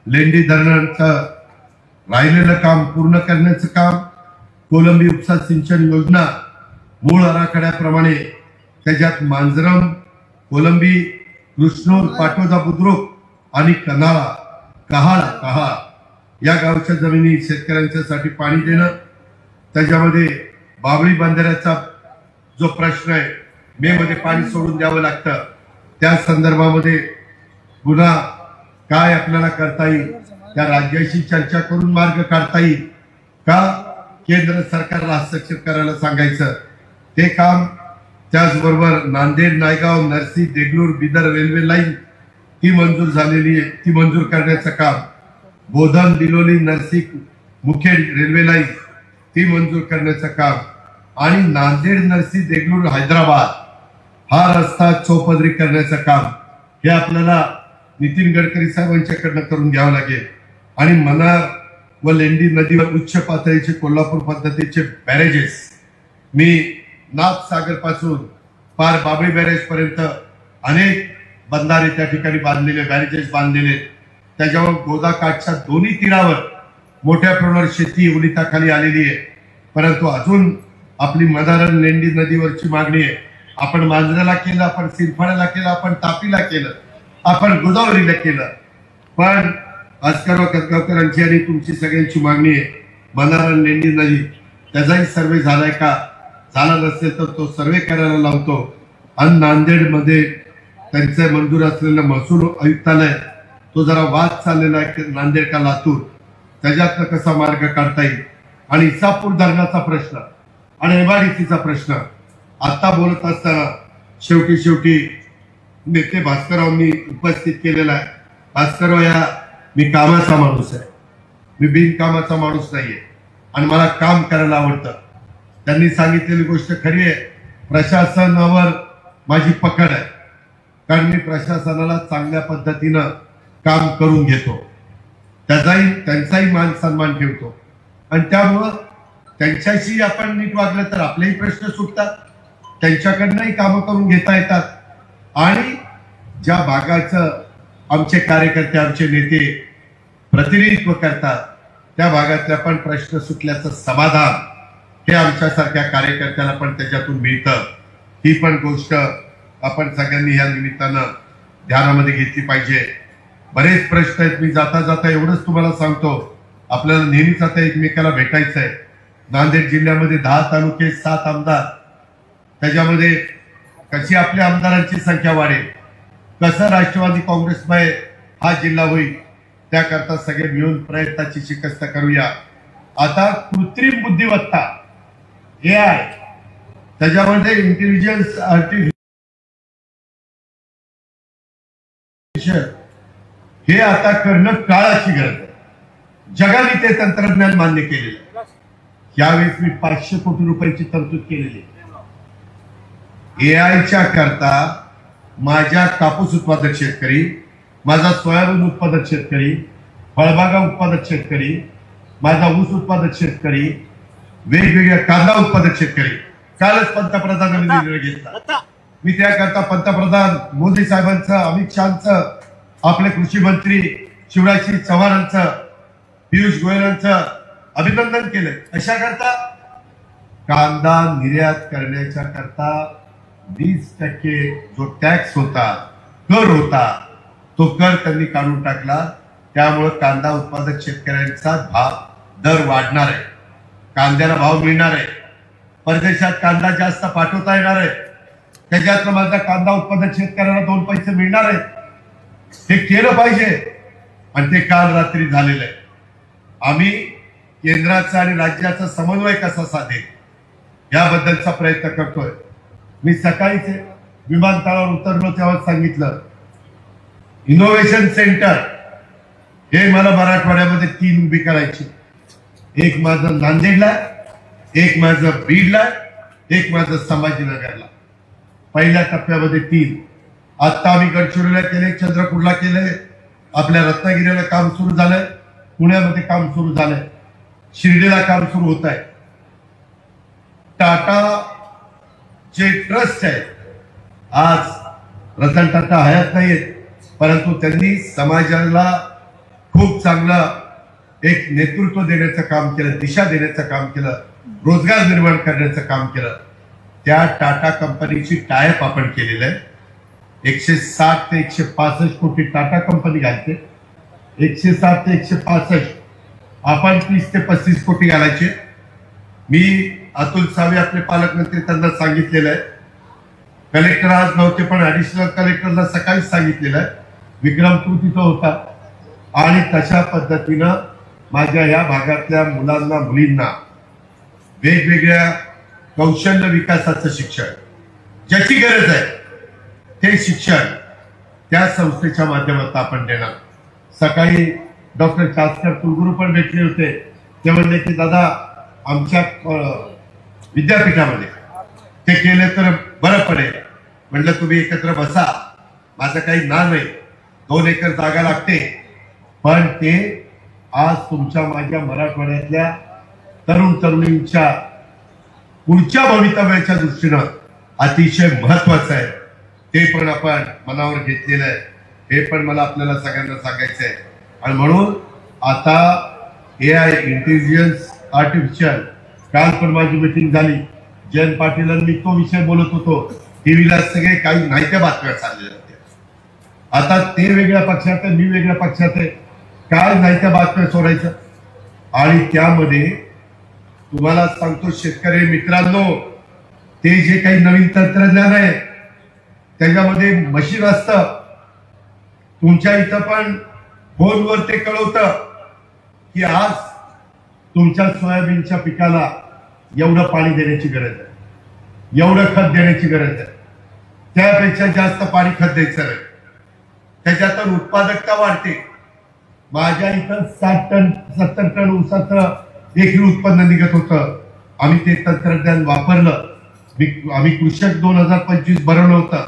लेंडी धरणाचं राहिलेलं काम पूर्ण करण्याचं काम, कोलंबी उपसा सिंचन योजना मूळ आराखड्याप्रमाणे त्याच्यात मांजरम, कोलंबी, कृष्णोर, पाटोदा बुद्रुक आणि कनाळा, कहा या गावच्या जमिनी शेतकऱ्यांच्यासाठी पाणी देणं, त्याच्यामध्ये बाबळी बंधाऱ्याचा जो प्रश्न आहे, मे मध्ये पाणी सोडून द्यावं लागतं, त्या संदर्भामध्ये पुन्हा काय आपल्याला करता येईल, त्या राज्याशी चर्चा करून मार्ग काढता येईल का, केंद्र सरकारला हस्तक्षेप करायला सांगायचं ते काम। त्याचबरोबर नांदेड, नायगाव, नरसी, देगलूर, बिदर रेल्वे लाईन ती मंजूर झालेली आहे, ती मंजूर करण्याचं काम, बोधन, दिलोली, नरसी, मुखेड रेल्वे लाईन ती मंजूर करण्याचं काम आणि नांदेड, नरसी, देगलूर, हैदराबाद हा रस्ता चौपदरी करण्याचं काम, हे आपल्याला नितीन गडकरी साहेबांच्याकडनं करून घ्यावं लागेल। आणि मनार व लेंडी नदीवर उच्च पातळीचे कोल्हापूर पद्धतीचे बॅरेजेस, मी नाथसागर पासून पार बाबळी बॅरेज पर्यंत अनेक बंधारे त्या ठिकाणी बांधलेले, बॅरेजेस बांधलेले, त्याच्यावर गोदाकाठच्या दोन्ही तीरावर मोठ्या प्रमाणावर शेती उलिताखाली आलेली आहे, परंतु अजून आपली मदार लेंडी नदीवरची मागणी आहे आपण मांजऱ्याला केलं, आपण सिरफाड्याला केलं, आपण तापीला केलं, आपण गोदावरीला केलं. पण भास्करराव खतगावकरांची आणि तुमची सगळ्यांची मागणी आहे बंधारा लेंडी नदी त्याचाही सर्वे झालाय का? झाला नसेल तर तो सर्वे करायला लावतो. आणि नांदेडमध्ये त्यांचं मंजूर असलेलं महसूल आयुक्तालय तो जरा वाद चाललेला आहे नांदेड का लातूर, त्याच्यातनं कसा मार्ग काढता येईल. आणि इसापूर धरणाचा प्रश्न आणि एमआयडीसीचा प्रश्न आता बोलत असताना शेवटी नेते भास्कररावांनी उपस्थित केलेला आहे. भास्करराव या मी कामाचा माणूस आहे, मी बिनकामाचा माणूस नाहीये आणि मला काम करायला आवडतं. त्यांनी सांगितलेली गोष्ट खरी आहे. प्रशासनावर माझी पकड आहे, कारण मी प्रशासनाला चांगल्या पद्धतीनं काम करून घेतो, त्यांचाही मान सन्मान ठेवतो. आणि त्यामुळं त्यांच्याशी आपण नीट वागलं तर आपलेही प्रश्न सुटतात, त्यांच्याकडनंही कामं करून घेता येतात. आणि ज्या भागाचं आमचे कार्यकर्ते आमचे नेते प्रतिनिधित्व करतात त्या भागातल्या पण प्रश्न सुटल्याचं समाधान हे आमच्यासारख्या कार्यकर्त्याला पण त्याच्यातून मिळतं. ही पण गोष्ट आपण सगळ्यांनी या निमित्तानं ध्यानामध्ये घेतली पाहिजे. बरेच प्रश्न आहेत. मी जाता जाता एवढंच तुम्हाला सांगतो, आपल्याला नेहमीच आता एकमेकाला भेटायचं आहे. नांदेड जिल्ह्यामध्ये 10 तालुके 7 आमदार, त्याच्यामध्ये कशी आपल्या आमदारांची संख्या वाढेल, कसं राष्ट्रवादी काँग्रेसमुळे हा जिल्हा होईल, त्याकरता सगळे मिळून प्रयत्नाची शिकस्त करूया. आता कृत्रिम बुद्धिमत्ता AI त्याच्यामध्ये इंटेलिजन्स आर्टिफिशियल हे आता करणं काळाची गरज आहे. जगाने ते तंत्रज्ञान मान्य केलेलं आहे. यावेळेस मी 500 कोटी रुपयाची तरतूद केलेली आहे. AIच्या करता माझ्या कापूस उत्पादक शेतकरी, माझा सोयाबीन उत्पादक शेतकरी, फळबागा उत्पादक शेतकरी, माझा ऊस उत्पादक शेतकरी, वेगवेगळ्या कांदा उत्पादक शेतकरी, कालच पंतप्रधानांनी निर्णय घेतला. मी त्याकरता पंतप्रधान मोदी साहेबांचं, अमित शहाचं, आपले कृषी मंत्री शिवराजसिंग चव्हाणांचं, पियुष गोयलांचं अभिनंदन केलं. अशा करता कांदा निर्यात करण्याच्या करता 20% जो टॅक्स होता, कर होता, तो कर त्यांनी काढून टाकला. त्यामुळे कांदा उत्पादक शेतकऱ्यांचा दर वाढणार आहे, कांद्याला भाव मिळणार आहे, परदेशात कांदा जास्त पाठवता येणार आहे, त्याच्यातनं माझा कांदा उत्पादक शेतकऱ्यांना 2 पैसे मिळणार आहेत. हे केलं पाहिजे आणि ते काल रात्री झालेलं आहे. आम्ही केंद्राचा आणि राज्याचा समन्वय कसा साधेल याबद्दलचा प्रयत्न करतोय. मी सकाळीच विमानतळावर उतरलो तेव्हा सांगितलं, इनोव्हेशन सेंटर हे मला मराठवाड्यामध्ये 3 उभी करायची. एक माझं नांदेडला, एक माझं बीडला, एक माझं संभाजीनगरला. पहिल्या टप्प्यामध्ये 3. आता आम्ही गडचिरोलीला केले, चंद्रपूरला केले, आपल्या रत्नागिरीला काम सुरू झालंय, पुण्यामध्ये काम सुरू झालंय, शिर्डीला काम सुरू होत आहे. टाटा जे ट्रस्ट आहे, आज रतन टाटा हयात नाहीयेत, परंतु त्यांनी समाजाला खूप चांगलं एक नेतृत्व देण्याचं काम केलं, दिशा देण्याचं काम केलं, रोजगार निर्माण करण्याचं काम केलं. त्या टाटा कंपनीची टायअप आपण केलेलं आहे. 160 ते 165 कोटी टाटा कंपनी घालते. 160 ते 165 आपण 30 ते 35 कोटी घालायचे. मी अतुल सावे आपले पालकमंत्री त्यांना सांगितलेलं आहे. कलेक्टर आज नव्हते पण ऍडिशनल कलेक्टरला सकाळीच सांगितलेलं आहे. विक्रम तू तिथं होता आणि तशा पद्धतीनं माझ्या या भागातल्या मुलांना मुलींना वेगवेगळ्या कौशल्य विकासाचं शिक्षण ज्याची गरज आहे ते शिक्षण त्या संस्थेच्या माध्यमातून आपण देणार. सकाळी डॉक्टर चास्कर कुलगुरू पण भेटले होते. ते म्हणले की दादा आमच्या विद्यापीठामध्ये ते केले तर बरं पडेल. म्हटलं तुम्ही एकत्र बसा, माझं काही ना नाही, 2 एकर जागा लागते, पण ते आज तुमच्या माझ्या मराठवाड्यातल्या तरुण तरुणींच्या पुढच्या भवितव्याच्या दृष्टीनं अतिशय महत्वाचं आहे. ते पण आपण मनावर घेतलेलं आहे. हे पण मला आपल्याला सगळ्यांना सांगायचं आहे. आणि म्हणून आता AI इंटेलिजन्स आर्टिफिशियल, काल पण माझी मीटिंग झाली, जयंत पाटील आणि मी तो विषय बोलत होतो टीव्हीला सगळे काही नाही त्या बातम्या चाललेल्या होत्या. आता ते वेगळ्या पक्षात आहे, मी वेगळ्या पक्षात आहे, काय नाही त्या बातम्या सोडायचं. आणि त्यामध्ये तुम्हाला सांगतो शेतकरी मित्रांनो, ते जे काही नवीन तंत्रज्ञान आहे त्याच्यामध्ये मशीन असतं. तुमच्या इथं पण फोनवर ते कळवतं की आज तुमच्या सोयाबीनच्या पिकाला एवढं पाणी देण्याची गरज आहे, एवढं खत देण्याची गरज आहे, त्यापेक्षा जास्त पाणी खत द्यायचं नाही, त्याच्यातून उत्पादकता वाढते. माझ्या इथं 60 टन 70 टन ऊसाचं एकरी उत्पन्न निघत होतं. आम्ही ते तंत्रज्ञान वापरलं. आम्ही कृषक 2025 भरवलं होतं.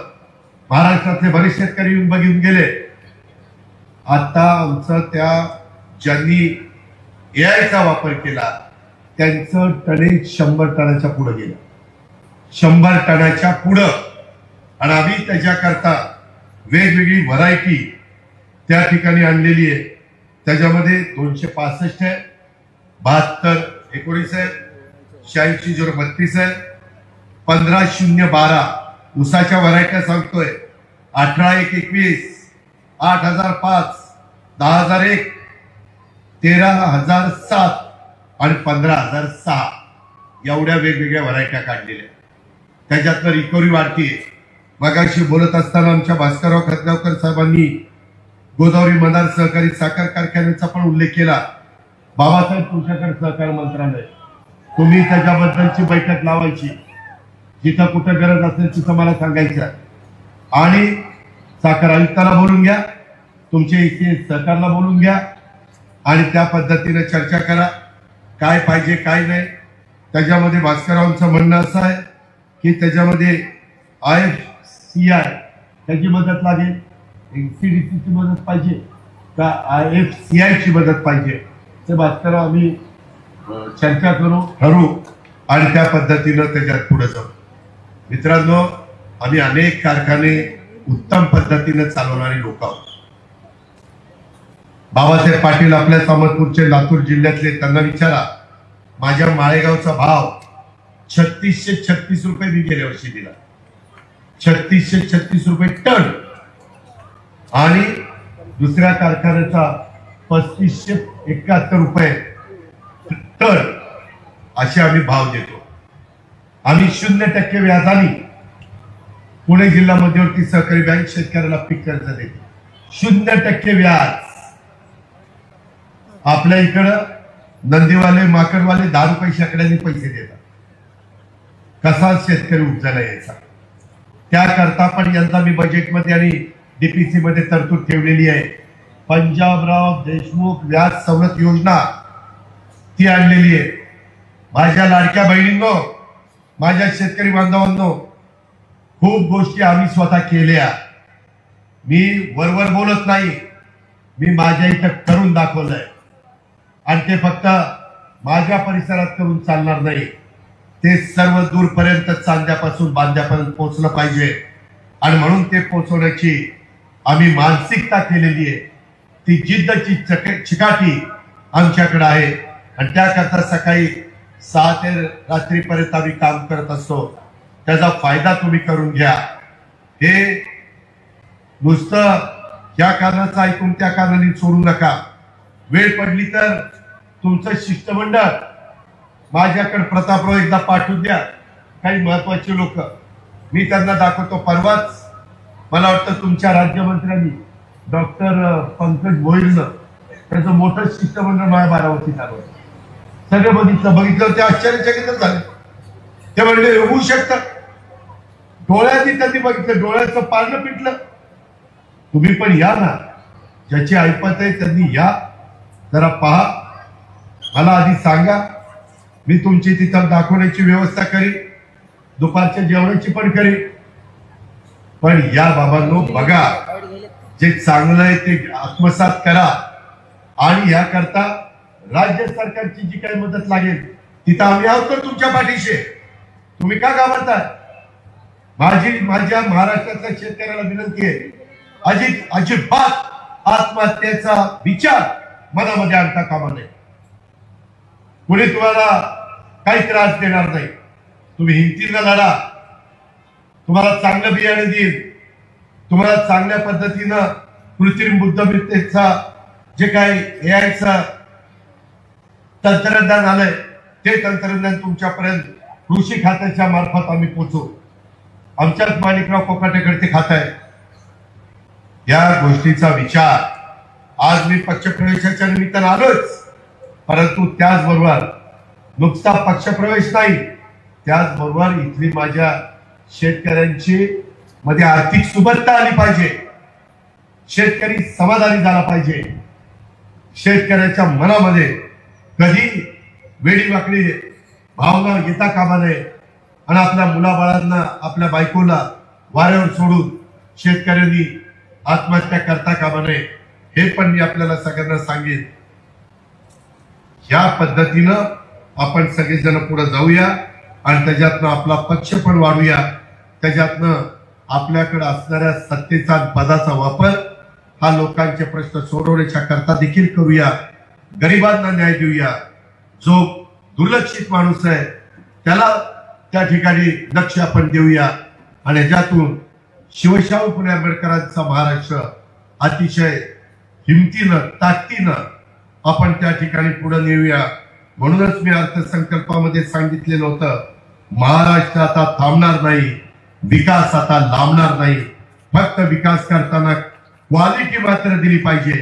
महाराष्ट्रातले बरेच शेतकरी येऊन बघून गेले. आता आमचं त्या ज्यांनी एआयचा वापर केला त्यांचं टनेज 100 टनाच्या पुढे गेलं, 100 टनाच्या पुढं. आणि आम्ही त्याच्याकरता वेगवेगळी व्हरायटी त्या ठिकाणी आणलेली आहे. त्याच्यामध्ये 265 आहे, 72 19 आहे, 86 032 आहे, 15-0-12 ऊसाच्या व्हरायट्या सांगतोय. 18-1-21, 8005, 10001, 13007 आणि 15006 एवढ्या वेगवेगळ्या व्हरायट्या काढलेल्या. त्याच्यातनं रिकव्हरी वाढतीये. मगाशी बोलत असताना आमच्या भास्करराव खतगावकर साहेबांनी गोदावरी मदार सहकारी साखर कारखान्याचा पण उल्लेख केला. बाबासाहेब तुमच्याकडे सहकार मंत्रालय, तुम्ही त्याच्याबद्दलची बैठक लावायची. जिथं कुठं गरज असेल तिथं मला सांगायचं. आणि साखर आयुक्ताला बोलून घ्या, तुमचे इथे सहकारला बोलून घ्या आणि त्या पद्धतीने चर्चा करा काय पाहिजे काय नाही. त्याच्यामध्ये भास्कररावांचं म्हणणं असं आहे की त्याच्यामध्ये IFCI त्याची मदत लागेल, NCDCची मदत पाहिजे का IFCI ची मदत पाहिजे, ते भास्करराव आम्ही चर्चा करू, ठरवू आणि त्या पद्धतीनं त्याच्यात पुढे जाऊ. मित्रांनो, आम्ही अनेक कारखाने उत्तम पद्धतीने चालवणारी लोक आहोत. बाबासाहेब पाटील आपल्या सामतपूरचे लातूर जिल्ह्यातले, त्यांना विचारा. माझ्या माळेगावचा भाव 3636 रुपये मी गेल्या वर्षी दिला, 3636 रुपये टन. आणि दुसऱ्या कारखान्याचा 3571 रुपये टन असे आम्ही भाव देतो. आम्ही 0% व्याजाने पुणे जिल्हा मध्यवर्ती सहकारी बँक शेतकऱ्याला पीक कर्ज देते, 0% व्याज. आपल्या इकडं नंदीवाले माकडवाले 10 रुपये शेकड्याने पैसे देतात. कसा शेतकरी उपजायला यायचा, त्याकरता पण यंदा मी बजेटमध्ये आणि DPC मध्ये तरतूद ठेवलेली आहे. पंजाबराव देशमुख व्याज सवलत योजना ती आणलेली आहे. माझ्या लाडक्या बहिणींनो, माझ्या शेतकरी बांधवांनो, खूप गोष्टी आम्ही स्वतः केल्या. मी वरवर बोलत नाही, मी माझ्या इथं करून दाखवलंय. आणि ते फक्त माझ्या परिसरात करून चालणार नाही, ते सर्व दूरपर्यंत चांद्यापासून बांद्यापर्यंत पोहोचलं पाहिजे. आणि म्हणून ते पोहोचवण्याची आम्ही मानसिकता केलेली आहे. ती जिद्दची चिकाटी आमच्याकडे आहे. आणि त्याकरता सकाळी 6 ते रात्रीपर्यंत आम्ही काम करत असतो. त्याचा फायदा तुम्ही करून घ्या. हे नुसतं या कारणाचं ऐकून त्या कारणाने सोडू नका. वेळ पडली तर तुमचं शिष्टमंडळ माझ्याकडे प्रतापराव एकदा पाठवून द्या, काही महत्वाचे लोक मी त्यांना दाखवतो. परवाच मला वाटतं तुमच्या राज्यमंत्र्यांनी डॉक्टर पंकज भोईरनं त्याचं मोठं शिष्टमंडळ माझ्या बारामतीत आलं होतं. सगळं बघितलं ते आश्चर्यचकित झाले. ते म्हणले होऊ शकतं. डोळ्यांनी त्यांनी बघितलं, डोळ्याचं पारणं पिटलं. तुम्ही पण या ना, ज्याची ऐपत आहे त्यांनी या, जरा पहा, मला आधी सांगा, मी तुमची तिथं दाखवण्याची व्यवस्था करी, दुपारच्या जेवणाची पण करी. पण या बाबांनो, बघा, जे चांगलं आहे ते आत्मसात करा. आणि याकरता राज्य सरकारची जी काही मदत लागेल तिथं आम्ही आहोत तर तुमच्या पाठीशी. तुम्ही का घाबरताय? माझ्या महाराष्ट्रातल्या शेतकऱ्याला विनंती आहे, अजिबात आत्महत्येचा विचार मनामध्ये आणता कामा नये. कुणी तुम्हाला काही त्रास देणार नाही. तुम्ही हिमतीनं लढा, तुम्हाला चांगलं बियाणे देईल, तुम्हाला चांगल्या पद्धतीनं कृत्रिम बुद्धिमत्तेचा जे काही एआयचं तंत्रज्ञान आलंय ते तंत्रज्ञान तुमच्यापर्यंत कृषी खात्याच्या मार्फत आम्ही पोहोचू. आमच्याच माणिकराव कोकाटेकडे ते खातं आहे. या गोष्टीचा विचार आज मी पक्षप्रवेशाच्या निमित्तानं आलोच, परंतु त्याचबरोबर नुसता पक्षप्रवेश नाही, त्याचबरोबर इथली माझ्या शेतकऱ्यांची मध्ये आर्थिक सुबत्ता आली पाहिजे, शेतकरी समाधानी झाला पाहिजे, शेतकऱ्याच्या मनामध्ये कधी वेडी वाकडी भावना येता कामा नये आणि आपल्या मुलाबाळांना आपल्या बायकोला वाऱ्यावर सोडून शेतकऱ्यांनी आत्महत्या करता कामा नये. हे पण मी आपल्याला सगळ्यांना सांगेन. या पद्धतीनं आपण सगळेजण पुढे जाऊया आणि त्याच्यातनं आपला पक्ष पण वाढूया. त्याच्यातनं आपल्याकडे असणाऱ्या सत्तेचा पदाचा वापर हा लोकांचे प्रश्न सोडवण्याच्या करता देखील करूया. गरिबांना न्याय देऊया. जो दुर्लक्षित माणूस आहे त्याला त्या ठिकाणी लक्ष आपण देऊया आणि याच्यातून शिवशाहू फुले आंबेडकरांचा महाराष्ट्र अतिशय हिमतीनं ताकदीनं आपण त्या ठिकाणी पुढे नेऊया. म्हणूनच मी अर्थसंकल्पामध्ये सांगितलेलं होतं, महाराष्ट्र आता थांबणार नाही, विकास आता लांबणार नाही. फक्त विकास करताना क्वालिटी मात्र दिली पाहिजे.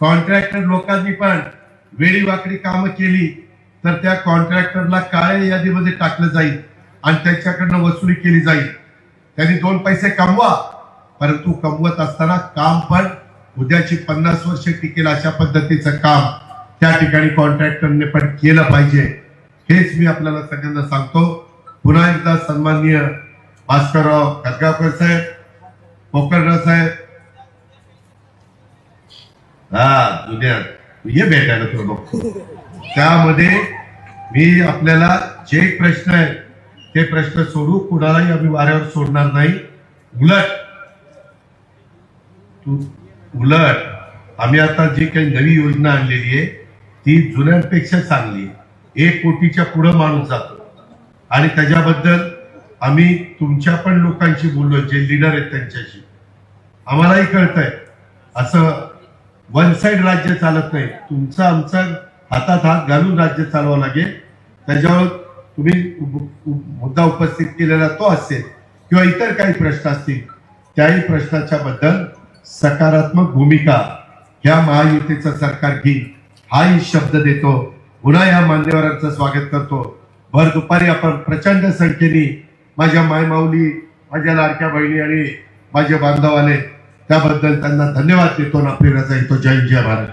कॉन्ट्रॅक्टर लोकांनी पण वेळी वाकडी कामं केली तर त्या कॉन्ट्रॅक्टरला काळ्या यादीमध्ये टाकलं जाईल आणि त्याच्याकडनं वसुली केली जाईल. त्यांनी 2 पैसे कमवा, परंतु कमवत असताना काम पण उद्याची 50 वर्ष टिकेल अशा पद्धतीचं काम त्या ठिकाणी कॉन्ट्रॅक्टरने पण केलं पाहिजे. हेच मी आपल्याला सगळ्यांना सांगतो. पुन्हा एकदा सन्माननीय भास्करराव खतगावकर साहेब, कोकणराव साहेब, दुनियात ये भेटायला तुला बघतो. त्यामध्ये मी आपल्याला जे प्रश्न आहे ते प्रश्न सोडू, कुणालाही आम्ही वाऱ्यावर सोडणार नाही. उलट आम्ही आता जी काही नवी योजना आणलेली आहे ती जुन्यांपेक्षा चांगली. 1 कोटीच्या पुढे माणूस जातो आणि त्याच्याबद्दल आम्ही तुमच्या पण लोकांशी बोललो, जे लीडर आहेत त्यांच्याशी. आम्हालाही कळतंय असं वन साइड राज्य चालत नाही. तुमचं आमचं हातात हात घालून राज्य चालवावं लागेल. त्याच्यावर तुम्ही मुद्दा उपस्थित केलेला तो असेल किंवा इतर काही प्रश्न असतील, त्याही प्रश्नाच्या बद्दल सकारात्मक भूमिका ह्या महायुतीचं सरकार घेईल हाही शब्द देतो. पुन्हा या मान्यवरांचं स्वागत करतो. भर दुपारी आपण प्रचंड संख्येने माझ्या मायमाऊली, माझ्या लाडक्या बहिणी आणि माझे बांधव आले, त्याबद्दल त्यांना धन्यवाद देतो. आपली रजा येतो. जय जय महाराज.